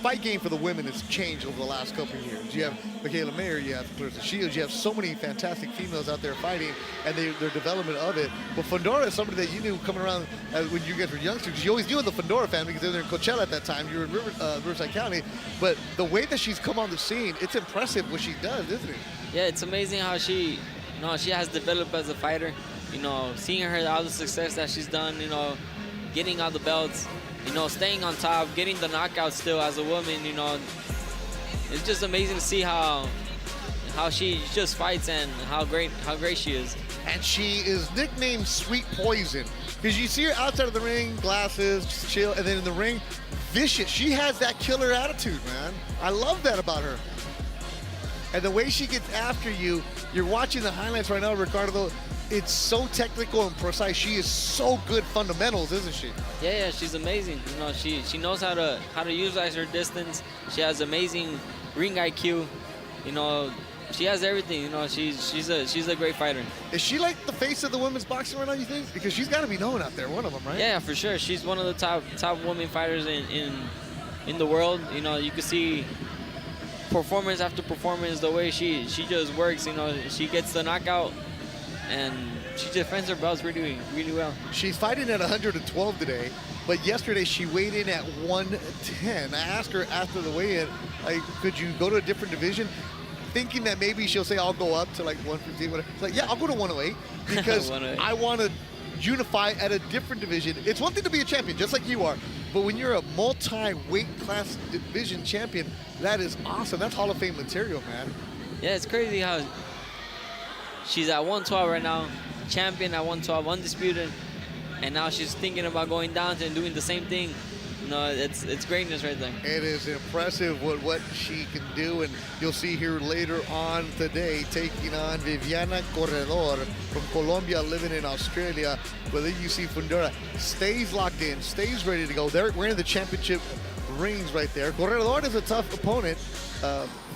fight game for the women has changed over the last couple of years. You have Michaela Mayer, you have Clarissa Shields, you have so many fantastic females out there fighting, and their development of it. But Fundora is somebody that you knew coming around when you guys were youngsters, because you always knew the Fundora family because they were in Coachella at that time. You were in Riverside County. But the way that she's come on the scene, it's impressive what she does, isn't it? Yeah, it's amazing how she has developed as a fighter. Seeing her, all the success that she's done, getting all the belts, you know, staying on top, getting the knockout still as a woman, you know. It's just amazing to see how she just fights and how great she is. And she is nicknamed Sweet Poison because you see her outside of the ring, glasses, just chill, and then in the ring, vicious. She has that killer attitude, man. I love that about her. And the way she gets after you, you're watching the highlights right now, Ricardo. It's so technical and precise. She is so good fundamentals, isn't she? Yeah, she's amazing. You know, she knows how to utilize her distance. She has amazing ring IQ. You know, she has everything. You know, she's a great fighter. Is she like the face of the women's boxing right now, you think? Because she's got to be known out there, one of them, right? Yeah, for sure. She's one of the top women fighters in the world. You know, you can see performance after performance, the way she just works. You know, she gets the knockout, and she defends her belts really well. She's fighting at 112 today, but yesterday she weighed in at 110. I asked her after the weigh-in, like, could you go to a different division? Thinking that maybe she'll say, I'll go up to like 115, whatever. It's like, yeah, I'll go to 108 because 108. I want to unify at a different division. It's one thing to be a champion, just like you are, but when you're a multi-weight class division champion, that is awesome. That's Hall of Fame material, man. Yeah, it's crazy how she's at 112 right now, champion at 112, undisputed, and now she's thinking about going down and doing the same thing. You know, it's greatness right there. It is impressive what she can do, and you'll see here later on today taking on Viviana Corredor from Colombia, living in Australia. But then you see Fundora stays locked in, stays ready to go. We're in the championship rings right there. Corredor is a tough opponent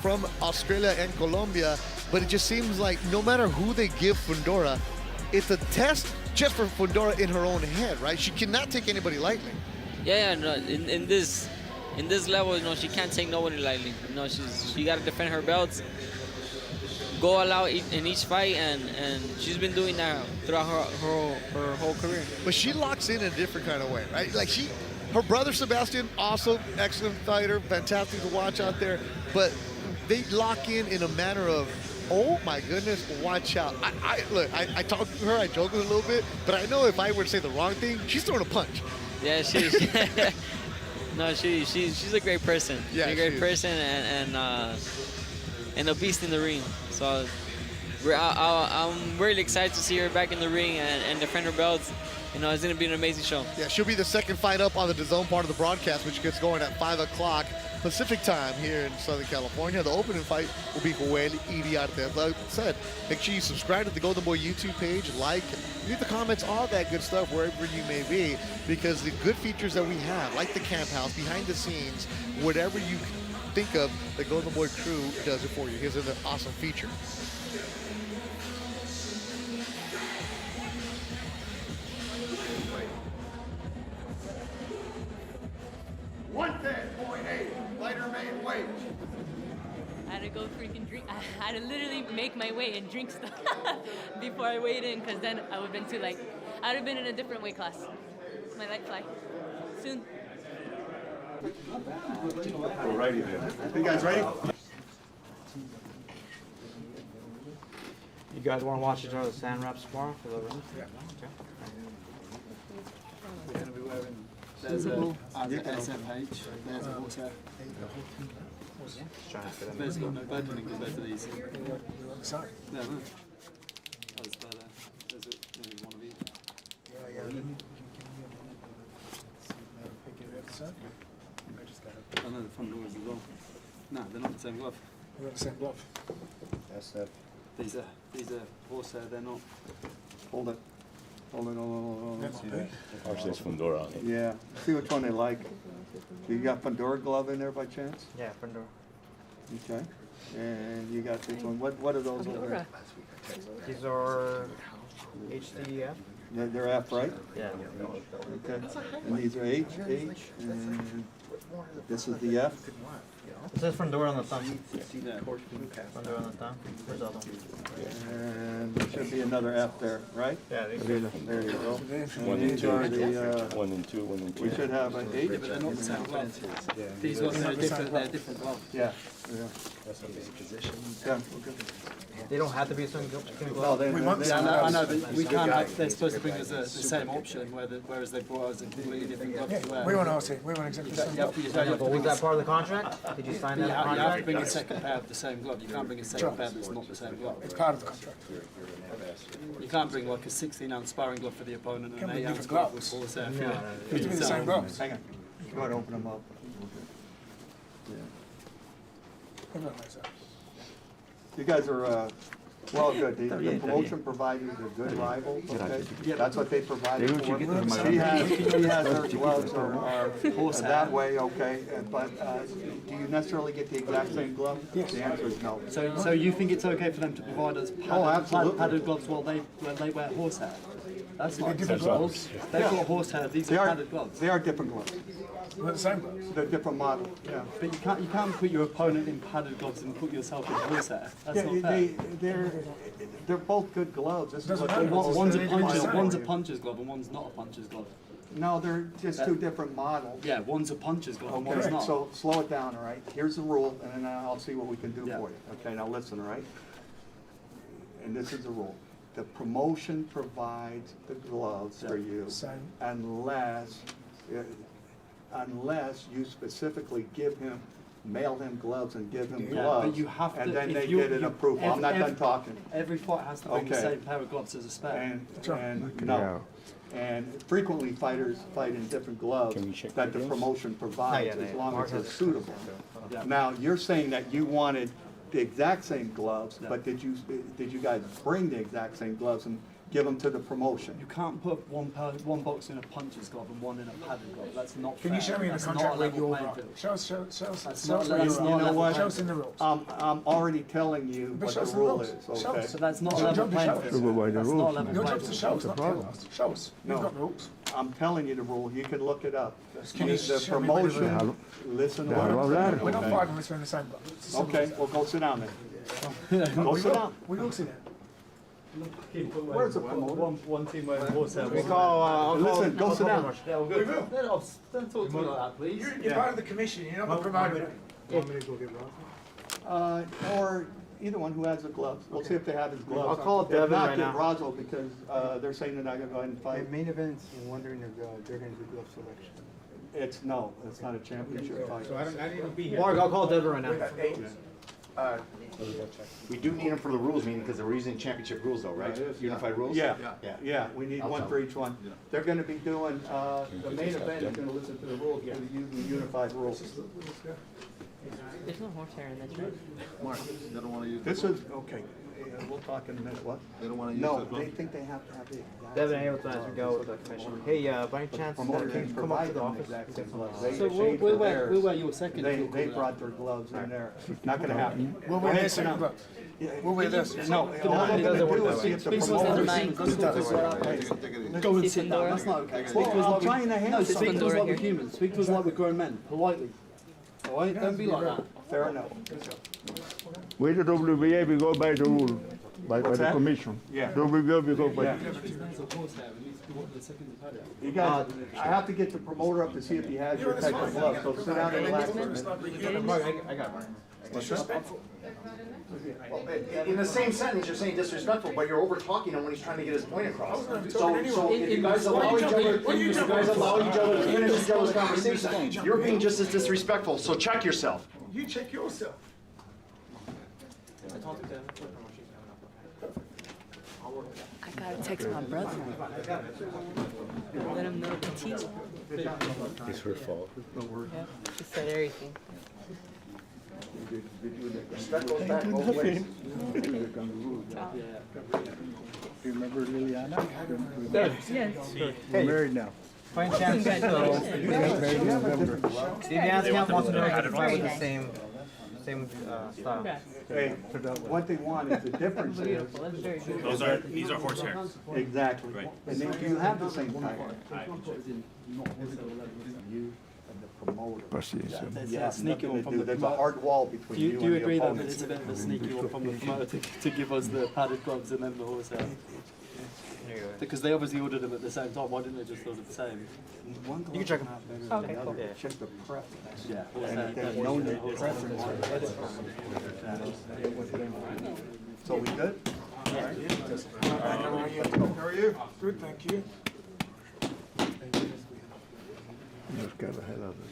from Australia and Colombia, but it just seems like no matter who they give Fundora, it's a test just for Fundora in her own head, right? She cannot take anybody lightly. Yeah, no, in this level, you know, she can't take nobody lightly. You know, she got to defend her belts, go all out in each fight, and she's been doing that throughout her whole career. But she locks in a different kind of way, right? Like her brother Sebastian, also excellent fighter, fantastic to watch out there, but they lock in a manner of, oh my goodness, watch out. I talk to her, I joke with her a little bit, but I know if I were to say the wrong thing, she's throwing a punch. Yeah, she's a great person. Yeah, she's a great person and a beast in the ring. So I'm really excited to see her back in the ring and defend her belts. You know, it's going to be an amazing show. Yeah, she'll be the second fight up on the DAZN part of the broadcast, which gets going at 5 o'clock Pacific time here in Southern California. The opening fight will be Joel Iriarte. Like I said, make sure you subscribe to the Golden Boy YouTube page, like, leave the comments, all that good stuff wherever you may be, because the good features that we have, like the camp house, behind the scenes, whatever you think of, the Golden Boy crew does it for you. Here's an awesome feature. Lighter main weight. I had to go freaking drink. I had to literally make my way and drink stuff before I weighed in, because then I would have been too light. I would have been in a different weight class. My light fly. Soon. Alrighty then. You guys ready? You guys want to watch each other's stand reps tomorrow for the run? Yeah. We're going to be wearing there's a SMH, there's a horsehair. There's got no burdening compared to these. Sorry. No, no. There's one of each. I know the front doors as well. No, they're not the same glove. They're not the same glove. That's that. These are horsehair, they're not. Hold it. Hold on. See that? Ours says Fundora on it. Yeah. See which one they like. You got Fundora glove in there by chance? Yeah, Fundora. Okay. And you got this one. What are those over there? These are HDF. They're F, right? Yeah. Okay. And these are H, and this is the F. It says Fundora on the thumb. Fundora on the thumb. Where's the other one? And there should be another F there, right? Yeah, there you go. One and these two. are the, 1 and 2, 1 and 2. we should have an H. Yeah, but they're not the same glove. Yeah. These ones are different gloves. Yeah. Yeah. That's a big position. Yeah. They don't have to be a same glove. No, they, I know, but we can't have, they're supposed to bring us the same option, whereas they brought us a completely different glove to wear. We want to we want exactly the same glove. But was that part of the contract? Did you sign that You have contract? to bring a second pair of the same glove. You can't bring a second pair that's not the same glove. It's part of the contract. You can't bring like a 16-ounce sparring glove for the opponent and an 8-ounce glove with horsehair. It has to be the same gloves. Hang on. Go ahead and open them up. You guys are, well, good. The promotion provided a good rival, okay? That's what they provided for. He has their gloves are that way, okay? But do you necessarily get the exact same glove? Yes. The answer is no. So you think it's okay for them to provide us padded gloves while they wear horsehair? That's not acceptable. They've got horsehair. These are padded gloves. They are different gloves. They're the same gloves. They're different model. Yeah. But you can't put your opponent in padded gloves and put yourself in horsehair. That's not fair. They're both good gloves. This is what one's a puncher's glove and one's not a puncher's glove. No, they're just two different models. Yeah, one's a puncher's glove and one's not. So slow it down, all right? Here's the rule, and then I'll see what we can do for you. Okay, now listen, all right? And this is the rule. The promotion provides the gloves for you unless you specifically mail him gloves and give him gloves, but you have to, and then they get it approved. I'm not done talking. Every fight has to bring the same pair of gloves as a spare. And frequently fighters fight in different gloves that the promotion provides as long as they're suitable. Now, you're saying that you wanted the exact same gloves, but did you guys bring the exact same gloves and give them to the promotion? You can't put one box in a puncher's glove and one in a padded glove. That's not fair. Can you show me in the contract where you are? Show us in the rules. I'm already telling you what the rule is, okay? So that's not a level playing field. That's not a level playing field. Your job is to show us, not tell us. Show us. We've got rules. I'm telling you the rule. You can look it up. The promotion, listen to what I'm saying. We're not fighting this in the same glove. Okay, well, go sit down then. Go sit down. We will sit down. Where's the promoter? One team wearing horsehair. Listen, go sit down. We will. Don't talk to me like that, please. You're part of the commission. You're not the promoter. Want me to go get Roz? Or either one who has the gloves. We'll see if they have his gloves. I'll call Devin right now. Razo because they're saying they're not going to go ahead and fight. Main events, I'm wondering if they're going to do glove selection. It's not a championship fight. So I don't even be here. Mark, I'll call Devin right now. We do need them for the rules meeting because we're using championship rules though, right? Unified rules? Yeah, we need one for each one. They're going to be doing, the main event is going to listen to the rules, they're using unified rules. There's no horsehair in this, right? Mark, they don't want to use this is, okay, we'll talk in a minute, what? They don't want to use No, they think they have to have the exact. Devin, I was to go with the commission. Hey, by any chance, come up to the office? So we'll wear your second. They brought their gloves in there. Not going to happen. We'll wear their second gloves. We'll wear this. No, all I'm going to do is see if the promoter. Go and sit down. That's not okay. Speak to us like trying to handle. Speak to us like we're humans. Speak to us like we're grown men, politely. All right, don't be like that. Fair enough. With the WBA, we go by the rule, by the commission. Yeah. WBA, we go by. You guys, I have to get the promoter up to see if he has your type of glove. So sit down and relax. I got mine. Disrespectful. In the same sentence, you're saying disrespectful, but you're over talking him when he's trying to get his point across. So if you guys allow each other, to finish each other's conversation, you're being just as disrespectful. So check yourself. You check yourself. I gotta text my brother. Let him know Capetillo. It's her fault. Yeah, she said everything. Respect goes back both ways. Remember Liliana? Yes. We're married now. By any chance, DAZN wants to know if you fight with the same style. Hey, what they want is the difference is. These are horsehair. Exactly. Right. And then do you have the same type? You and the promoter. Yeah, sneaky one from the There's a hard wall between you and the opponent. Do you agree that it's a bit of a sneaky one from the promoter to give us the padded gloves and then the horsehair? Because they obviously ordered them at the same time. Why didn't they just order the same? You can check them. Okay, cool. Check the prep. Yeah. And if there's no preference, so we good? How are you? Good, thank you. Just got ahead of it.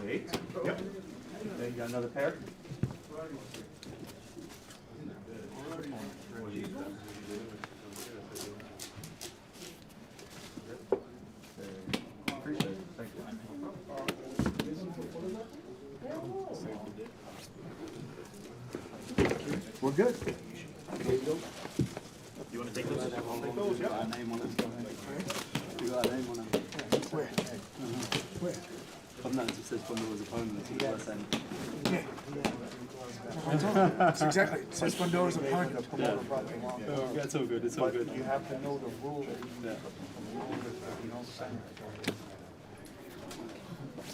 Eight. Yep. Then you got another pair? Appreciate it. Thank you. We're good. You want to take those? I'll take those, yeah. Got a name on them. You got a name on them. Where? Where? I've noticed it says Fundора's opponent. Yeah. That's exactly. It says Fundora's opponent. Yeah. It's all good. It's all good. You have to know the rules. Yeah.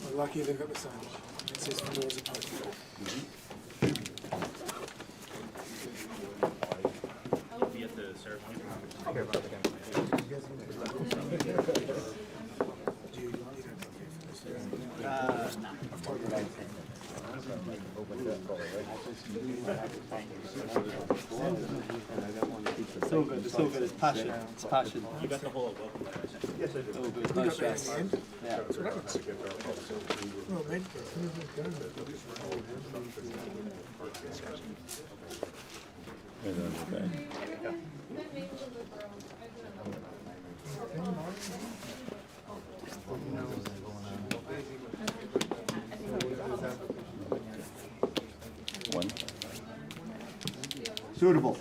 We're lucky they got the sign. It says Fundora's opponent. Be at the ceremony. Okay, It's all good. It's all good. It's passion. It's passion. You got the whole welcome letter. Yes, I did. All good. No stress. Yeah. That's what happens. Well, man. One. Suitable.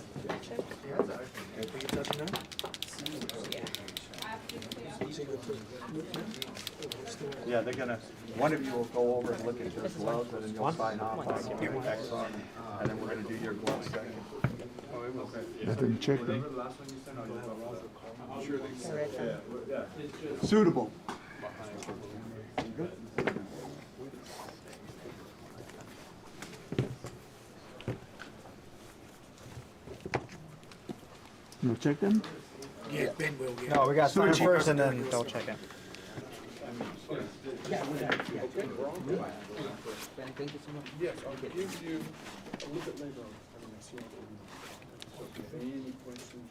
Yeah, they're gonna, one of you will go over and look at your gloves, and then you'll sign off on X on, and then we're gonna do your gloves second. Let them check them. Suitable. You check them? Yeah, Ben will. Yeah. No, we got sign Switch. first and then they'll check it. Yes, I'll give you a little bit later on. Any questions?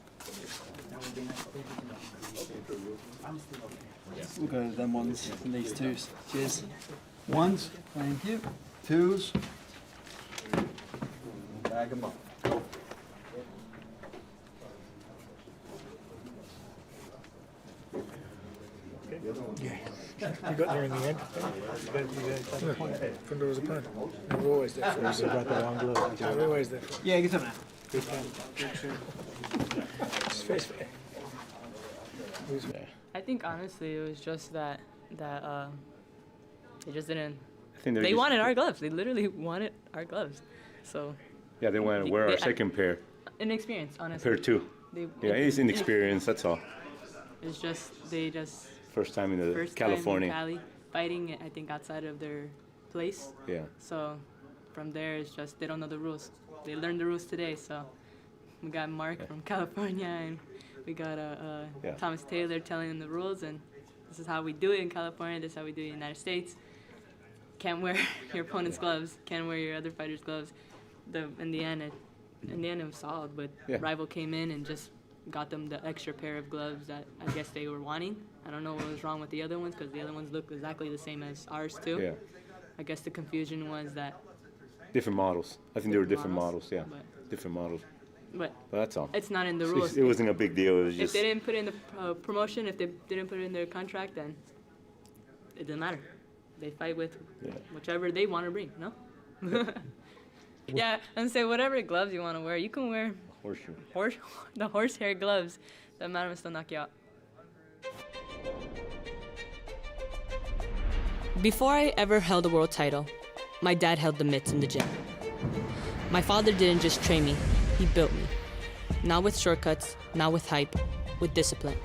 We'll go with them ones and these twos. Cheers. Ones, thank you. Twos. Bag them up. Go. Yeah. You got there in the end. Fundora's opponent. We're always there for us. Got the wrong glove. We're always there for us. Yeah, get some now. Good fun. It's face fair. I think honestly it was just that they just didn't. I think They wanted our gloves. They literally wanted our gloves. So. Yeah, they wanted to wear our second pair. Inexperience, honestly. Pair two. Yeah, it's inexperience. That's all. It's just they just. First time in the First California. time in Cali, fighting I think outside of their place. Yeah. So from there it's just they don't know the rules. They learned the rules today. So we got Mark from California and we got Thomas Taylor telling them the rules, and this is how we do it in California. This is how we do it in the United States. Can't wear your opponent's gloves. Can't wear your other fighter's gloves. In the end it was solid, but Rival came in and just got them the extra pair of gloves that I guess they were wanting. I don't know what was wrong with the other ones because the other ones look exactly the same as ours too. Yeah. I guess the confusion was that. Different models. I think they were different models. Yeah. Different models. But that's all. It's not in the rules. It wasn't a big deal. It was If just. they didn't put it in the promotion, if they didn't put it in their contract, then it doesn't matter. They fight with whichever they want to bring. No. Yeah, and say whatever gloves you want to wear, you can wear. Horseshoe. The horsehair gloves. The man will still knock you out. Before I ever held a world title, my dad held the mitts in the gym. My father didn't just train me, he built me. Not with shortcuts, not with hype, with discipline.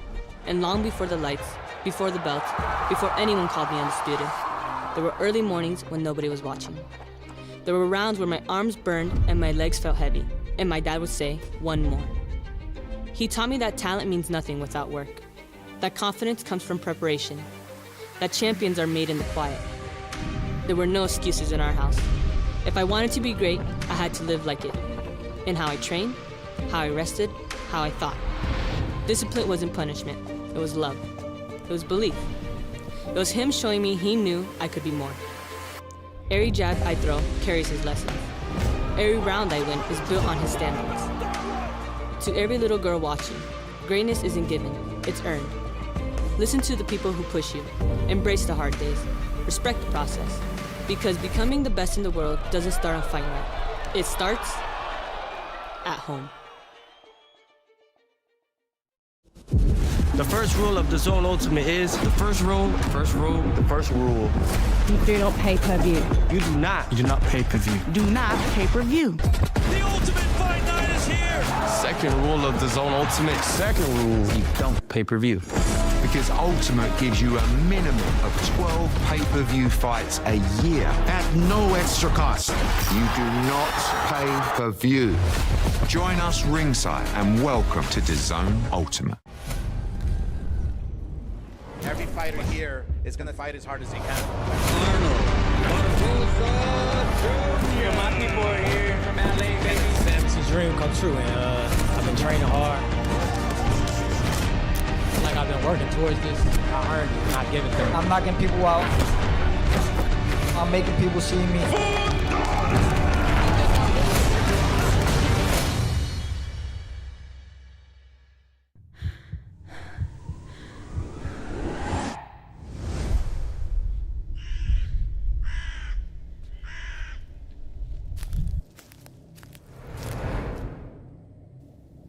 And long before the lights, before the belt, before anyone called me undisputed, There were early mornings when nobody was watching. There were rounds where my arms burned and my legs felt heavy, and my dad would say, "One more." He taught me that talent means nothing without work, that confidence comes from preparation, that champions are made in the quiet. There were no excuses in our house. If I wanted to be great, I had to live like it. In how I trained, how I rested, how I thought. Discipline wasn't punishment, it was love. It was belief. It was him showing me he knew I could be more. Every jab I throw carries his lessons. Every round I win is built on his standards. To every little girl watching, greatness isn't given, it's earned. Listen to the people who push you. Embrace the hard days. Respect the process. Because becoming the best in the world doesn't start on Fight Night. It starts at home. The first rule of DAZN Ultimate is the first rule. You don't pay per view. You do not pay per view. Do not pay per view. The Ultimate Fight Night is here. Second rule of DAZN Ultimate. Second rule. You don't pay per view. Because Ultimate gives you a minimum of 12 pay-per-view fights a year at no extra cost. You do not pay per view. Join us ringside and welcome to DAZN Ultimate. Every fighter here is going to fight as hard as he can. Arnold Barboza Jr. My people are here from LA, baby. It's a dream come true, and I've been training hard. Like I've been working towards this. I earned it, not giving it. I'm knocking people out. I'm making people see me.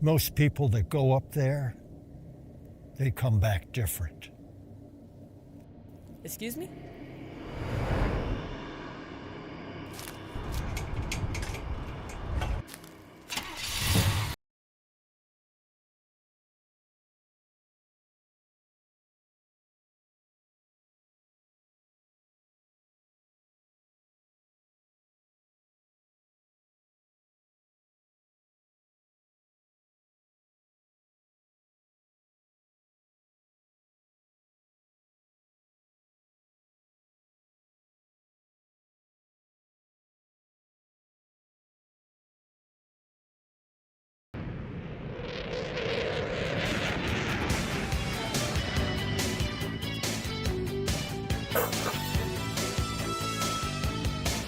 Most people that go up there, they come back different. Excuse me?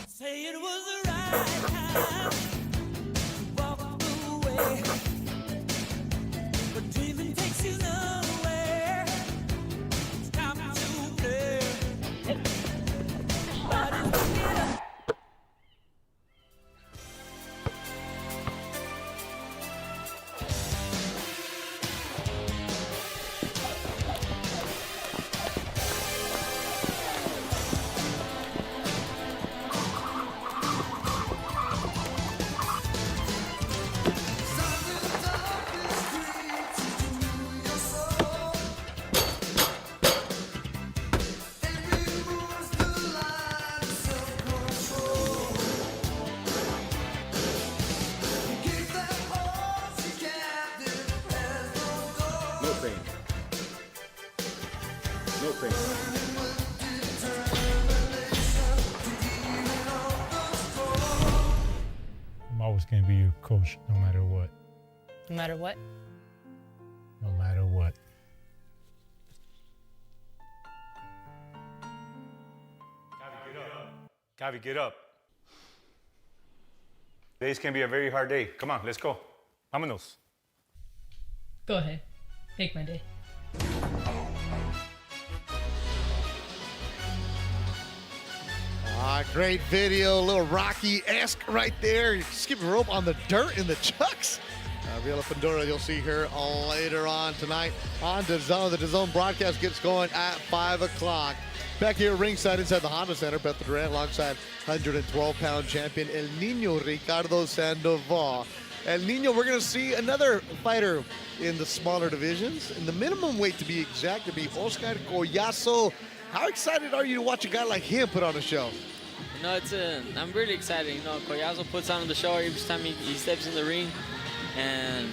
Say it was the right time to walk away, but dreaming takes you nowhere. It's time to play. No pain. I'm always going to be your coach, no matter what. No matter what? No matter what. Cavi, get up. Today's going to be a very hard day. Come on, let's go. Vámonos. Go ahead. Make my day. Great video, a little Rocky-esque right there. Skipping rope on the dirt in the chucks. Viola Fundora, you'll see her later on tonight on DAZN. The DAZN broadcast gets going at 5 o'clock. Back here ringside inside the Honda Center, Beth Duran alongside 112-pound champion El Niño Ricardo Sandoval. El Nino, we're going to see another fighter in the smaller divisions. In the minimum weight, to be exact, to be Oscar Collazo. How excited are you to watch a guy like him put on a show? You know, I'm really excited. You know, Collazo puts on the show every time he steps in the ring. And,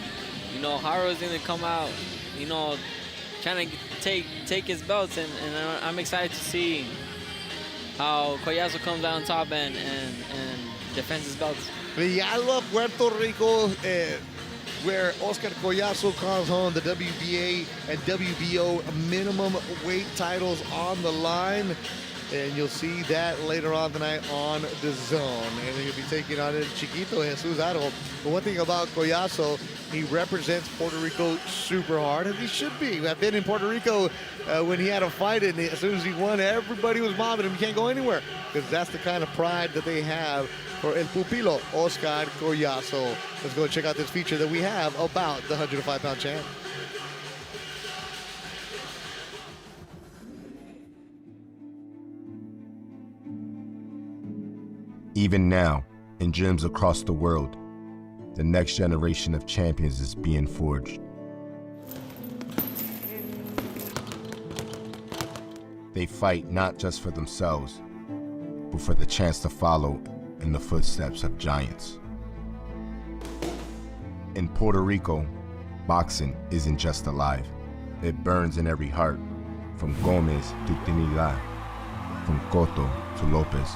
you know, Jaro's going to come out, you know, trying to take his belts. And I'm excited to see how Collazo comes out on top and defends his belts. Villalba, Puerto Rico, where Oscar Collazo calls home the WBA and WBO minimum weight titles on the line. And you'll see that later on tonight on DAZN. And he'll be taking on El Chiquito Jesus Aro. But one thing about Collazo, he represents Puerto Rico super hard, and he should be. I've been in Puerto Rico when he had a fight, and as soon as he won, everybody was mobbing him. He can't go anywhere, because that's the kind of pride that they have for El Pupilo, Oscar Collazo. Let's go check out this feature that we have about the 105-pound champ. Even now, in gyms across the world, the next generation of champions is being forged. They fight not just for themselves, but for the chance to follow in the footsteps of giants. In Puerto Rico, boxing isn't just alive. It burns in every heart, from Gomez to Trinidad, from Cotto to Lopez.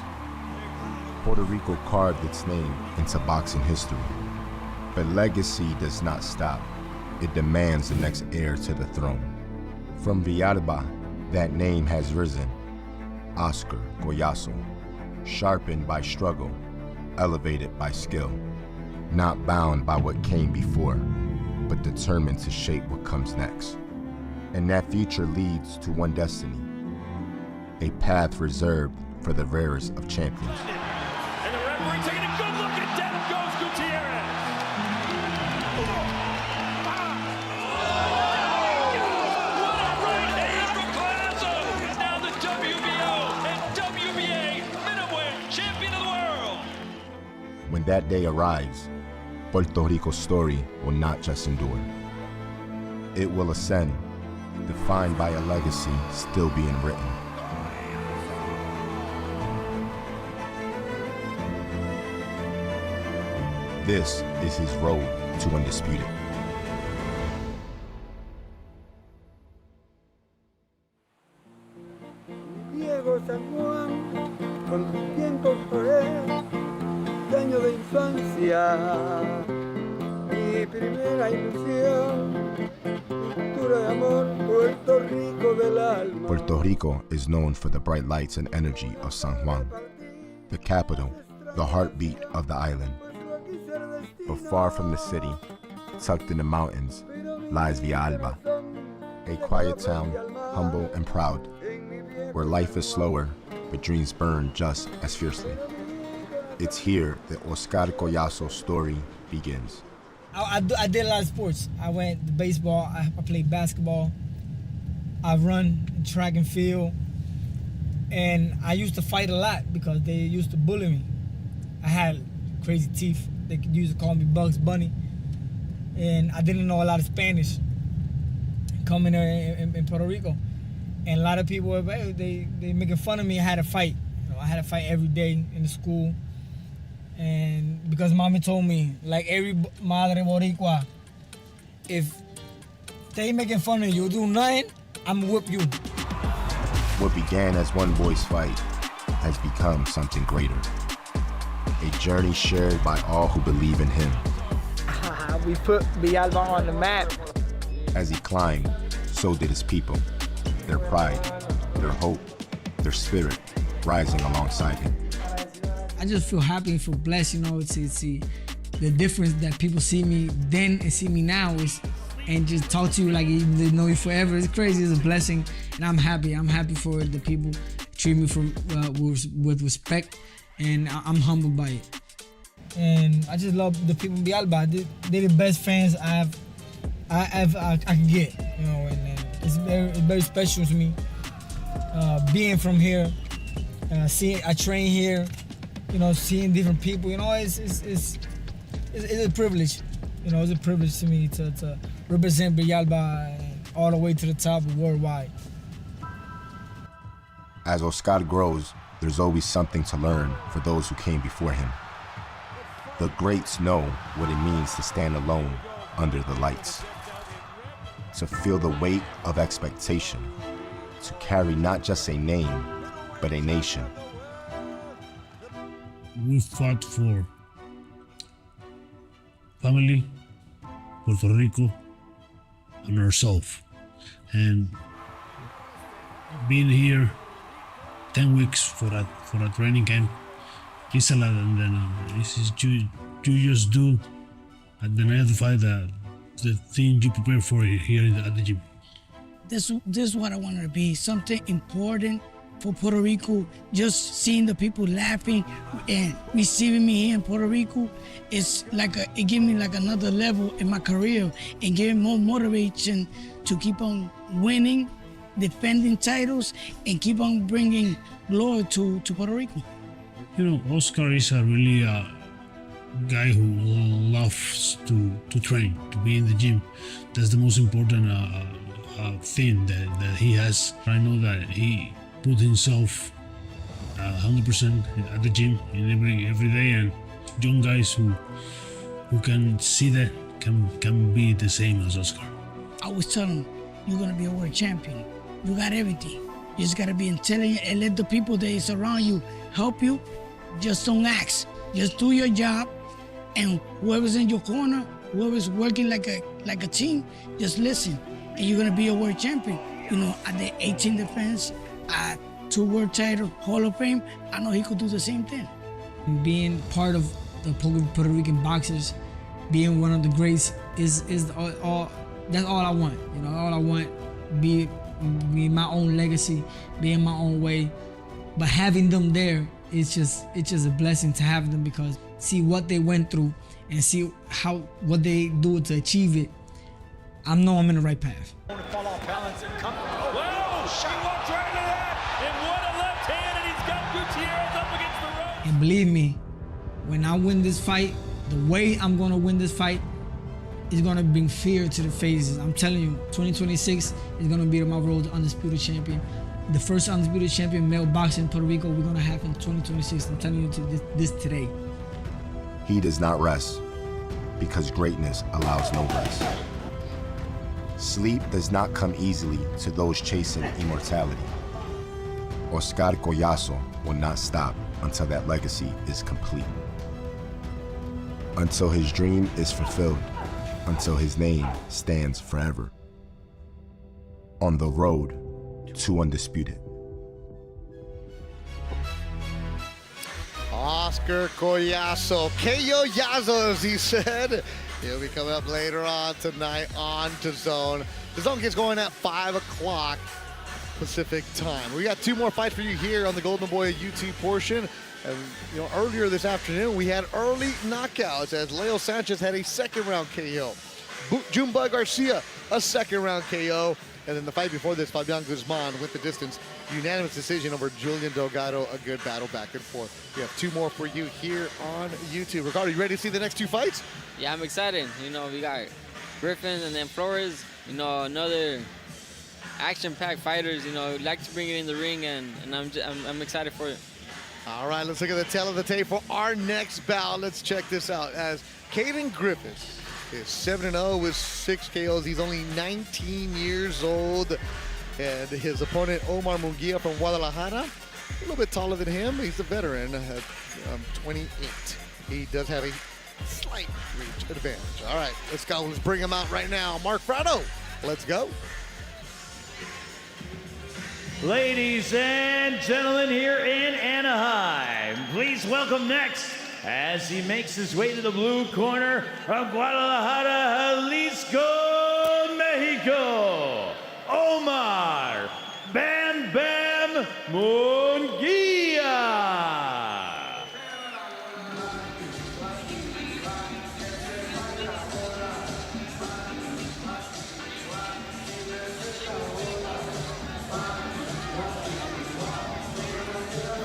Puerto Rico carved its name into boxing history. But legacy does not stop. It demands the next heir to the throne. From Villalba, that name has risen. Oscar Collazo, sharpened by struggle, elevated by skill. Not bound by what came before, but determined to shape what comes next. And that future leads to one destiny, a path reserved for the rarest of champions. And the referee taking a good look, and down goes Gutierrez. What a right hand from Collazo! Now the WBO and WBA middleweight champion of the world. When that day arrives, Puerto Rico's story will not just endure. It will ascend, defined by a legacy still being written. This is his road to undisputed. Diego San Juan, con tus tiempos Jorge, de año de infancia, mi primera ilusión, pintura de amor, Puerto Rico del alma. Puerto Rico is known for the bright lights and energy of San Juan, the capital, the heartbeat of the island. But far from the city, tucked in the mountains, lies Villalba, a quiet town, humble and proud, where life is slower, but dreams burn just as fiercely. It's here that Oscar Collazo's story begins. I did a lot of sports. I went to baseball, I played basketball, I run track and field, and I used to fight a lot because they used to bully me. I had crazy teeth. They used to call me Bugs Bunny, and I didn't know a lot of Spanish coming there in Puerto Rico. And a lot of people, they making fun of me. I had to fight. You know, I had to fight every day in the school. And because mommy told me, like every madre boricua, if they making fun of you, do nothing, I'm gonna whip you. What began as one boy's fight has become something greater. A journey shared by all who believe in him. We put Villalba on the map. As he climbed, so did his people. Their pride, their hope, their spirit rising alongside him. I just feel happy and feel blessed, you know, to see the difference that people see me then and see me now is, and just talk to you like they know you forever. It's crazy, it's a blessing, and I'm happy. I'm happy for the people treat me with respect, and I'm humbled by it. And I just love the people in Villalba. They're the best fans I can get, you know, and it's very special to me. Being from here, I train here, you know, seeing different people, you know, it's a privilege. You know, it's a privilege to me to represent Villalba all the way to the top worldwide. As Oscar grows, there's always something to learn for those who came before him. The greats know what it means to stand alone under the lights, to feel the weight of expectation, to carry not just a name, but a nation. We fought for family, Puerto Rico, and ourselves. And being here 10 weeks for a training camp is a lot, and then it's just you just do at the night of the fight the thing you prepare for here at the gym. This is what I wanted to be, something important for Puerto Rico. Just seeing the people laughing and receiving me here in Puerto Rico, it's like it gave me like another level in my career and gave me more motivation to keep on winning, defending titles, and keep on bringing glory to Puerto Rico. You know, Oscar is a really guy who loves to train, to be in the gym. That's the most important thing that he has. I know that he put himself 100% at the gym in every day, and young guys who can see that can be the same as Oscar. I always tell him, you're gonna be a world champion. You got everything. You just gotta be intelligent and let the people that is around you help you. Just don't ask. Just do your job, and whoever's in your corner, whoever's working like a team, just listen, and you're gonna be a world champion. You know, at the 18 defense, at 2 world title, Hall of Fame, I know he could do the same thing. Being part of the Puerto Rican boxers, being one of the greats is all. That's all I want. You know, all I want be my own legacy, be in my own way. But having them there, it's just a blessing to have them, because see what they went through and see what they do to achieve it. I know I'm in the right path. Fall off balance and come. Whoa! She walked right into that, and what a left hand, and he's got Gutierrez up against the ropes. And believe me, when I win this fight, the way I'm gonna win this fight is gonna bring fear to the faces. I'm telling you, 2026 is gonna be my road to undisputed champion. The first undisputed champion male boxing in Puerto Rico we're gonna have in 2026. I'm telling you this today. He does not rest because greatness allows no rest. Sleep does not come easily to those chasing immortality. Oscar Collazo will not stop until that legacy is complete. Until his dream is fulfilled. Until his name stands forever. On the road to undisputed. Oscar Collazo, KO Yazo, as he said. He'll be coming up later on tonight on DAZN. DAZN gets going at 5 o'clock Pacific time. We got 2 more fights for you here on the Golden Boy YouTube portion. And you know, earlier this afternoon we had early knockouts as Leo Sanchez had a 2nd round KO. Jumba Garcia, a 2nd round KO. And then the fight before this, Fabian Guzman with the distance, unanimous decision over Julian Delgado, a good battle back and forth. We have 2 more for you here on YouTube. Ricardo, you ready to see the next 2 fights? Yeah, I'm excited. You know, we got Griffith and then Flores, you know, another action-packed fighters, you know, like to bring it in the ring, and I'm excited for it. All right, let's look at the tail of the tape for our next bout. Let's check this out as Cayden Griffiths is 7-0 with 6 KOs. He's only 19 years old. And his opponent, Omar Munguia from Guadalajara, a little bit taller than him. He's a veteran at 28. He does have a slight reach advantage. All right, let's go. Let's bring him out right now. Mark Frado, let's go. Ladies and gentlemen, here in Anaheim, please welcome next, as he makes his way to the blue corner from Guadalajara, Jalisco, Mexico, Omar Bam Bam Munguia.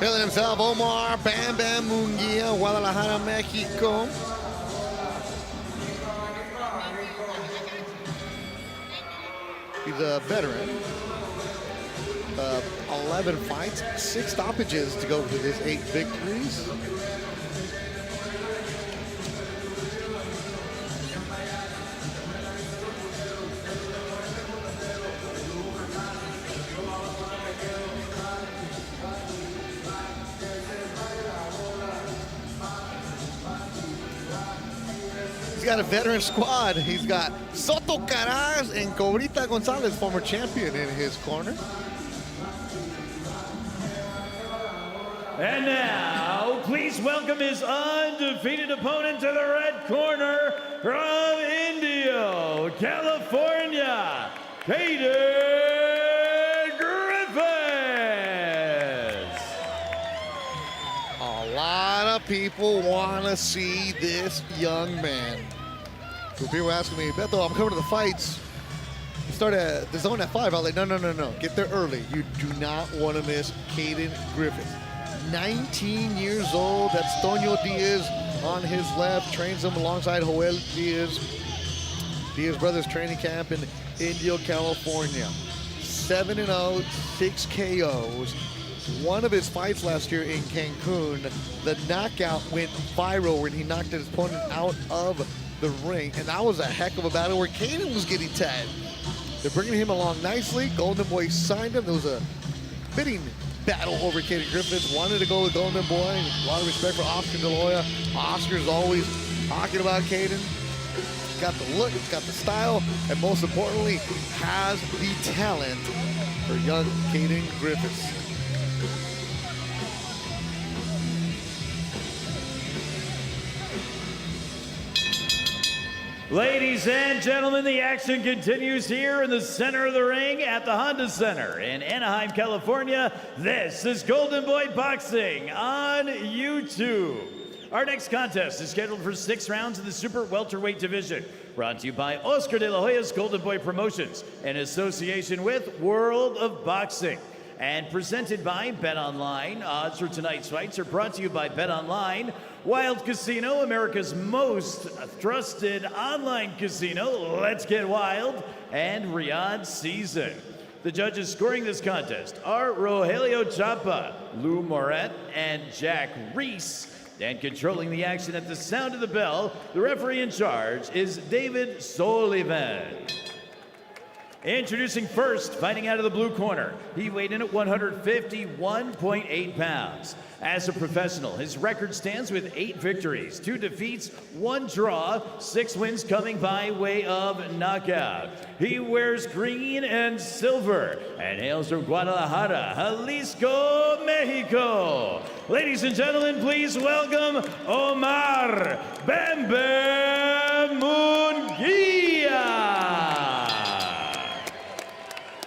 Feeling himself, Omar Bam Bam Munguia, Guadalajara, Mexico. He's a veteran. 11 fights, 6 stoppages to go with his 8 victories. He's got a veteran squad. He's got Soto Caraz and Cobrita Gonzalez, former champion, in his corner. And now, please welcome his undefeated opponent to the red corner from Indio, California, Cayden Griffiths. A lot of people want to see this young man. So people were asking me, Beto, I'm coming to the fights. You start at the zone at 5. I was like, no. Get there early. You do not want to miss Cayden Griffiths. 19 years old. That's Toño Diaz on his left. Trains him alongside Joel Diaz. Diaz Brothers training camp in Indio, California. 7-0, 6 KOs. One of his fights last year in Cancun, the knockout went viral when he knocked his opponent out of the ring. And that was a heck of a battle where Cayden was getting tagged. They're bringing him along nicely. Golden Boy signed him. There was a bidding battle over Cayden Griffiths. Wanted to go with Golden Boy. A lot of respect for Oscar De La Hoya. Oscar's always talking about Cayden. He's got the look, he's got the style, and most importantly, has the talent for young Cayden Griffiths. Ladies and gentlemen, the action continues here in the center of the ring at the Honda Center in Anaheim, California. This is Golden Boy Boxing on YouTube. Our next contest is scheduled for 6 rounds in the super welterweight division. Brought to you by Oscar De La Hoya's Golden Boy Promotions in association with World of Boxing. And presented by BetOnline. Odds for tonight's fights are brought to you by BetOnline. Wild Casino, America's most trusted online casino. Let's get wild. And Riyadh Season. The judges scoring this contest are Rogelio Chapa, Lou Moret, and Jack Reese. And controlling the action at the sound of the bell, the referee in charge is David Sullivan. Introducing first, fighting out of the blue corner. He weighed in at 151.8 pounds. As a professional, his record stands with 8 victories, 2 defeats, 1 draw, 6 wins coming by way of knockout. He wears green and silver and hails from Guadalajara, Jalisco, Mexico. Ladies and gentlemen, please welcome Omar Bam Bam Munguia.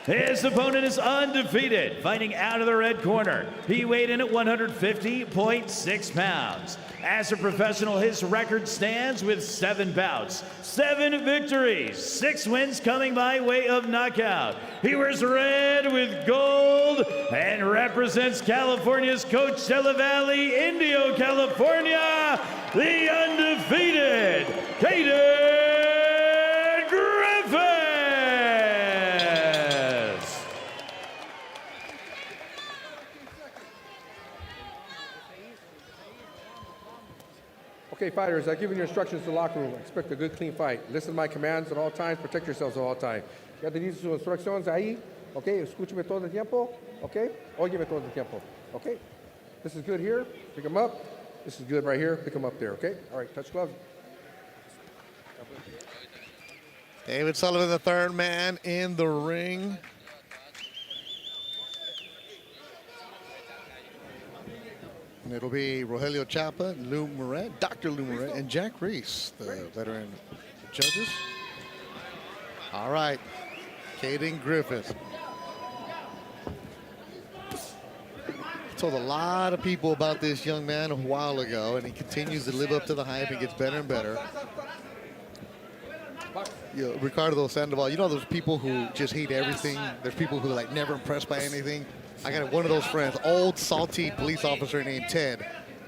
His opponent is undefeated, fighting out of the red corner. He weighed in at 150.6 pounds. As a professional, his record stands with 7 bouts, 7 victories, 6 wins coming by way of knockout. He wears red with gold and represents California's Coachella Valley, Indio, California, the undefeated Cayden Griffiths. Okay, fighters, I've given you instructions to the locker room. Expect a good, clean fight. Listen to my commands at all times. Protect yourselves at all times. Ya te dice sus instrucciones ahí. Okay, escúcheme todo el tiempo. Okay, óyeme todo el tiempo. Okay, this is good here. Pick them up. This is good right here. Pick them up there. Okay, all right, touch gloves. David Sullivan, the third man in the ring. And it'll be Rogelio Chapa, Lou Moret, Dr. Lou Moret, and Jack Reese, the veteran judges. All right, Cayden Griffiths. Told a lot of people about this young man a while ago, and he continues to live up to the hype and gets better and better. You know, Ricardo Sandoval, you know those people who just hate everything? There's people who are like never impressed by anything. I got one of those friends, old salty police officer named Ted,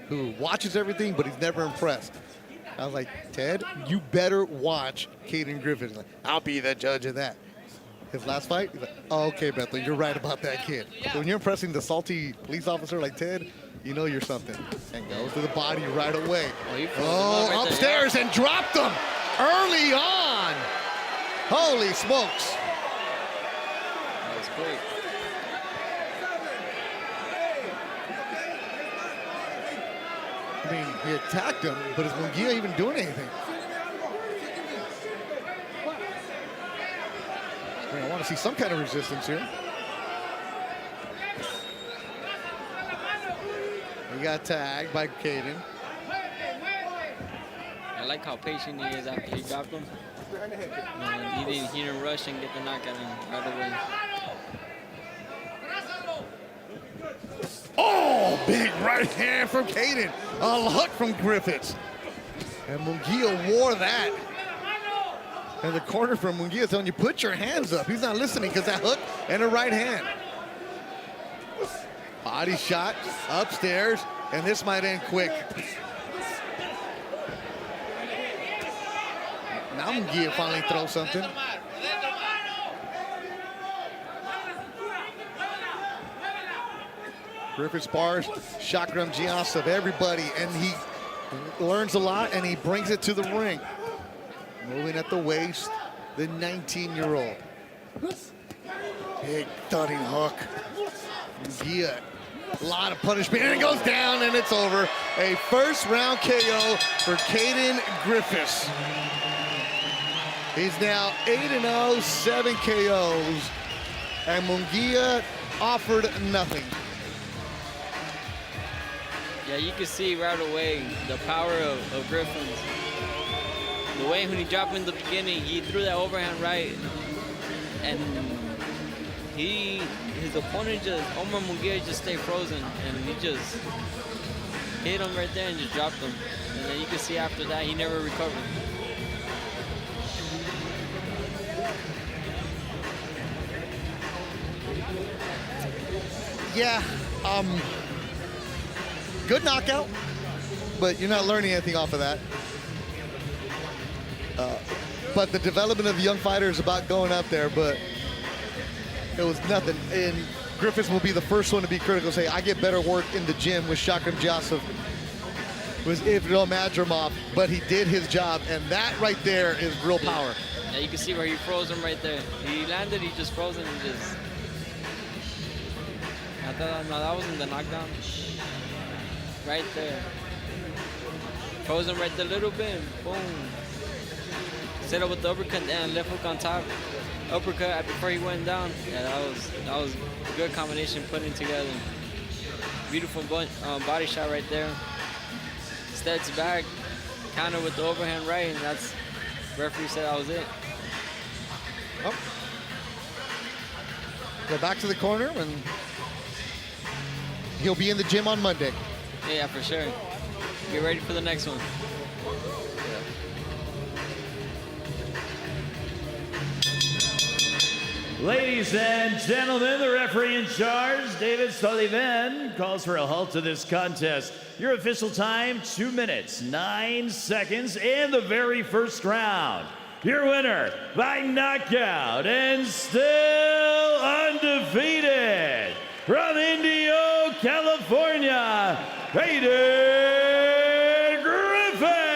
who watches everything, but he's never impressed. I was like, Ted, you better watch Cayden Griffiths. Like, I'll be the judge of that. his last fight, he's like, oh, okay, Beto, you're right about that kid. So when you're impressing the salty police officer like Ted, you know you're something. And goes to the body right away. Oh, upstairs and dropped him early on. Holy smokes. That was quick. I mean, he attacked him, but is Munguia even doing anything? I mean, I want to see some kind of resistance here. He got tagged by Cayden. I like how patient he is after he dropped him. He didn't rush and get the knockout right away. Oh, big right hand from Cayden. A hook from Griffiths. And Munguia wore that. And the corner from Munguia telling you, put your hands up. He's not listening because that hook and a right hand. Body shot upstairs, and this might end quick. Now Munguia finally throws something. Griffith spars Shakram Gias of everybody, and he learns a lot, and he brings it to the ring. Moving at the waist, the 19-year-old. Big thudding hook. Munguia, a lot of punishment, and it goes down, and it's over. A first-round KO for Cayden Griffiths. He's now 8-0, 7 KOs, and Munguia offered nothing. Yeah, you can see right away the power of Griffiths. The way when he dropped in the beginning, he threw that overhand right, and his opponent Omar Munguia just stayed frozen, and he just hit him right there and just dropped him. And then you can see after that, he never recovered. Yeah, good knockout, but you're not learning anything off of that. But the development of a young fighter is about going up there, but it was nothing. And Griffiths will be the first one to be critical, say, I get better work in the gym with Shakram Gias, was Ivdil Madrimov, but he did his job, and that right there is real power. Yeah, you can see where he froze him right there. He landed, he just froze him and just... I thought, no, that wasn't the knockdown. Right there. Froze him right there a little bit, boom. Set up with the uppercut and left hook on top. Uppercut before he went down. Yeah, that was a good combination putting together. Beautiful body shot right there. Steps back, counter with the overhand right, and that's, referee said that was it. Oh. Go back to the corner, and he'll be in the gym on Monday. Yeah, for sure. Get ready for the next one. Ladies and gentlemen, the referee in charge, David Sullivan, calls for a halt to this contest. Your official time, 2 minutes, 9 seconds, in the very first round. Your winner by knockout and still undefeated from Indio, California, Cayden Griffiths.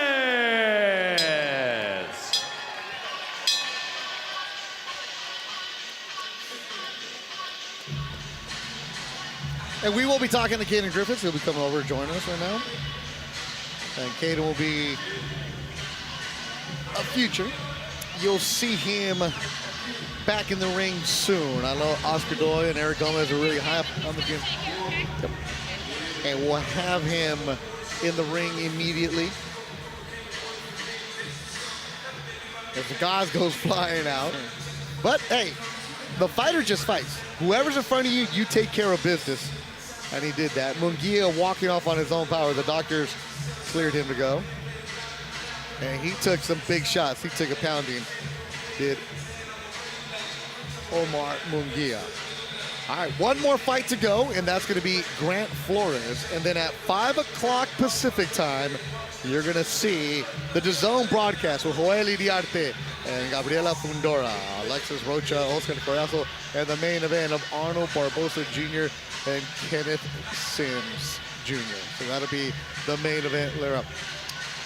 And we will be talking to Cayden Griffiths. He'll be coming over to join us right now. And Cayden will be a future. You'll see him back in the ring soon. I know Oscar Doyle and Eric Gomez are really high up on the game. And we'll have him in the ring immediately. As the gauze goes flying out. But hey, the fighter just fights. Whoever's in front of you, you take care of business. And he did that. Munguia walking off on his own power. The doctors cleared him to go. And he took some big shots. He took a pounding. Did Omar Munguia. All right, one more fight to go, and that's going to be Grant Flores. And then at 5 o'clock Pacific time, you're going to see the DAZN broadcast with Joel Iriarte and Gabriela Fundora, Alexis Rocha, Oscar Collazo, and the main event of Arnold Barboza Jr. and Kenneth Sims Jr. So that'll be the main event, Lara.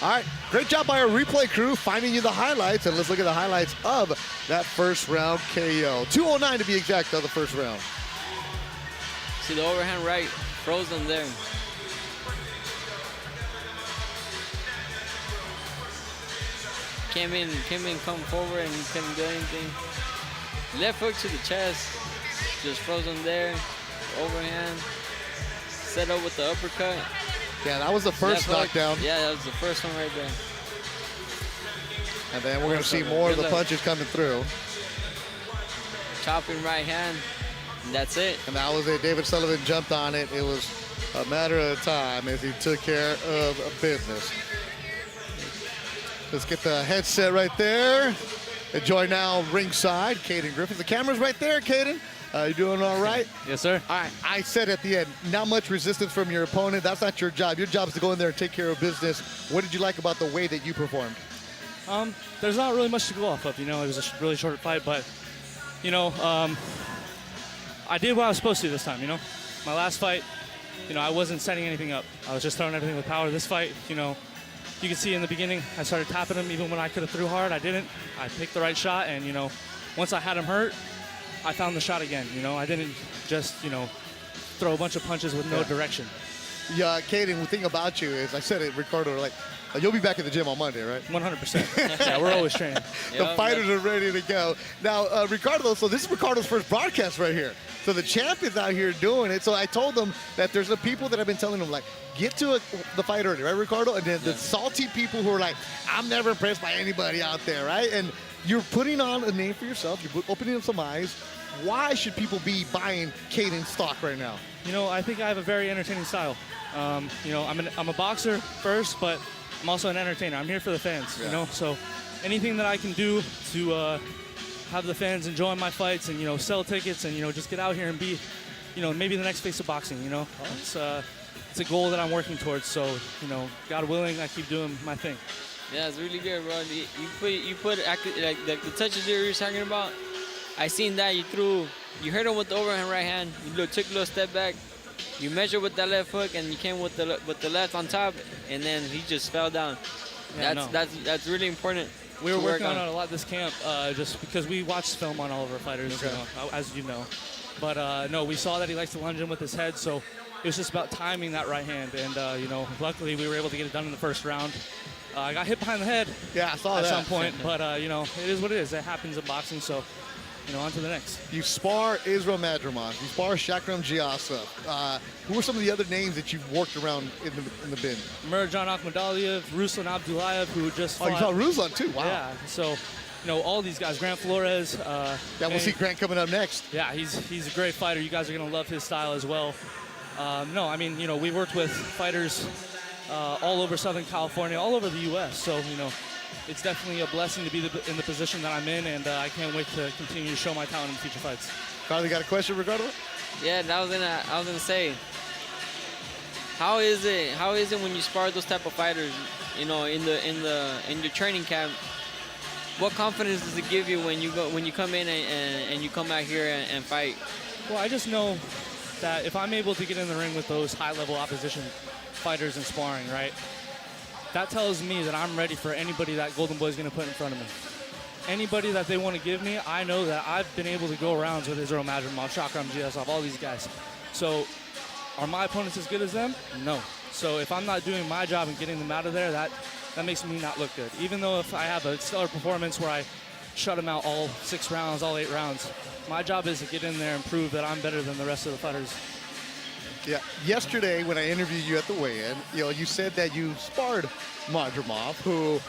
All right, great job by our replay crew finding you the highlights, and let's look at the highlights of that first round KO. 209 to be exact of the first round. See the overhand right, frozen there. Came in, come forward, and couldn't do anything. Left hook to the chest, just frozen there. Overhand, set up with the uppercut. Yeah, that was the first knockdown. Yeah, that was the first one right there. And then we're going to see more of the punches coming through. Chopping right hand, and that's it. And that was it. David Sullivan jumped on it. It was a matter of time as he took care of business. Let's get the headset right there. Enjoy now ringside, Cayden Griffiths. The camera's right there, Cayden. You doing all right? Yes, sir. All right, I said at the end, not much resistance from your opponent. That's not your job. Your job is to go in there and take care of business. What did you like about the way that you performed? There's not really much to go off of. You know, it was a really short fight, but, you know, I did what I was supposed to this time, you know. My last fight, you know, I wasn't setting anything up. I was just throwing everything with power. This fight, you know, you can see in the beginning, I started tapping him even when I could have threw hard. I didn't. I picked the right shot, and, you know, once I had him hurt, I found the shot again. You know, I didn't just, you know, throw a bunch of punches with no direction. Yeah, Cayden, the thing about you is, I said it, Ricardo, like, you'll be back at the gym on Monday, right? 100%. Yeah, we're always training. The fighters are ready to go. Now, Ricardo, so this is Ricardo's first broadcast right here. So the champ is out here doing it. So I told them that there's the people that I've been telling them, like, get to the fight early, right, Ricardo? And then the salty people who are like, I'm never impressed by anybody out there, right? And you're putting on a name for yourself. You're opening up some eyes. Why should people be buying Cayden stock right now? You know, I think I have a very entertaining style. You know, I'm a boxer first, but I'm also an entertainer. I'm here for the fans, you know? So anything that I can do to have the fans enjoy my fights and, you know, sell tickets and, you know, just get out here and be, you know, maybe the next face of boxing, you know? It's a goal that I'm working towards. So, you know, God willing, I keep doing my thing. Yeah, it's really good, bro. You put like the touches you were talking about. I seen that you hit him with the overhand right hand. You took a little step back. You measured with that left hook, and you came with the left on top, and then he just fell down. Yeah, that's really important. We were working on it a lot this camp, just because we watched film on all of our fighters, you know, as you know. But no, we saw that he likes to lunge in with his head, so it was just about timing that right hand. And you know, luckily we were able to get it done in the first round. I got hit behind the head. Yeah, I saw that at some point, but you know, it is what it is. It happens in boxing, so. You know, on to the next. You spar Israel Madrimov. You spar Shakram Giasa. Who are some of the other names that you've worked around in the bin? Merjan Akhmadaliev, Ruslan Abdullayev, who just fought. Oh, you saw Ruslan too? Wow. Yeah. So, you know, all these guys. Grant Flores. Yeah, we'll see Grant coming up next. Yeah, he's a great fighter. You guys are gonna love his style as well. No, I mean, you know, we worked with fighters all over Southern California, all over the U.S. So, you know. It's definitely a blessing to be in the position that I'm in, and I can't wait to continue to show my talent in future fights. Carly, got a question, Ricardo? Yeah, I was gonna say, how is it when you spar those type of fighters? You know, in your training camp, what confidence does it give you when you come in and you come out here and fight? Well, I just know that if I'm able to get in the ring with those high-level opposition fighters and sparring, right? That tells me that I'm ready for anybody that Golden Boy is going to put in front of me. Anybody that they want to give me, I know that I've been able to go rounds with Israel Madrimov, Shakram Giasov, all these guys. So are my opponents as good as them? No. So if I'm not doing my job and getting them out of there, that makes me not look good. Even though if I have a stellar performance where I shut them out all 6 rounds, all 8 rounds, my job is to get in there and prove that I'm better than the rest of the fighters. Yeah, yesterday when I interviewed you at the weigh-in, you know, you said that you sparred Madrimov, who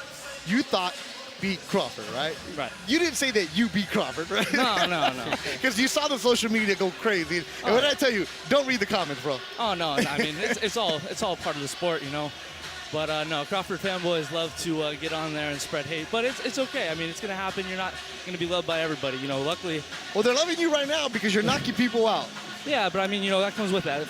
you thought beat Crawford, right? Right. You didn't say that you beat Crawford, right? No. Because you saw the social media go crazy. And what did I tell you? Don't read the comments, bro. Oh no, I mean it's all part of the sport, you know. But no, Crawford fanboys love to get on there and spread hate. But it's okay. I mean, it's going to happen. You're not going to be loved by everybody. You know, luckily. Well, they're loving you right now because you're knocking people out. Yeah, but I mean, you know, that comes with that.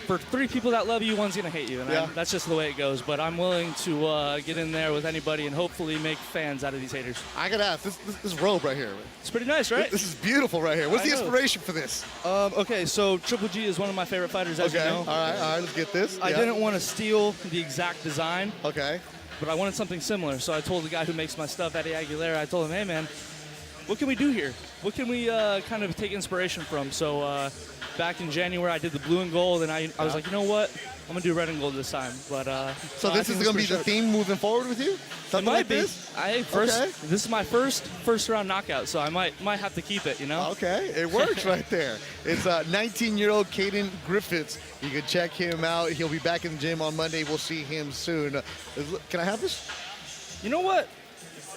For 3 people that love you, one's going to hate you. And that's just the way it goes. But I'm willing to get in there with anybody and hopefully make fans out of these haters. I got to ask, this robe right here. It's pretty nice, right? This is beautiful right here. What's the inspiration for this? Okay, so Triple G is one of my favorite fighters, as you know. All right, let's get this. I didn't want to steal the exact design. Okay. But I wanted something similar. So I told the guy who makes my stuff, Eddie Aguilera, I told him, hey, man, what can we do here? What can we kind of take inspiration from? So back in January, I did the blue and gold, and I was like, you know what? I'm going to do red and gold this time. But so this is going to be the theme moving forward with you? Something like this? This is my first round knockout, so I might have to keep it, you know? Okay, it works right there. It's 19-year-old Cayden Griffiths. You can check him out. He'll be back in the gym on Monday. We'll see him soon. Can I have this? You know what?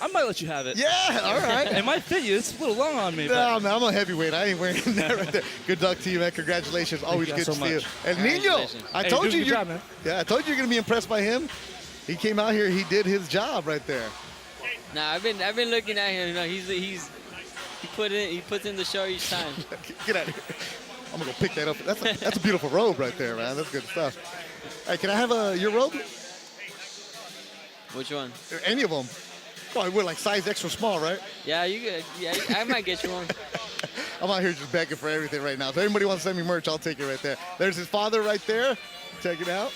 I might let you have it. Yeah, all right. It might fit you. It's a little long on me. No, man, I'm a heavyweight. I ain't wearing that right there. Good luck to you, man. Congratulations. Always good to see you. And Nino, I told you, I told you you're gonna be impressed by him. He came out here. He did his job right there. Nah, I've been looking at him. You know, he puts in the show each time. Get out of here. I'm gonna go pick that up. That's a beautiful robe right there, man. That's good stuff. Hey, can I have your robe? Which one? Any of them. Oh, we're like size extra small, right? Yeah, you good. Yeah, I might get you one. I'm out here just begging for everything right now. If anybody wants to send me merch, I'll take it right there. There's his father right there. Check it out.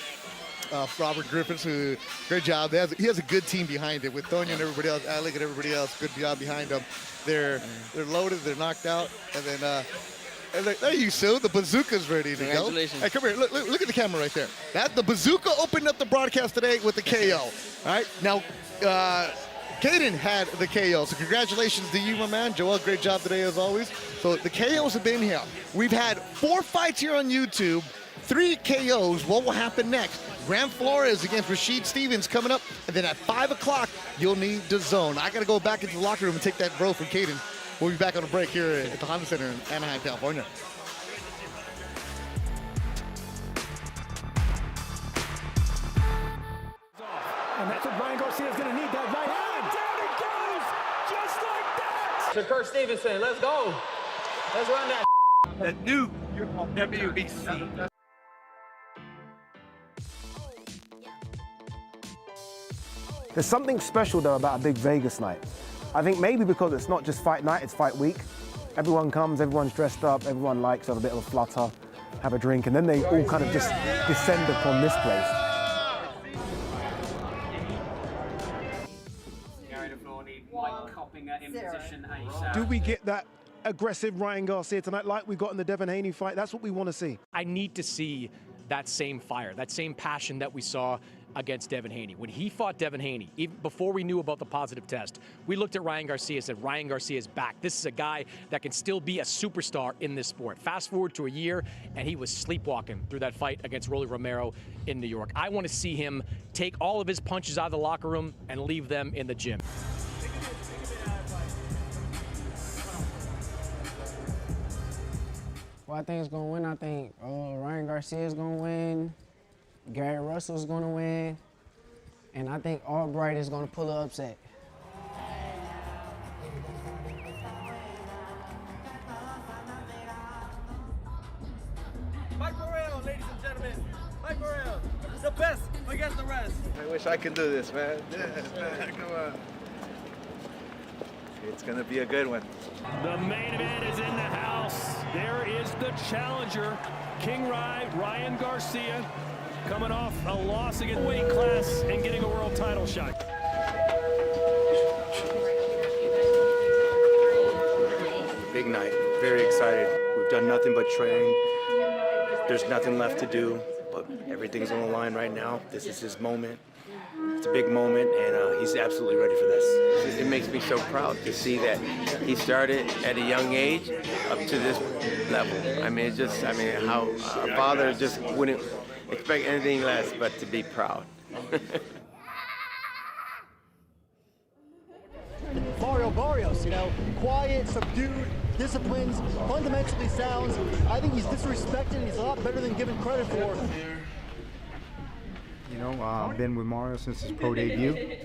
Robert Griffiths, who, great job. He has a good team behind it with Tonya and everybody else. I look at everybody else. Good job behind them. They're loaded. They're knocked out. And then there you go. The bazooka's ready to go. Congratulations. Hey, come here. Look at the camera right there. The bazooka opened up the broadcast today with the KO. All right. Now, Cayden had the KO, so congratulations to you, my man. Joel, great job today as always. So the KOs have been here. We've had 4 fights here on YouTube, 3 KOs. What will happen next? Grant Flores against Rashid Stevens coming up, and then at 5 o'clock, you'll need DAZN. I got to go back into the locker room and take that bro from Cayden. We'll be back on a break here at the Honda Center in Anaheim, California. And that's what Ryan Garcia's going to need, that right hand. Down it goes, just like that. Shakur Stevenson, let's go. Let's run that. The new WBC. There's something special, though, about a big Vegas night. I think maybe because it's not just fight night, it's fight week. Everyone comes, everyone's dressed up, everyone likes to have a bit of a flutter, have a drink, and then they all kind of just descend upon this place. Do we get that aggressive Ryan Garcia tonight like we got in the Devin Haney fight? That's what we want to see. I need to see that same fire, that same passion that we saw against Devin Haney. When he fought Devin Haney, even before we knew about the positive test, we looked at Ryan Garcia and said, Ryan Garcia is back. This is a guy that can still be a superstar in this sport. Fast forward to a year, and he was sleepwalking through that fight against Rolly Romero in New York. I want to see him take all of his punches out of the locker room and leave them in the gym. Well, I think it's going to win. I think Ryan Garcia is going to win. Gary Russell's going to win. And I think Albright is going to pull an upset. Mike Morrell, ladies and gentlemen. Mike Morrell, the best against the rest. I wish I could do this, man. Yeah, come on. It's going to be a good one. The main event is in the house. There is the challenger, King Ryan Garcia, coming off a loss against weight class and getting a world title shot. Big night, very excited. We've done nothing but train. There's nothing left to do, but everything's on the line right now. This is his moment. It's a big moment, and he's absolutely ready for this. It makes me so proud to see that he started at a young age up to this level. I mean, how a father just wouldn't expect anything less but to be proud. Mario Barrios, quiet, subdued, disciplines, fundamentally sounds. I think he's disrespected. He's a lot better than given credit for. You know, been with Mario since his pro debut.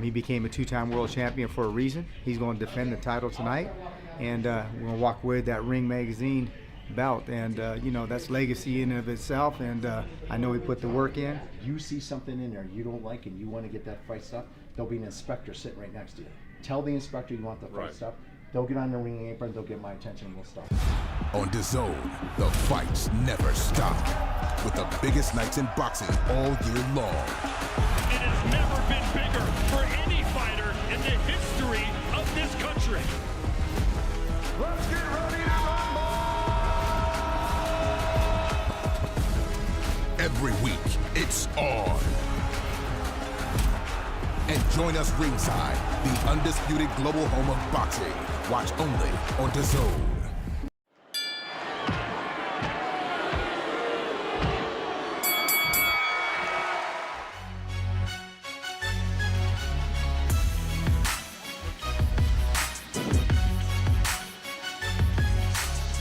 He became a 2-time world champion for a reason. He's going to defend the title tonight, and we're going to walk away with that Ring Magazine bout, and you know, that's legacy in and of itself, and I know he put the work in. You see something in there you don't like and you want to get that fight stuff, there'll be an inspector sitting right next to you. Tell the inspector you want the fight stuff. They'll get on the ring apron, they'll get my attention, and we'll stop. On DAZN, the fights never stop. With the biggest nights in boxing all year long. It has never been bigger for any fighter in the history of this country. Let's get ready to rumble! Every week, it's on. And join us ringside, the undisputed global home of boxing. Watch only on DAZN.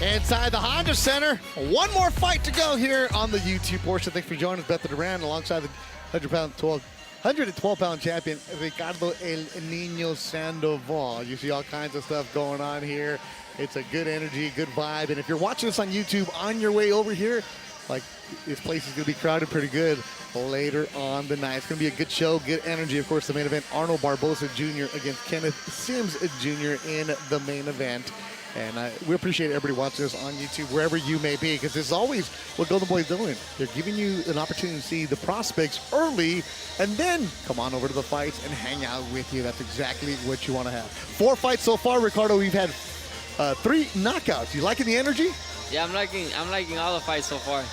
Inside the Honda Center, one more fight to go here on the YouTube portion. Thanks for joining us, Beto Duran, alongside the 112-pound champion, Ricardo El Niño Sandoval. You see all kinds of stuff going on here. It's a good energy, good vibe. And if you're watching this on YouTube on your way over here, like, this place is going to be crowded pretty good later on the night. It's going to be a good show, good energy. Of course, the main event, Arnold Barboza Jr. against Kenneth Sims Jr. in the main event. And we appreciate everybody watching us on YouTube, wherever you may be, because this is always what Golden Boy's doing. They're giving you an opportunity to see the prospects early, and then come on over to the fights and hang out with you. That's exactly what you want to have. 4 fights so far, Ricardo. We've had 3 knockouts. You liking the energy? Yeah, I'm liking all the fights so far.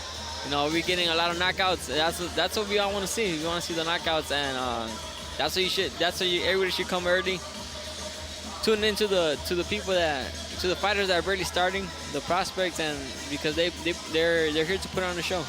You know, we're getting a lot of knockouts. That's what we all want to see. We want to see the knockouts, and that's what you should. Everybody should come early. Tune into the people to the fighters that are barely starting, the prospects, and because they're here to put on the show. All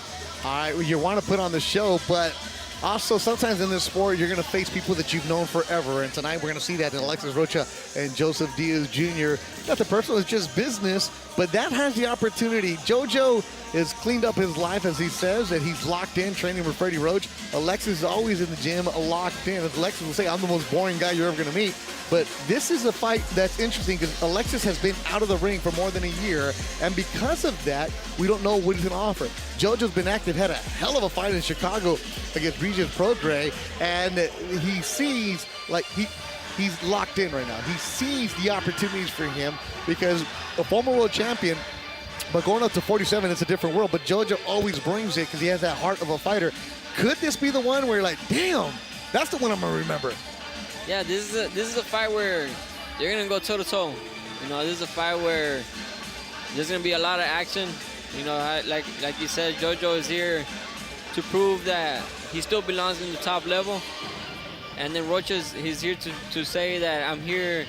right, well, you want to put on the show, but also sometimes in this sport you're going to face people that you've known forever, and tonight we're going to see that in Alexis Rocha and Joseph Diaz Jr. Nothing personal, it's just business, but that has the opportunity. JoJo has cleaned up his life, as he says, that he's locked in training with Freddie Roach. Alexis is always in the gym, locked in. As Alexis will say, I'm the most boring guy you're ever going to meet. But this is a fight that's interesting because Alexis has been out of the ring for more than a year, and because of that, we don't know what he's going to offer. JoJo's been active, had a hell of a fight in Chicago against Regis Prograis, and he sees, like, he's locked in right now. He sees the opportunities for him because a former world champion, but going up to 47, it's a different world. But JoJo always brings it because he has that heart of a fighter. Could this be the one where you're like, damn, that's the one I'm going to remember? Yeah, this is a fight where they're gonna go toe to toe. You know, this is a fight where there's gonna be a lot of action. You know, like you said, JoJo is here to prove that he still belongs in the top level, and then he's here to say that I'm here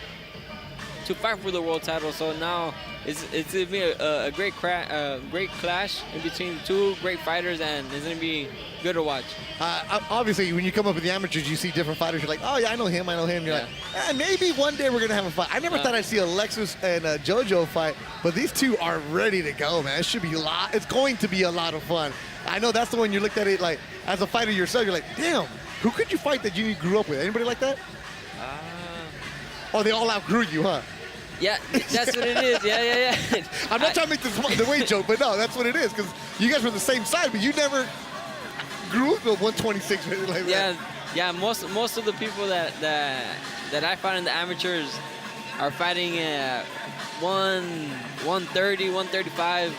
to fight for the world title. So now it's gonna be a great clash in between two great fighters, and it's gonna be good to watch. Obviously, when you come up with the amateurs, you see different fighters. You're like, oh yeah, I know him. You're like, maybe one day we're gonna have a fight. I never thought I'd see Alexis and JoJo fight, but these two are ready to go, man. It should be it's going to be a lot of fun. I know that's the one you looked at it like, as a fighter yourself, you're like, damn, who could you fight that you grew up with? Anybody like that? Oh, they all outgrew you, huh? Yeah, that's what it is. Yeah. I'm not trying to make this the weight joke, but no, that's what it is, because you guys were on the same side, but you never grew up with 126 like that. Yeah. Most of the people that I fight in the amateurs are fighting at 130, 135.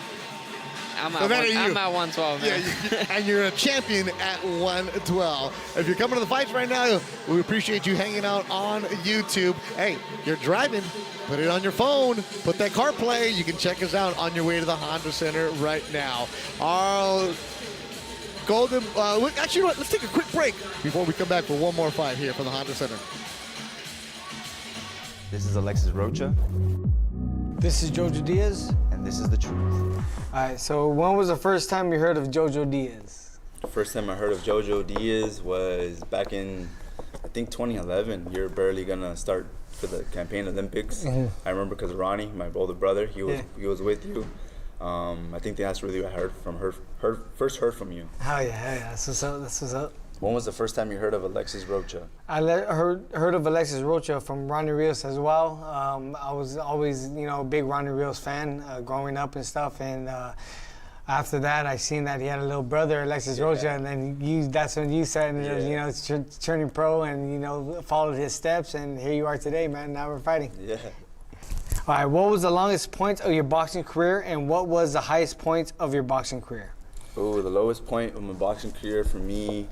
I'm at 112. Yeah, and you're a champion at 112. If you're coming to the fights right now, we appreciate you hanging out on YouTube. Hey, you're driving, put it on your phone, put that CarPlay. You can check us out on your way to the Honda Center right now. Our Golden, actually, you know what? Let's take a quick break before we come back for one more fight here from the Honda Center. This is Alexis Rocha. This is JoJo Diaz. And this is The Truth. All right, so when was the first time you heard of JoJo Diaz? The first time I heard of JoJo Diaz was back in, I think, 2011. You're barely gonna start for the campaign Olympics. Mhm. I remember because Ronnie, my older brother, he was with you. I think that's really what I heard from her. First heard from you. Oh yeah, that's what's up. When was the first time you heard of Alexis Rocha? I heard of Alexis Rocha from Ronnie Rios as well. I was always, a big Ronnie Rios fan growing up and stuff. And after that, I seen that he had a little brother, Alexis Rocha, and then that's when you said, turning pro and, followed his steps. And here you are today, man. Now we're fighting. Yeah. All right, what was the longest point of your boxing career, and what was the highest point of your boxing career? Oh, the lowest point of my boxing career for me,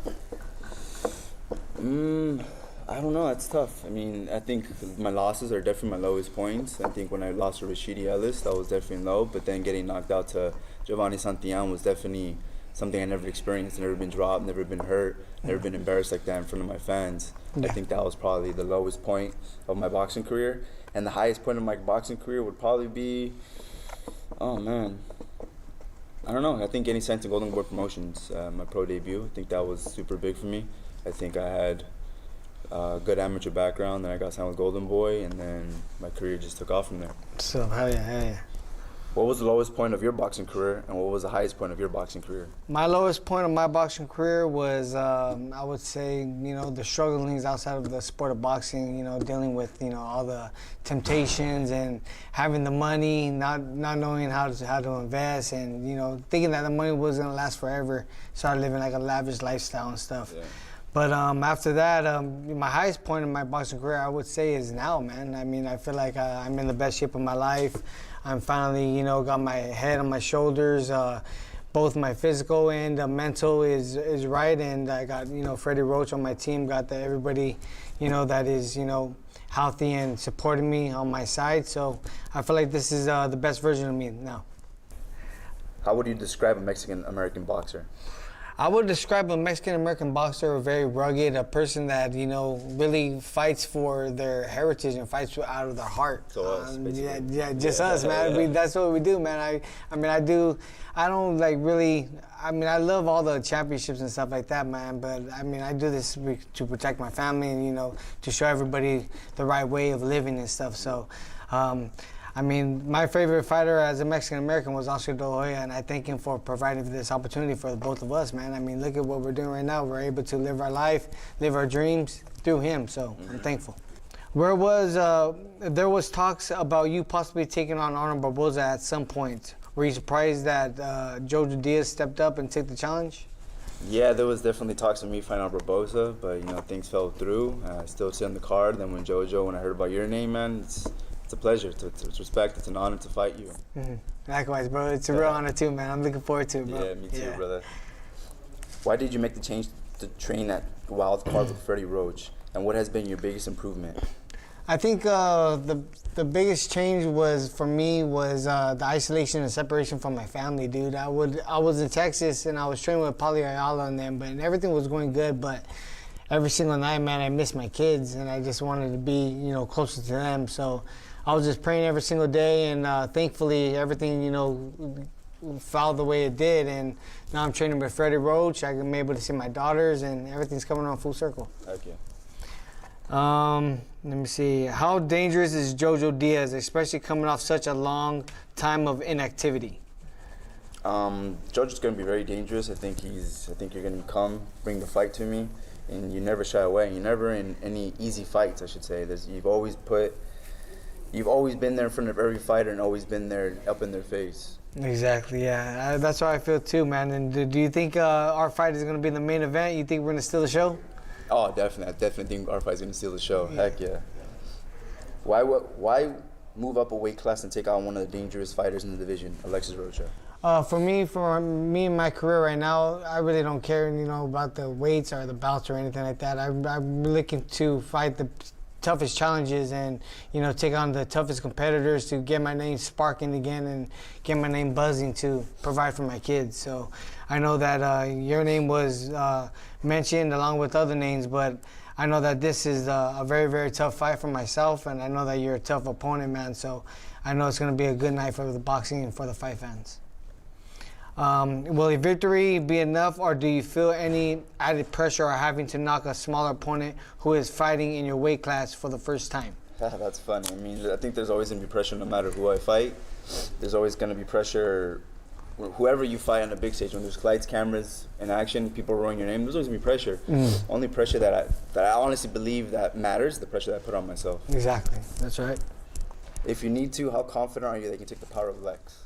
I don't know, that's tough. I mean, I think my losses are definitely my lowest points. I think when I lost to Rashidi Ellis, that was definitely low, but then getting knocked out to Giovanni Santillan was definitely something I never experienced, never been dropped, never been hurt, never been embarrassed like that in front of my fans. I think that was probably the lowest point of my boxing career. And the highest point of my boxing career would probably be, oh man, I don't know. I think getting signed to Golden Boy Promotions, my pro debut, I think that was super big for me. I think I had a good amateur background, then I got signed with Golden Boy, and then my career just took off from there. So, hell yeah. What was the lowest point of your boxing career, and what was the highest point of your boxing career? My lowest point of my boxing career was, I would say, the strugglings outside of the sport of boxing, dealing with, all the temptations and having the money, not knowing how to invest, and, thinking that the money was going to last forever. Started living like a lavish lifestyle and stuff. Yeah. But after that, my highest point in my boxing career, I would say, is now, man. I mean, I feel like I'm in the best shape of my life. I'm finally, got my head on my shoulders. Both my physical and mental is right, and I got, Freddie Roach on my team. Got everybody, that is, healthy and supporting me on my side. So I feel like this is the best version of me now. How would you describe a Mexican-American boxer? I would describe a Mexican-American boxer a very rugged, a person that, really fights for their heritage and fights out of their heart. So us, basically. Just us, man. That's what we do, man. I love all the championships and stuff like that, man, but, I do this to protect my family and, to show everybody the right way of living and stuff. So, my favorite fighter as a Mexican-American was Oscar De La Hoya, and I thank him for providing this opportunity for both of us, man. Look at what we're doing right now. We're able to live our life, live our dreams through him, so I'm thankful. There was talks about you possibly taking on Arnold Barboza at some point. Were you surprised that Jojo Diaz stepped up and took the challenge? Yeah, there was definitely talks of me fighting on Barboza, but, things fell through. I still sit on the card. Then when I heard about your name, man, it's a pleasure. It's respect. It's an honor to fight you. Mm-hmm. Likewise, bro. It's a real honor too, man. I'm looking forward to it, bro. Yeah, me too, brother. Why did you make the change to train at Wild Card with Freddie Roach, and what has been your biggest improvement? I think the biggest change for me was the isolation and separation from my family, dude. I was in Texas and I was training with Paulie Ayala and them, but everything was going good, but every single night, man, I missed my kids and I just wanted to be, closer to them. So I was just praying every single day, and thankfully everything, followed the way it did. And now I'm training with Freddie Roach. I'm able to see my daughters, and everything's coming on full circle. Okay. Let me see. How dangerous is Jojo Diaz, especially coming off such a long time of inactivity? Jojo's going to be very dangerous. I think you're going to bring the fight to me, and you never shy away. You're never in any easy fights, I should say. You've always been there in front of every fighter and always been there up in their face. Exactly, yeah. That's how I feel too, man. And do you think our fight is going to be the main event? You think we're going to steal the show? Oh, definitely. I definitely think our fight's going to steal the show. Yeah. Heck yeah. Why move up a weight class and take on one of the dangerous fighters in the division, Alexis Rocha? For me in my career right now, I really don't care, about the weights or the bouts or anything like that. I'm looking to fight the toughest challenges and, take on the toughest competitors to get my name sparking again and get my name buzzing to provide for my kids. So I know that your name was mentioned along with other names, but I know that this is a very, very tough fight for myself, and I know that you're a tough opponent, man. So I know it's going to be a good night for the boxing and for the fight fans. Will a victory be enough, or do you feel any added pressure or having to knock a smaller opponent who is fighting in your weight class for the first time? That's funny. I think there's always going to be pressure no matter who I fight. There's always going to be pressure whoever you fight on a big stage, when there's lights, cameras, and action, people roaring your name, there's always gonna be pressure. Only pressure that I honestly believe that matters, the pressure that I put on myself. Exactly, that's right. If you need to, how confident are you that you can take the power of Lex?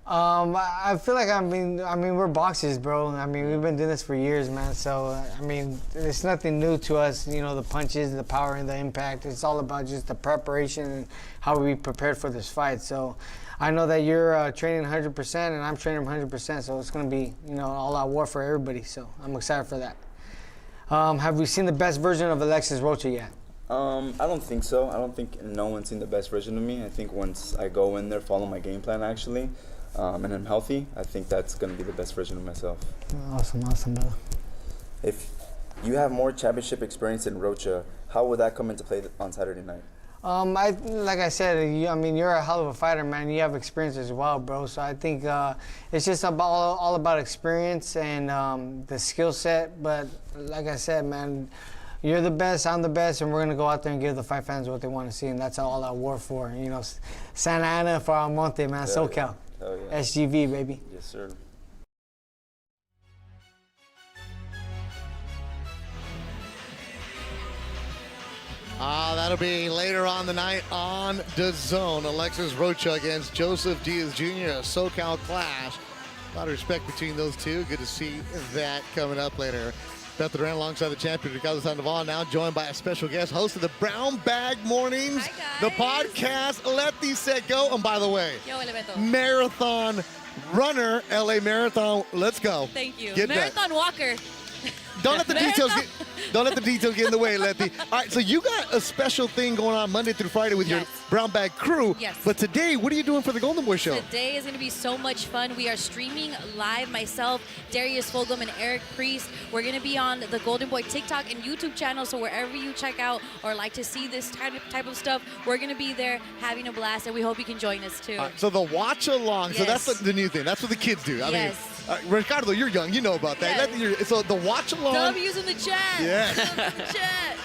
I feel like I mean we're boxers, bro. I mean we've been doing this for years, man. So I mean it's nothing new to us. You know, the punches, the power, and the impact. It's all about just the preparation and how we prepared for this fight. So I know that you're training 100% and I'm training 100%. So it's gonna be, you know, all out war for everybody. So I'm excited for that. Have we seen the best version of Alexis Rocha yet? I don't think so. I don't think no one's seen the best version of me. I think once I go in there, follow my game plan actually, and I'm healthy, I think that's going to be the best version of myself. Awesome, brother. If you have more championship experience than Rocha, how would that come into play on Saturday night? Like I said, I mean, you're a hell of a fighter, man. You have experience as well, bro. So I think it's just all about experience and the skill set. But like I said, man, you're the best, I'm the best, and we're going to go out there and give the fight fans what they want to see, and that's all I war for. You know, Santa Ana for El Monte, man, SoCal. Yeah. SGV, baby. Yes, sir. That'll be later on the night on DAZN. Alexis Rocha against Joseph Diaz Jr., a SoCal clash. A lot of respect between those two. Good to see that coming up later. Beth Duran alongside the champion, Ricardo Sandoval, now joined by a special guest, host of the Brown Bag Mornings, the podcast, Let These Set Go. And by the way, marathon runner, LA Marathon, let's go. Thank you. Get Marathon that. walker. Don't let the details get in the way, Letty. All right, so you got a special thing going on Monday through Friday with your Brown Bag crew. Yes. But today, what are you doing for the Golden Boy Show? Today is going to be so much fun. We are streaming live, myself, Darius Fulgham, and Eric Priest. We're going to be on the Golden Boy TikTok and YouTube channel, so wherever you check out or like to see this type of stuff, we're going to be there having a blast, and we hope you can join us too. So the watch along, so Yes. that's the new thing. That's what the kids do. I Yes. mean, Ricardo, you're young, you know about that. So the watch along. W's in the chat. Yes. W's in the chat.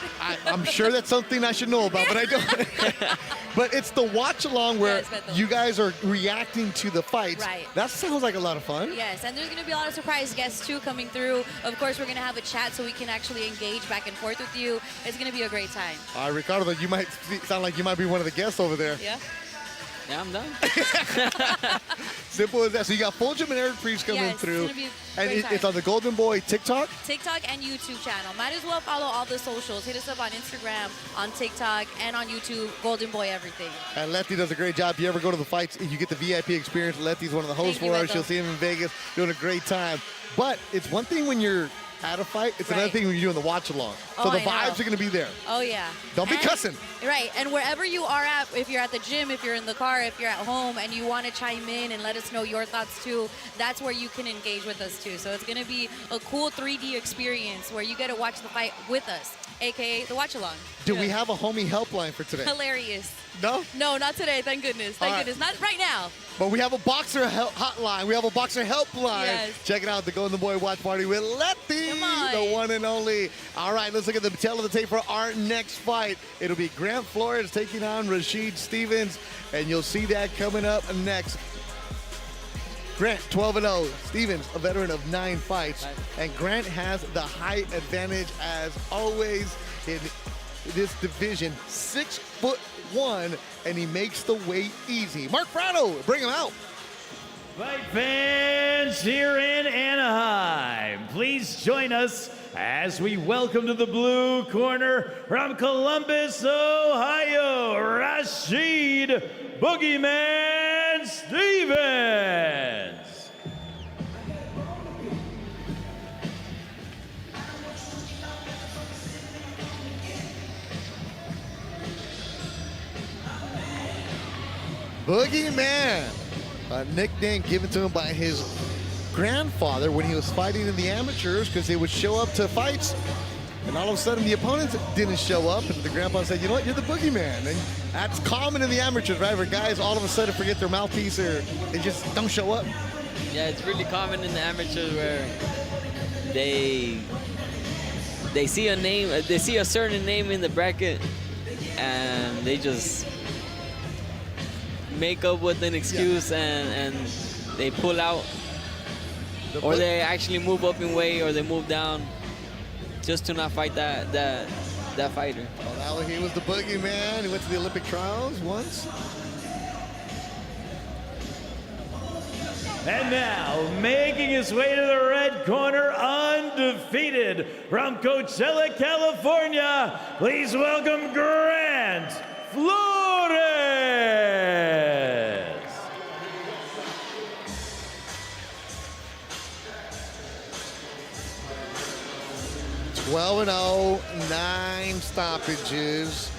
I'm sure that's something I should know about, but I don't. But it's the watch along where you guys are reacting to the fights. Right. That sounds like a lot of fun. Yes, and there's going to be a lot of surprise guests too coming through. Of course, we're going to have a chat so we can actually engage back and forth with you. It's going to be a great time. All right, Ricardo, you might sound like you might be one of the guests over there. Yeah. Yeah, I'm done. Simple as that. So you got Fulgham and Eric Priest coming through. It's gonna be a And great it's time. on the Golden Boy TikTok? TikTok and YouTube channel. Might as well follow all the socials. Hit us up on Instagram, on TikTok, and on YouTube. Golden Boy everything. And Lefty does a great job. If you ever go to the fights, you get the VIP experience. Lefty's one of the hosts Thank you, for us. Beto. You'll see him in Vegas doing a great time. But it's one thing when you're at a fight. It's another thing when you're doing the watch along. So Oh, the I know. vibes are going to be there. Oh, yeah. Don't be And- cussing. Right, and wherever you are at, if you're at the gym, if you're in the car, if you're at home, and you want to chime in and let us know your thoughts too, that's where you can engage with us too. So it's going to be a cool 3D experience where you get to watch the fight with us, aka the watch along. Do we have a homie helpline for today? Hilarious. No? No, not today. Thank goodness. Thank All right. goodness. Not right now. But we have a boxer hotline. We have a boxer helpline. Yes. Check it out, the Golden Boy Watch Party with Letty, the one and only. All right, let's look at the tail of the tape for our next fight. It'll be Grant Flores taking on Rashid Stevens, and you'll see that coming up next. Grant, 12-0. Stevens, a veteran of 9 fights. And Grant has the height advantage as always in this division. 6'1", and he makes the weight easy. Mark Prado, bring him out. Fight fans here in Anaheim, please join us as we welcome to the blue corner from Columbus, Ohio, Rashid Boogeyman Stevens. Boogeyman, a nickname given to him by his grandfather when he was fighting in the amateurs, because they would show up to fights and all of a sudden the opponents didn't show up, and the grandpa said, you know what, you're the Boogeyman. And that's common in the amateurs, right, where guys all of a sudden forget their mouthpiece or they just don't show up. Yeah, it's really common in the amateurs where they see a name, they see a certain name in the bracket, and they just make up with an excuse and they pull out or they actually move up in weight, or they move down just to not fight that fighter. Well, he was the boogeyman. He went to the Olympic trials once. And now, making his way to the red corner, undefeated from Coachella, California, please welcome Grant Flores. 12-0, 9 stoppages.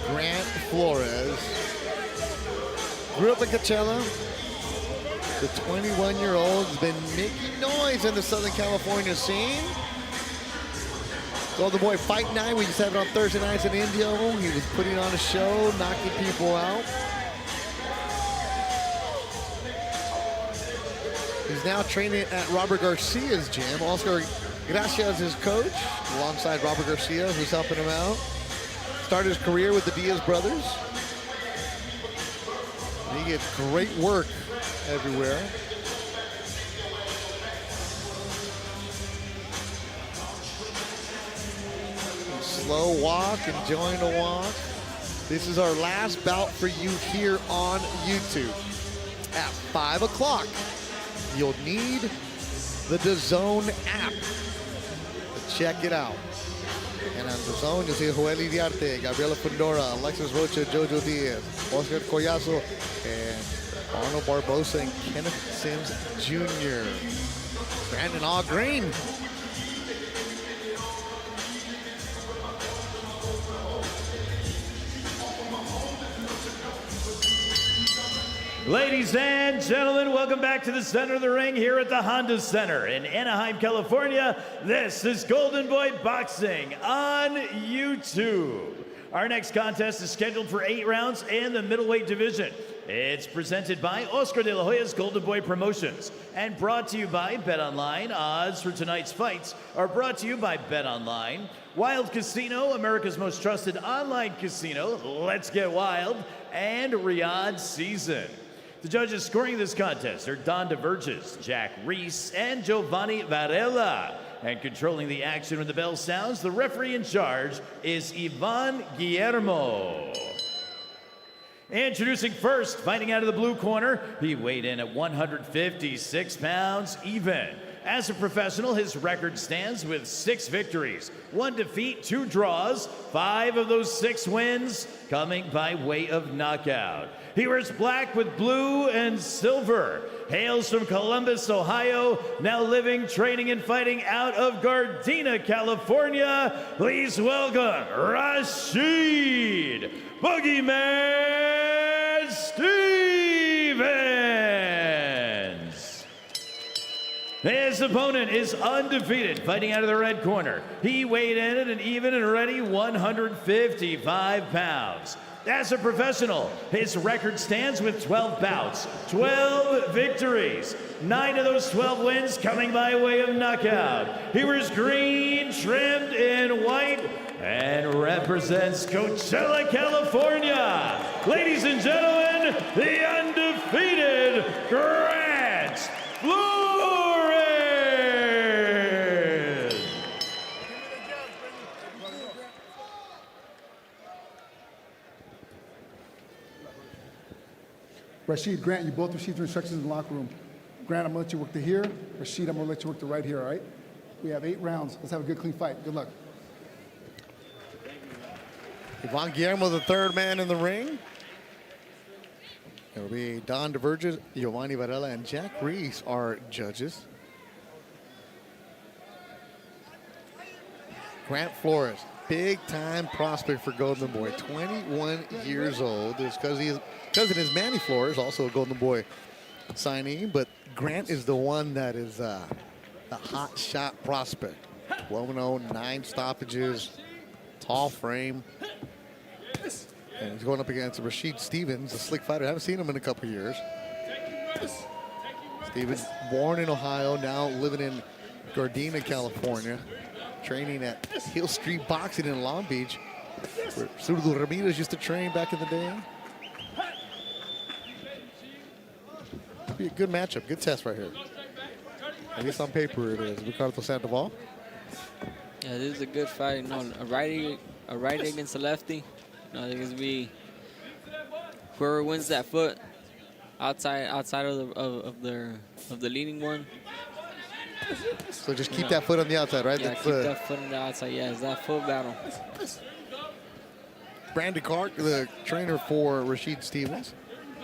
Grant Flores. Grew up in Coachella. The 21-year-old has been making noise in the Southern California scene. Golden Boy Fight Night, we just have it on Thursday nights in Indio. He was putting on a show, knocking people out. He's now training at Robert Garcia's gym. Oscar Garcia is his coach, alongside Robert Garcia, who's helping him out. Started his career with the Diaz brothers. And he gets great work everywhere. Slow walk, enjoying the walk. This is our last bout for you here on YouTube. At 5 o'clock, you'll need the DAZN app. Check it out. And on DAZN, you'll see Joel Idiarte, Gabriela Fundora, Alexis Rocha, Jojo Diaz, Oscar Collazo, and Arnold Barboza and Kenneth Sims Jr. Brandon all green. Ladies and gentlemen, welcome back to the center of the ring here at the Honda Center in Anaheim, California. This is Golden Boy Boxing on YouTube. Our next contest is scheduled for 8 rounds in the middleweight division. It's presented by Oscar de la Hoya's Golden Boy Promotions and brought to you by BetOnline. Odds for tonight's fights are brought to you by BetOnline. Wild Casino, America's most trusted online casino. Let's get wild. And Riyadh Season. The judges scoring this contest are Don DeVerges, Jack Reese, and Giovanni Varela. And controlling the action when the bell sounds, the referee in charge is Ivan Guillermo. Introducing first, fighting out of the blue corner, he weighed in at 156 pounds even. As a professional, his record stands with 6 victories, 1 defeat, 2 draws, 5 of those 6 wins coming by way of knockout. He wears black with blue and silver. Hails from Columbus, Ohio, now living, training, and fighting out of Gardena, California. Please welcome Rashid Boogeyman Stevens. His opponent is undefeated, fighting out of the red corner. He weighed in at an even and ready 155 pounds. As a professional, his record stands with 12 bouts, 12 victories, 9 of those 12 wins coming by way of knockout. He wears green, trimmed in white, and represents Coachella, California. Ladies and gentlemen, the undefeated Grant Flores. Rashid, Grant, you both received your instructions in the locker room. Grant, I'm gonna let you work to here. Rashid, I'm gonna let you work to right here, all right? We have 8 rounds. Let's have a good, clean fight. Good luck. Ivan Guillermo, the third man in the ring. It'll be Don DeVerges, Giovanni Varela, and Jack Reese are judges. Grant Flores, big-time prospect for Golden Boy, 21 years old. His cousin is Manny Flores, also a Golden Boy signee, but Grant is the one that is the hot shot prospect. 12-0, 9 stoppages, tall frame. And he's going up against Rashid Stevens, a slick fighter. I haven't seen him in a couple years. Stevens, born in Ohio, now living in Gardena, California, training at Hill Street Boxing in Long Beach, where Zurdo Ramirez used to train back in the day. Should be a good matchup, good test right here. At least on paper it is. Ricardo Sandoval. Yeah, this is a good fight. You know, a righty against a lefty. You know, there's gonna be whoever wins that foot outside of the leading one. So just keep that foot on the outside, right? Yeah, That's, keep that foot on the outside. Yeah, it's that foot battle. Brandon Clark, the trainer for Rashid Stevens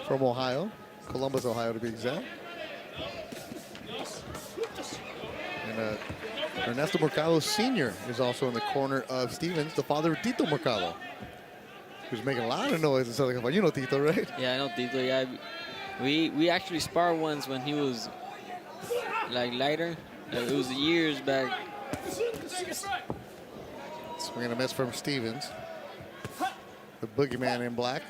from Ohio, Columbus, Ohio to be exact. And Ernesto Mercado Sr. is also in the corner of Stevens, the father of Tito Mercado, who's making a lot of noise in Southern California. You know Tito, right? Yeah, I know Tito. Yeah, we actually sparred once when he was like lighter. It was years back. Swing and a miss from Stevens. The boogeyman in black.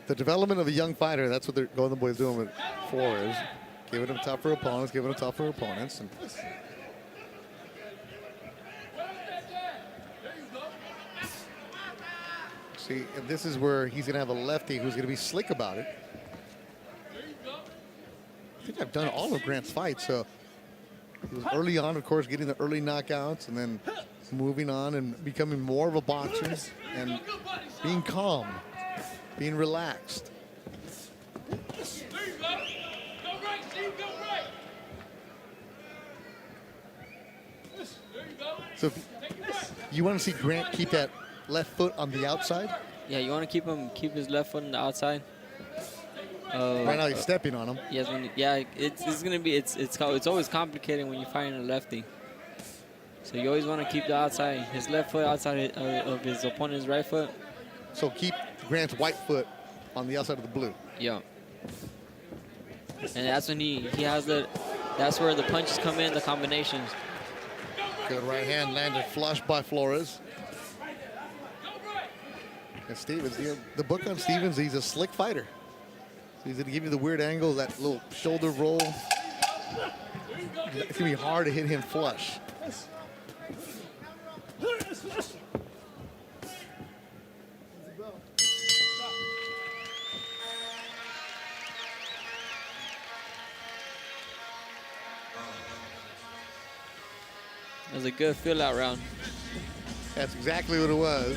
The development of a young fighter, that's what the Golden Boys doing with Flores. Giving him tougher opponents, And see, and this is where he's going to have a lefty who's going to be slick about it. I think I've done all of Grant's fights, so he was early on, of course, getting the early knockouts, and then moving on and becoming more of a boxer and being calm, being relaxed. So if you want to see Grant keep that left foot on the outside? Yeah, you want to keep his left foot on the outside. Right now he's stepping on him. Yes, it's gonna be it's always complicated when you're fighting a lefty. So you always want to keep the outside, his left foot outside of his opponent's right foot. So keep Grant's white foot on the outside of the blue. Yeah. And that's when he has that's where the punches come in, the combinations. Good right hand landed flush by Flores. And Stevens, the book on Stevens, he's a slick fighter. So he's going to give you the weird angle, that little shoulder roll. It's going to be hard to hit him flush. It was a good fill-out round. That's exactly what it was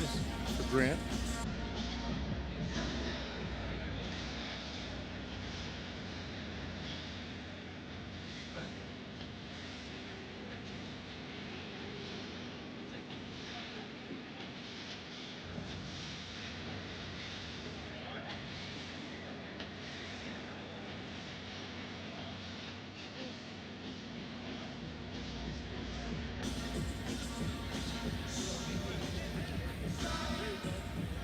for Grant.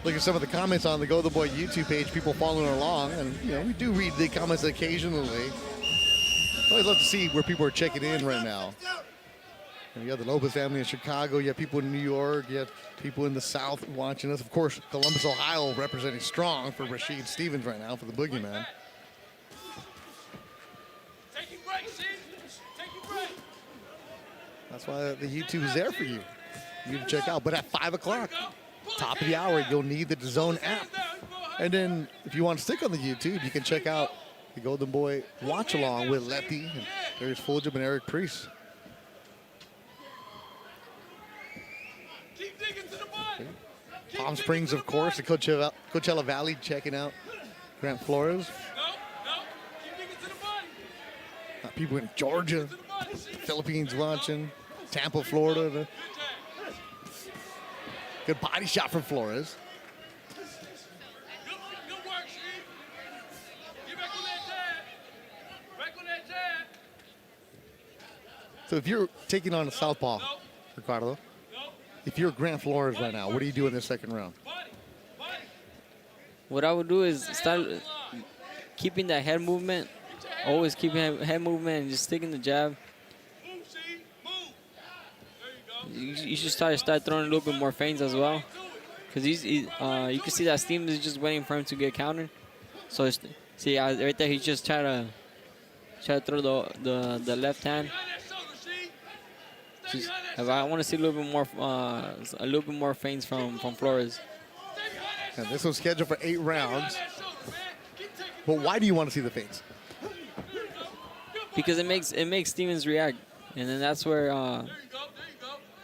Look at some of the comments on the Golden Boy YouTube page, people following along, and you know we do read the comments occasionally. I always love to see where people are checking in right now. And you got the Lopez family in Chicago, you have people in New York, you have people in the South watching us. Of course, Columbus, Ohio representing strong for Rashid Stevens right now for the Boogeyman. That's why the YouTube is there for you. You can check out. But at 5 o'clock, top of the hour, you'll need the DAZN app. And then if you want to stick on the YouTube, you can check out the Golden Boy watch along with Letty and there's Fulgham and Eric Priest. Palm Springs, of course, the Coachella Valley checking out Grant Flores. People in Georgia, Philippines watching, Tampa, Florida. Good body shot from Flores. So if you're taking on a southpaw, Ricardo, if you're Grant Flores right now, what do you do in the second round? What I would do is start keeping that head movement, always keeping head movement and just sticking the jab. You should start throwing a little bit more feints as well, because you can see that Stevens is just waiting for him to get countered. So see right there, he's just trying to throw the left hand. I want to see a little bit more feints from Flores. And this one's scheduled for 8 rounds. But why do you want to see the feints? Because it makes Stevens react, and then that's where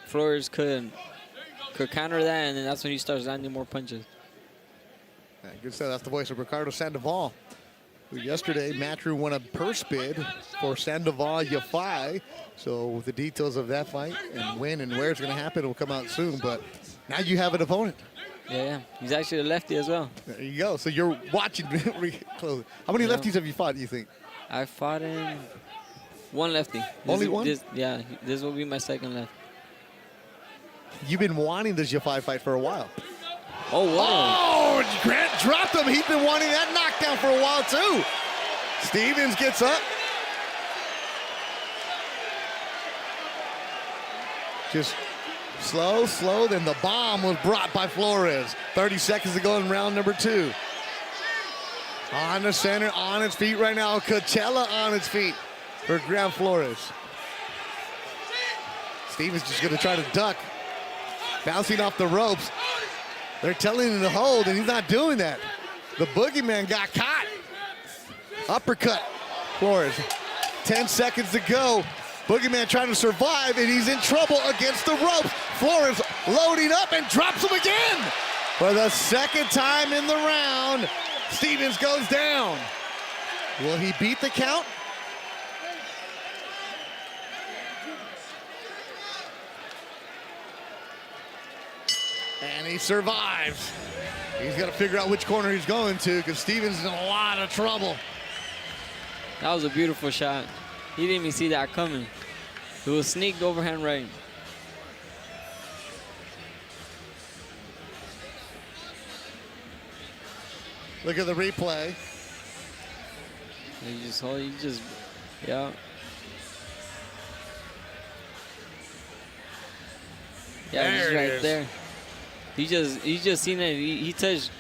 Flores could counter that, and then that's when he starts landing more punches. Yeah, good stuff. That's the voice of Ricardo Sandoval, who yesterday Matchroom won a purse bid for Sandoval Yafai. So with the details of that fight and when and where it's going to happen, it will come out soon. But now you have an opponent. Yeah, he's actually a lefty as well. There you go. So you're watching close. How many lefties have you fought, do you think? I fought in one lefty. Only one? This will be my second left. You've been wanting this Yafai fight for a while. Oh, wow. Oh, Grant dropped him. He's been wanting that knockdown for a while, too. Stevens gets up. Just slow. Then the bomb was brought by Flores. 30 seconds to go in round number 2. On the center, on its feet right now. Coachella on its feet for Grant Flores. Stevens just going to try to duck. Bouncing off the ropes. They're telling him to hold, and he's not doing that. The boogeyman got caught. Uppercut. Flores. 10 seconds to go. Boogeyman trying to survive, and he's in trouble against the ropes. Flores loading up and drops him again. For the second time in the round, Stevens goes down. Will he beat the count? And he survives. He's got to figure out which corner he's going to because Stevens is in a lot of trouble. That was a beautiful shot. He didn't even see that coming. It was sneaked overhand right. Look at the replay. Yeah. Yeah, he's right there. He just seen it. He touched.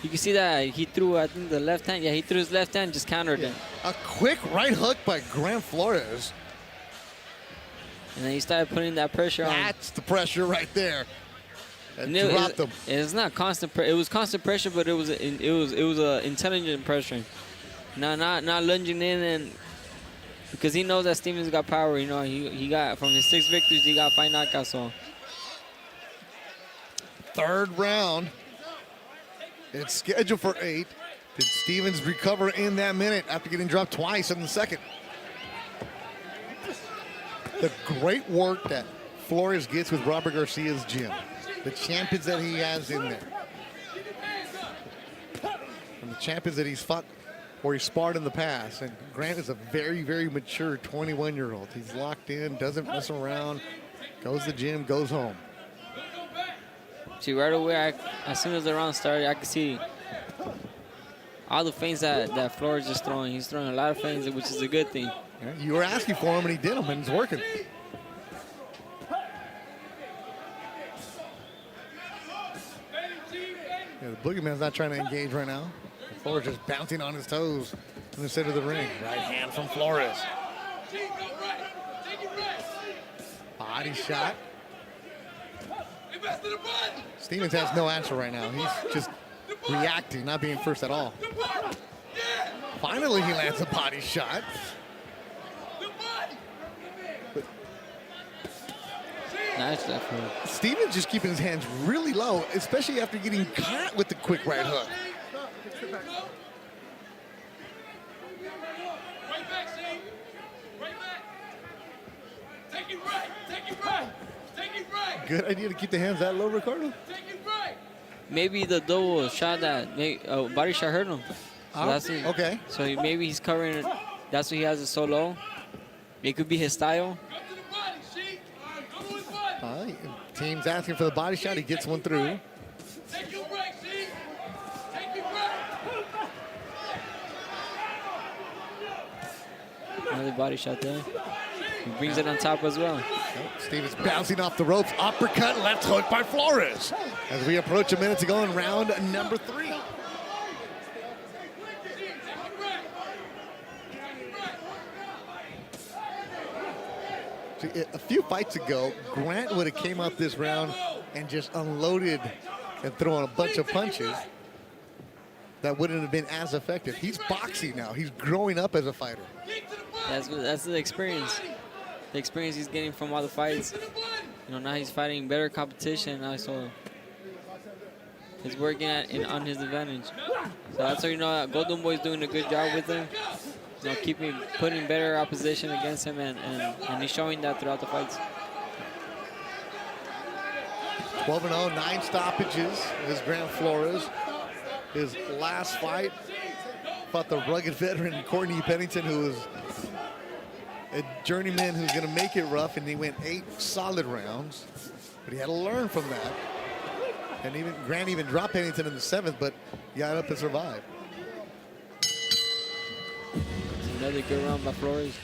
You can see that he threw, I think, the left hand. Yeah, he threw his left hand, just countered it. A quick right hook by Grant Flores. And then he started putting that pressure on. That's the pressure right there. And dropped him. It's not constant. It was constant pressure, but it was intelligent pressure. Not lunging in, and because he knows that Stevens got power. You know, he got from his 6 victories, he got 5 knockouts. So. Third round. It's scheduled for 8. Did Stevens recover in that minute after getting dropped twice in the second? The great work that Flores gets with Robert Garcia's gym. The champions that he has in there. And the champions that he's fought or he's sparred in the past. And Grant is a very, very mature 21-year-old. He's locked in, doesn't mess around, goes to the gym, goes home. See, right away, as soon as the round started, I could see all the feints that Flores is throwing. He's throwing a lot of feints, which is a good thing. Yeah, you were asking for him, and he did them, and it's working. Yeah, the boogeyman's not trying to engage right now. Flores just bouncing on his toes in the center of the ring. Right hand from Flores. Body shot. Stevens has no answer right now. He's just reacting, not being first at all. Finally, he lands a body shot. Nice effort. Stevens just keeping his hands really low, especially after getting caught with the quick right hook. Good idea to keep the hands that low, Ricardo. Maybe the double shot that body shot hurt him. So that's it. Okay. So maybe he's covering it. That's why he has it so low. It could be his style. Team's asking for the body shot. He gets one through. Another body shot there. He brings it on top as well. Stevens bouncing off the ropes. Uppercut, left hook by Flores. As we approach a minute to go in round number 3. See, a few fights ago, Grant would have came out this round and just unloaded and thrown a bunch of punches. that wouldn't have been as effective. He's boxing now. He's growing up as a fighter. That's the experience. The experience he's getting from all the fights. You know, now he's fighting better competition. Now, so he's working on his advantage. So that's how you know Golden Boy's doing a good job with him. You know, putting better opposition against him, and he's showing that throughout the fights. 12-0, 9 stoppages is Grant Flores. His last fight fought the rugged veteran Courtney Pennington, who was a journeyman who's going to make it rough, and he went 8 solid rounds. But he had to learn from that. And Grant even dropped Pennington in the 7th, but he got up and survived. Another good round by Flores.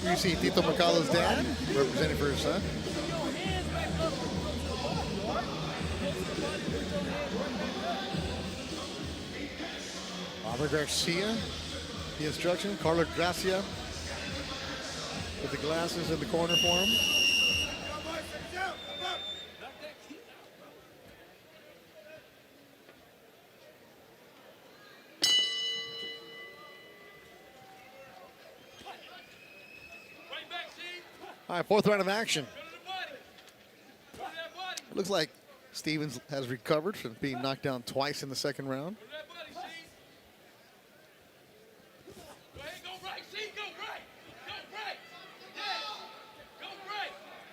You see Tito Mercado's dad representing for his son. Robert Garcia, the instruction. Carlo Garcia with the glasses in the corner for him. All right, 4th round of action. Looks like Stevens has recovered from being knocked down twice in the 2nd round.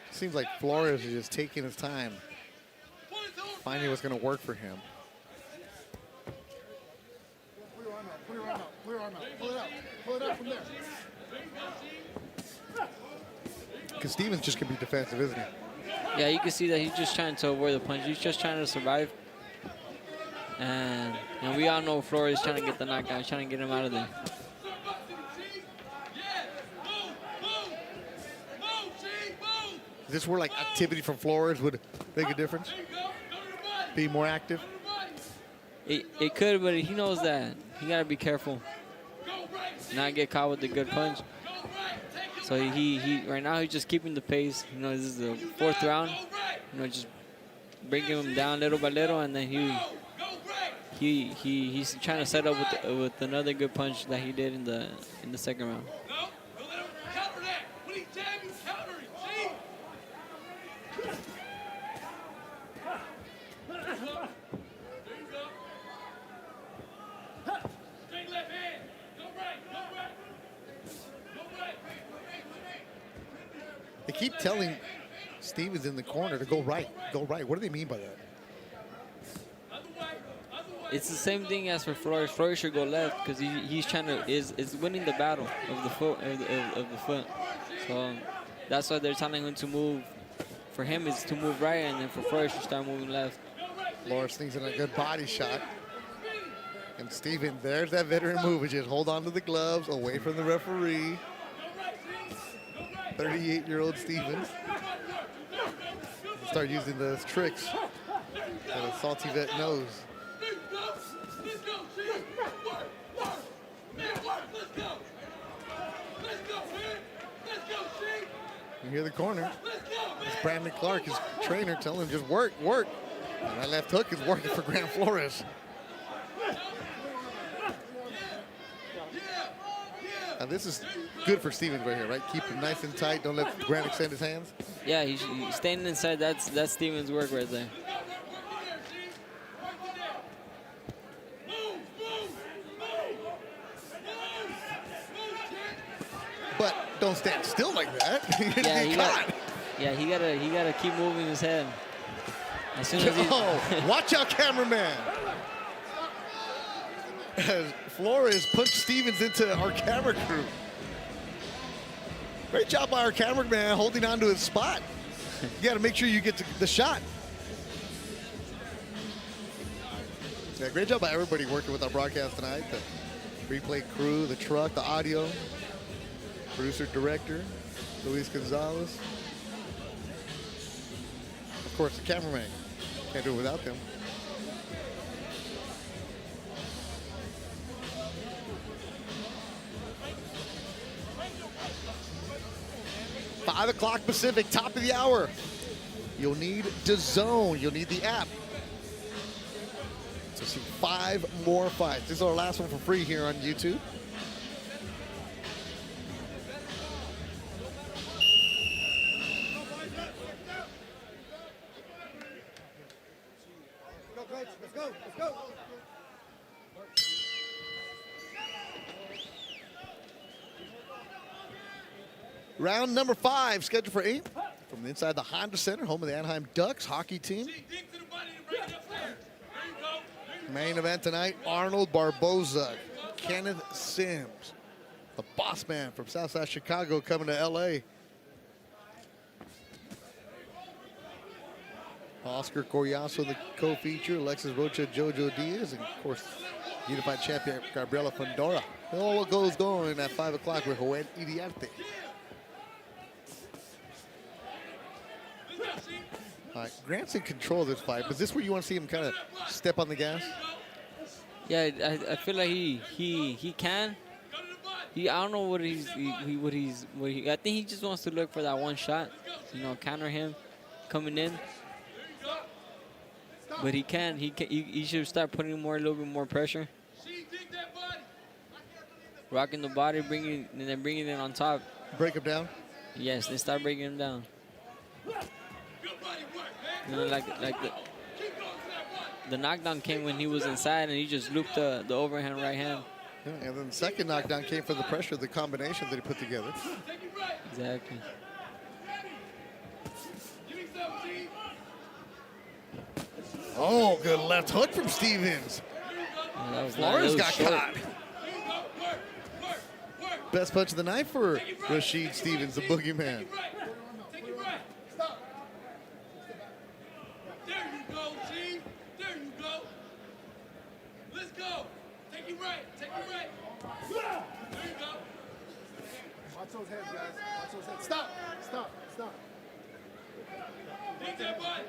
Seems like Flores is just taking his time, finding what's going to work for him. Pull your arm out. Pull your arm out. Pull it out. Pull it out from there. Because Stevens just can be defensive, isn't he? Yeah, you can see that he's just trying to avoid the punch. He's just trying to survive. And we all know Flores is trying to get the knockout. He's trying to get him out of there. Is this where like activity from Flores would make a difference? Be more active? It could, but he knows that. He got to be careful. Not get caught with the good punch. So he right now he's just keeping the pace. You know, this is the 4th round. You know, just bringing him down little by little, and then he's trying to set up with another good punch that he did in the 2nd round. They keep telling Stevens in the corner to go right, go right. What do they mean by that? It's the same thing as for Flores. Flores should go left because he's trying to is winning the battle of the foot of the foot. So that's why they're telling him to move. For him, is to move right, and then for Flores to start moving left. Flores thinks in a good body shot. And Steven, there's that veteran move. Just hold on to the gloves, away from the referee. 38-year-old Stevens. Start using those tricks that a salty vet knows. You hear the corner. It's Brandon Clark, his trainer, telling him just work, work. And that left hook is working for Grant Flores. Now this is good for Stevens right here, right? Keep him nice and tight. Don't let Grant extend his hands. Yeah, he's standing inside. That's Stevens' work right there. But don't stand still like that. He gotta keep moving his head. As soon as oh, watch out, cameraman. As Flores punched Stevens into our camera crew. Great job by our cameraman holding on to his spot. You got to make sure you get to the shot. Yeah, great job by everybody working with our broadcast tonight. Replay crew, the truck, the audio, producer, director, Luis Gonzalez. Of course, the cameraman. Can't do it without them. Five o'clock Pacific, top of the hour. You'll need DAZN. You'll need the app to see 5 more fights. This is our last one for free here on YouTube. Round number 5, scheduled for 8 from inside the Honda Center, home of the Anaheim Ducks hockey team. Main event tonight, Arnold Barboza, Kenneth Sims, the Bossman from Southside Chicago coming to LA. Oscar Collazo, the co-feature, Alexis Rocha, Jojo Diaz, and of course, unified champion Gabriela Fundora. All what goes going at 5 o'clock with Joel Iriarte. All right, Grant's in control of this fight, but is this where you want to see him kind of step on the gas? Yeah, I feel like he can. I don't know what I think he just wants to look for that one shot, you know, counter him coming in. But he can. He should start putting a little bit more pressure. Rocking the body, bringing it on top. Break him down. Yes, they start breaking him down. You know, like the knockdown came when he was inside and he just looped the overhand right hand. Yeah, and then the second knockdown came from the pressure, the combination that he put together. Exactly. Oh, good left hook from Stevens. Yeah, Flores got caught. Best punch of the night for Rashid Stevens, the boogeyman. Watch those heads, guys. Watch those heads. Stop. Stop. Stop. Dig that body.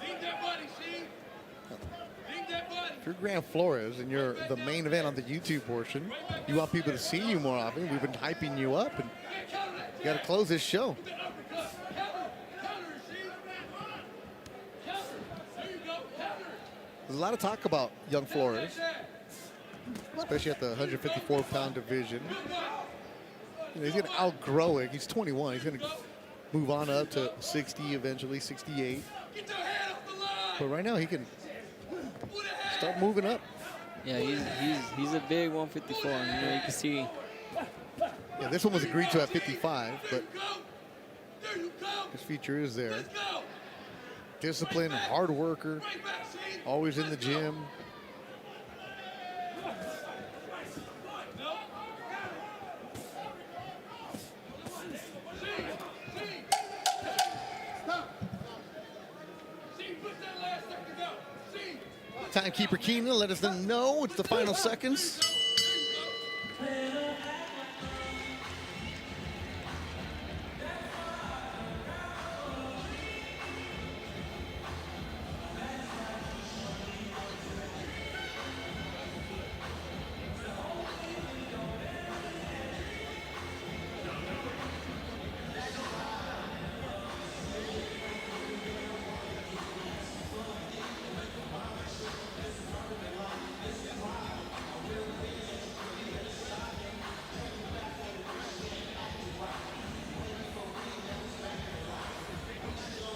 Dig that body, Sheen. Dig that body. If you're Grant Flores and you're the main event on the YouTube portion, you want people to see you more often. We've been hyping you up, and you got to close this show. There's a lot of talk about young Flores, especially at the 154-pound division. You know, he's going to outgrow it. He's 21. He's going to move on up to 60 eventually, 68. But right now he can start moving up. Yeah, he's a big 154. You know, you can see. Yeah, this one was agreed to at 55, but his feature is there. Disciplined, hard worker, always in the gym. Timekeeper Keenan, let us know it's the final seconds.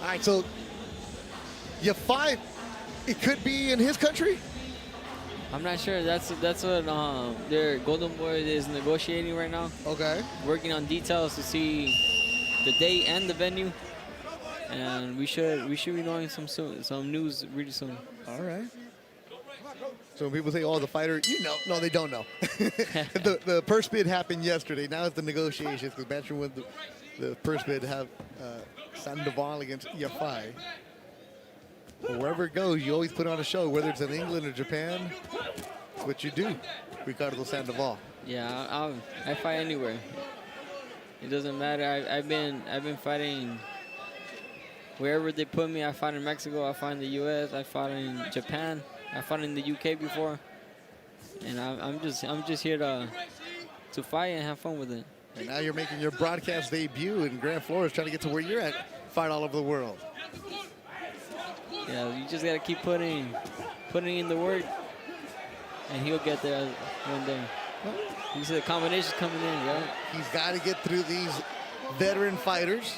All right, so you fight, it could be in his country? I'm not sure. That's what their Golden Boy is negotiating right now. Okay. Working on details to see the date and the venue, and we should be knowing some news really soon. All right. So when people say, "Oh, the fighter," you know, no, they don't know. the purse bid happened yesterday. Now it's the negotiations because Bancher won the purse bid to have Sandoval against Yafai. But wherever it goes, you always put on a show, whether it's in England or Japan. That's what you do. Ricardo Sandoval. Yeah, I fight anywhere. It doesn't matter. I've been fighting wherever they put me. I fought in Mexico. I fought in the U.S. I fought in Japan. I fought in the U.K. before. And I'm just here to fight and have fun with it. And now you're making your broadcast debut, and Grant Flores trying to get to where you're at, fight all over the world. Yeah, you just gotta keep putting in the work, and he'll get there one day. You see the combinations coming in, yeah. He's got to get through these veteran fighters.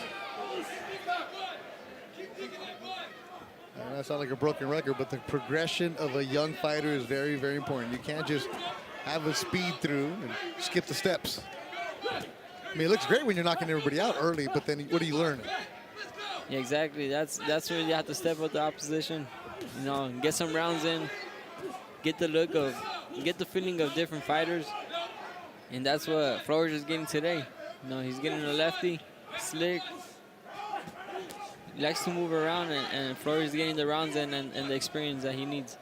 That sounds like a broken record, but the progression of a young fighter is very, very important. You can't just have a speed through and skip the steps. I mean, it looks great when you're knocking everybody out early, but then what are you learning? Yeah, exactly. That's where you have to step up the opposition. You know, get some rounds in, get the feeling of different fighters, and that's what Flores is getting today. You know, he's getting a lefty, slick. He likes to move around, and Flores is getting the rounds in and the experience that he needs.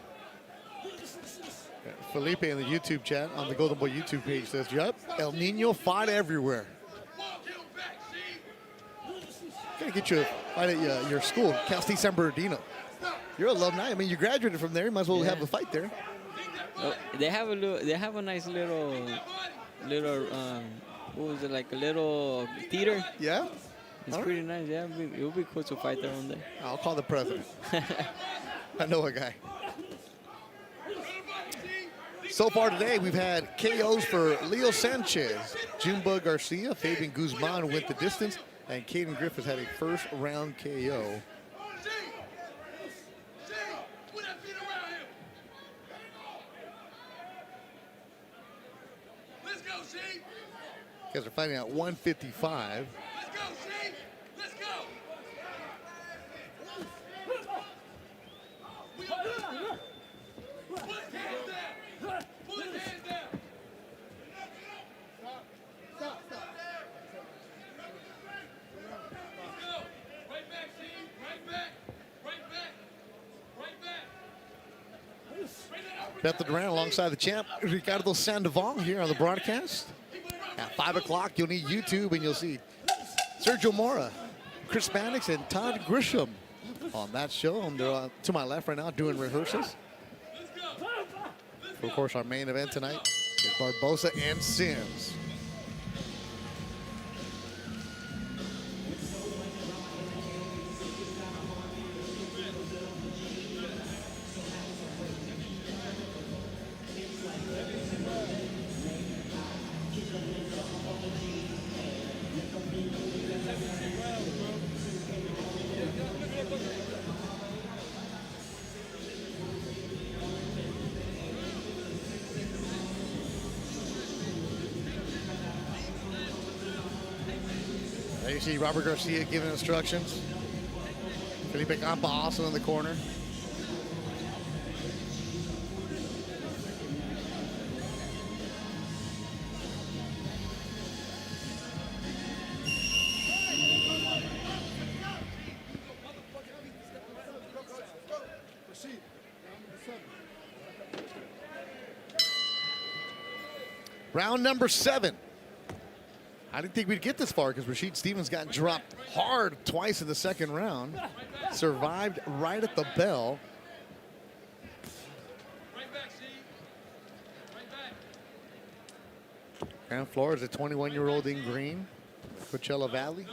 Felipe in the YouTube chat on the Golden Boy YouTube page says, "Yup, El Nino fought everywhere." Gotta get you a fight at your school, Cal State San Bernardino. You're alumni. I mean, you graduated from there. You might as well have a fight there. Oh, they have a nice little what was it, like a little theater? Yeah. It's pretty nice. Yeah, it would be cool to fight there one day. I'll call the president. I know a guy. So far today, we've had KOs for Leo Sanchez, Jumbo Garcia, Fabian Guzman went the distance, and Cayden Griffiths had a first-round KO. Guys are fighting at 155. Beth Duran alongside the champ, Ricardo Sandoval, here on the broadcast. At 5 o'clock, you'll need YouTube, and you'll see Sergio Mora, Chris Mannix, and Todd Grisham on that show. And they're to my left right now doing rehearsals. Of course, our main event tonight is Barboza and Sims. There you see Robert Garcia giving instructions. Felipe Campa also in the corner. Round number 7. I didn't think we'd get this far because Rashid Stevens got dropped hard twice in the second round. Survived right at the bell. Grant Flores, a 21-year-old in green, Coachella Valley.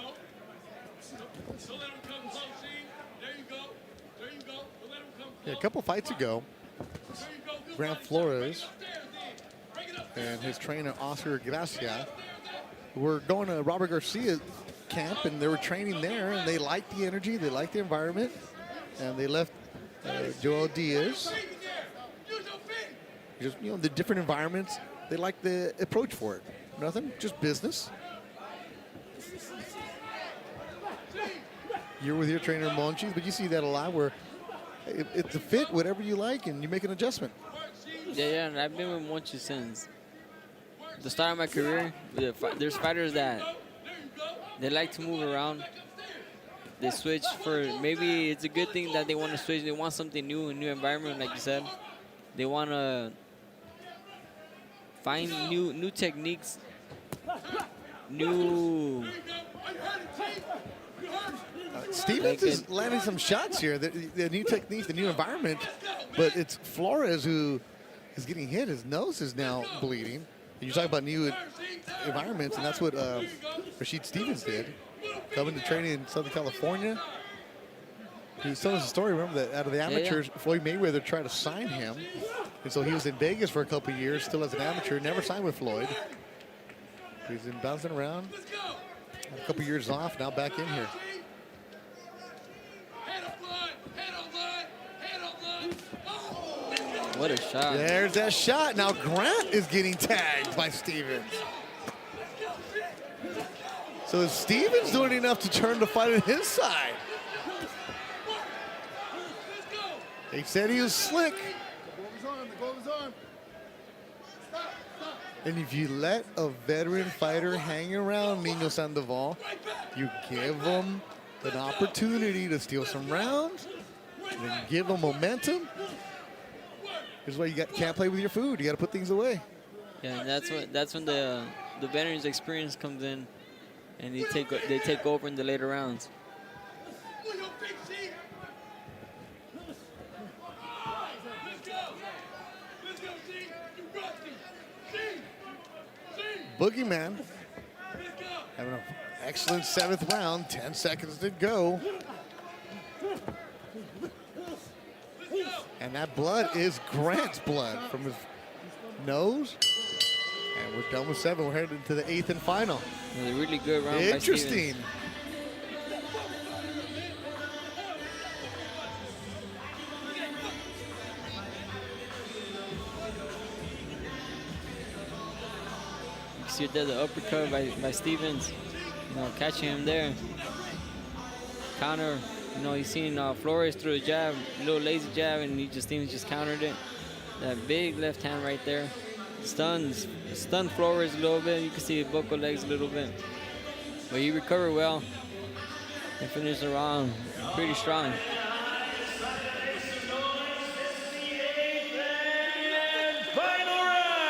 Yeah, a couple fights ago, Grant Flores and his trainer, Oscar Gracia, were going to Robert Garcia camp, and they were training there, and they liked the energy, they liked the environment, and they left Joel Diaz. Just, you know, the different environments, they like the approach for it. Nothing, just business. You're with your trainer, Monchi, but you see that a lot where it's a fit, whatever you like, and you make an adjustment. Yeah, and I've been with Monchi since the start of my career. There's fighters that they like to move around. They switch for, maybe it's a good thing that they want to switch. They want something new, a new environment, like you said. They want to find new techniques, new. Stevens is landing some shots here. The new techniques, the new environment, but it's Flores who is getting hit. His nose is now bleeding. You talk about new environments, and that's what Rashid Stevens did. Coming to training in Southern California. He was telling us a story, remember, that out of the amateurs, Floyd Mayweather tried to sign him. And so he was in Vegas for a couple of years, still as an amateur, never signed with Floyd. He's been bouncing around. A couple years off, now back in here. What a shot. There's that shot. Now Grant is getting tagged by Stevens. So is Stevens doing enough to turn the fight on his side? He said he was slick. And if you let a veteran fighter hang around Nino Sandoval, you give him an opportunity to steal some rounds, and then give him momentum. This is why you can't play with your food. You got to put things away. Yeah, and that's when the veterans' experience comes in, and they take over in the later rounds. Boogeyman having an excellent 7th round. 10 seconds to go. And that blood is Grant's blood from his nose. And we're done with 7. We're headed into the 8th and final. It was a really good round. Interesting. You see there the uppercut by Stevens. You know, catching him there. Counter. You know, he's seen Flores through a jab, a little lazy jab, and Stevens just countered it. That big left hand right there. Stunned Flores a little bit. You can see his vocal legs a little bit. But he recovered well and finished the round pretty strong. Final round.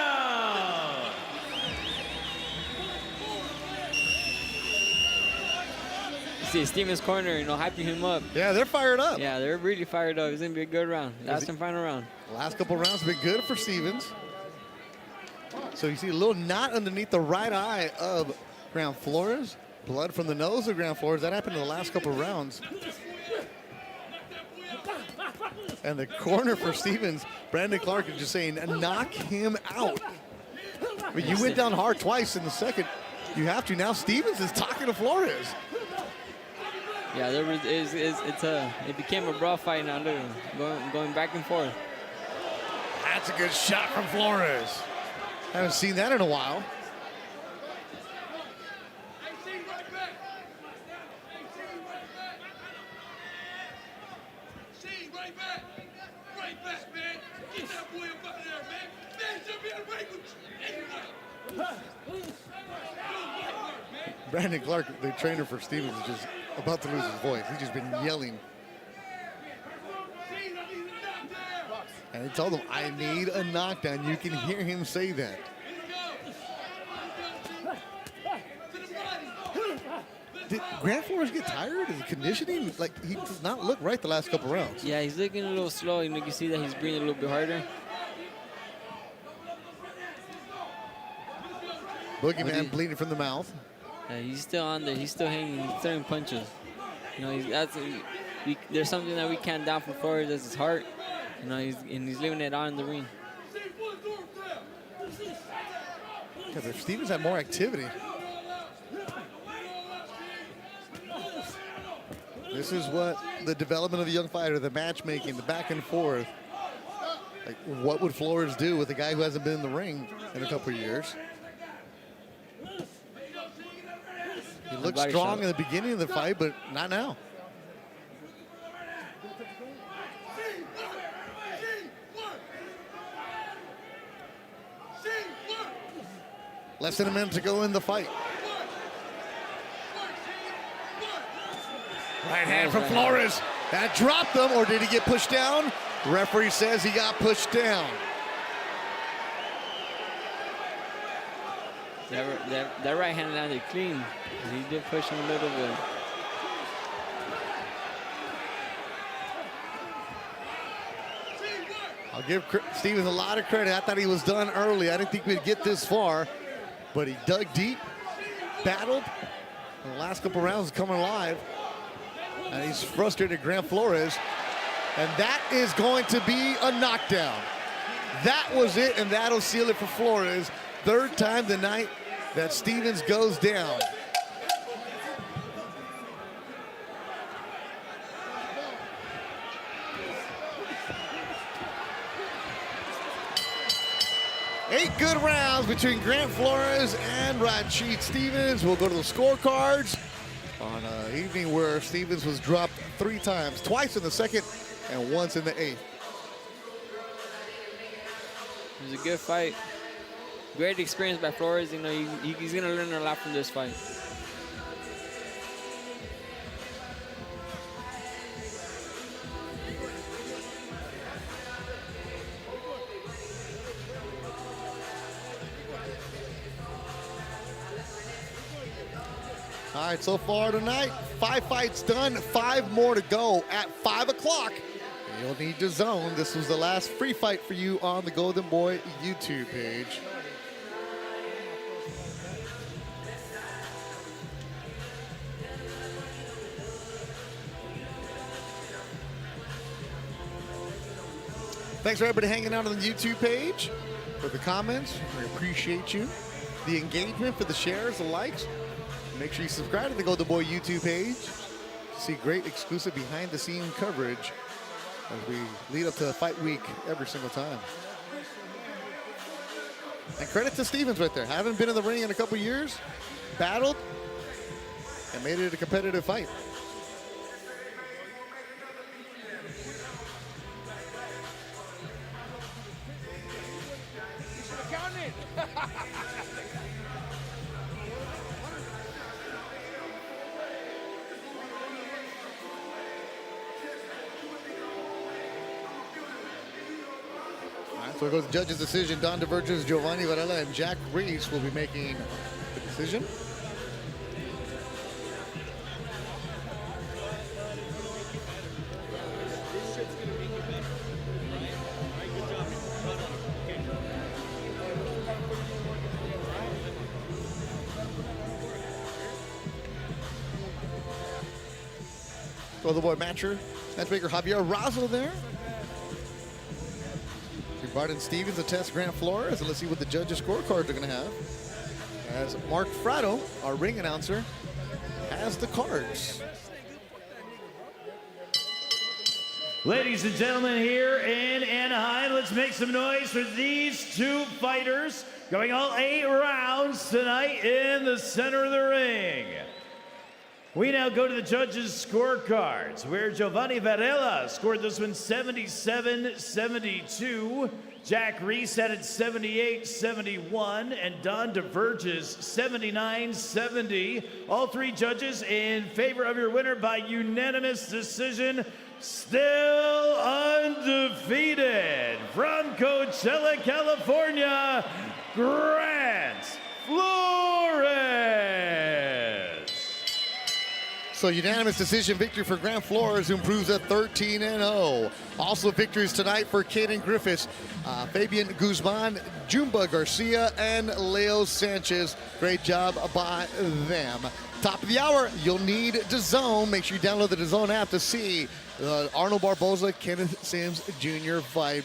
See Stevens' corner, you know, hyping him up. Yeah, they're fired up. Yeah, they're really fired up. It's gonna be a good round. Last and final round. Last couple rounds have been good for Stevens. So you see a little knot underneath the right eye of Grant Flores. Blood from the nose of Grant Flores. That happened in the last couple rounds. And the corner for Stevens, Brandon Clark is just saying, knock him out. But you went down hard twice in the second. You have to. Now Stevens is talking to Flores. Yeah, it became a brawl fight now. Look, going back and forth. That's a good shot from Flores. Haven't seen that in a while. Brandon Clark, the trainer for Stevens, is just about to lose his voice. He's just been yelling. And he told him, I need a knockdown. You can hear him say that. Did Grant Flores get tired? Is he conditioning? Like, he does not look right the last couple rounds. Yeah, he's looking a little slow. You can see that he's breathing a little bit harder. Boogeyman bleeding from the mouth. Yeah, he's still on there. He's still hanging. He's throwing punches. You know, there's something that we can't down from Flores. That's his heart. You know, he's leaving it on in the ring. Because if Stevens had more activity. This is what the development of the young fighter, the matchmaking, the back and forth. Like, what would Flores do with a guy who hasn't been in the ring in a couple of years? He looked strong in the beginning of the fight, but not now. Less than a minute to go in the fight. Right hand from Flores. That dropped him, or did he get pushed down? The referee says he got pushed down. That right hand landed clean. He did push him a little bit. I'll give Stevens a lot of credit. I thought he was done early. I didn't think we'd get this far, but he dug deep, battled, and the last couple rounds coming alive. And he's frustrated Grant Flores, and that is going to be a knockdown. That was it, and that'll seal it for Flores. Third time tonight that Stevens goes down. Eight good rounds between Grant Flores and Rashid Stevens. We'll go to the scorecards on an evening where Stevens was dropped 3 times, twice in the second and once in the 8th. It was a good fight. Great experience by Flores. You know, he's going to learn a lot from this fight. All right, so far tonight, 5 fights done, 5 more to go at 5 o'clock. You'll need DAZN. This was the last free fight for you on the Golden Boy YouTube page. Thanks for everybody hanging out on the YouTube page, for the comments. We appreciate you. The engagement, for the shares, the likes. Make sure you subscribe to the Golden Boy YouTube page to see great exclusive behind-the-scene coverage as we lead up to fight week every single time. And credit to Stevens right there. Haven't been in the ring in a couple years, battled, and made it a competitive fight. So it goes to judge's decision. Don Divergence, Giovanni Varela, and Jack Reese will be making the decision. Golden Boy matchmaker Javier Razo there. Barton Stevens to test Grant Flores, and let's see what the judges' scorecards are going to have. As Mark Fratto, our ring announcer, has the cards. Ladies and gentlemen, here in Anaheim, let's make some noise for these 2 fighters going all 8 rounds tonight in the center of the ring. We now go to the judges' scorecards, where Giovanni Varela scored this one 77-72. Jack Reese had it 78-71, and Don Diverges 79-70. All 3 judges in favor of your winner by unanimous decision, still undefeated from Coachella, California, Grant Flores. So unanimous decision victory for Grant Flores, who improves at 13-0. Also victories tonight for Cayden Griffiths, Fabian Guzman, Jumba Garcia, and Leo Sanchez. Great job by them. Top of the hour, you'll need DAZN. Make sure you download the DAZN app to see the Arnold Barboza, Kenneth Sims Jr. fight.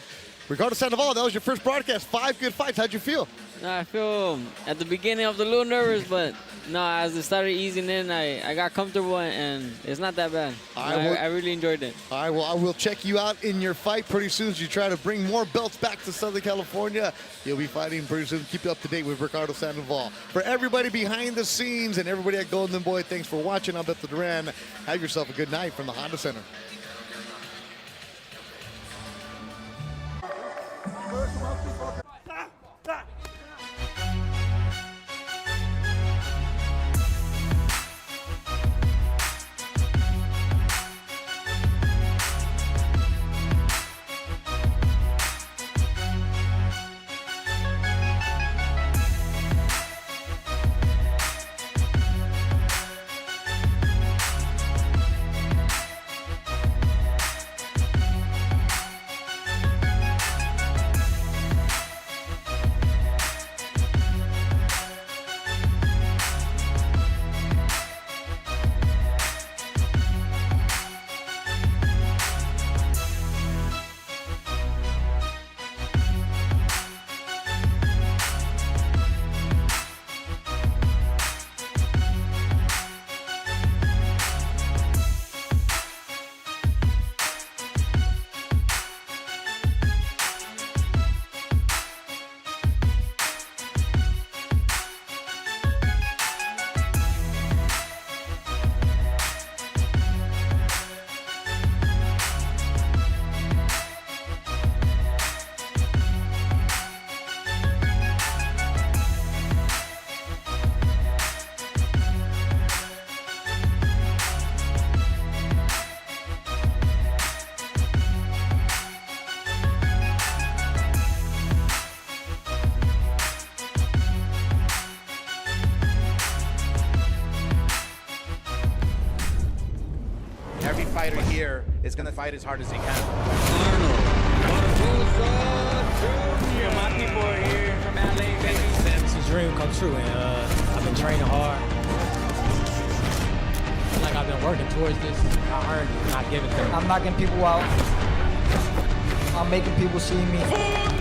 Regardless of all, that was your first broadcast. 5 good fights. How'd you feel? I feel at the beginning I was a little nervous, but no, as it started easing in, I got comfortable, and it's not that bad. I really enjoyed it. All right, well, I will check you out in your fight pretty soon as you try to bring more belts back to Southern California. You'll be fighting pretty soon. Keep you up to date with Ricardo Sandoval. For everybody behind the scenes and everybody at Golden Boy, thanks for watching. I'm Beto Duran. Have yourself a good night from the Honda Center. fighter here is going to fight as hard as he can. Yeah, my people are here from LA, baby. It's a dream come true, and I've been training hard. Like I've been working towards this. I earned it, not giving it. I'm knocking people out. I'm making people see me.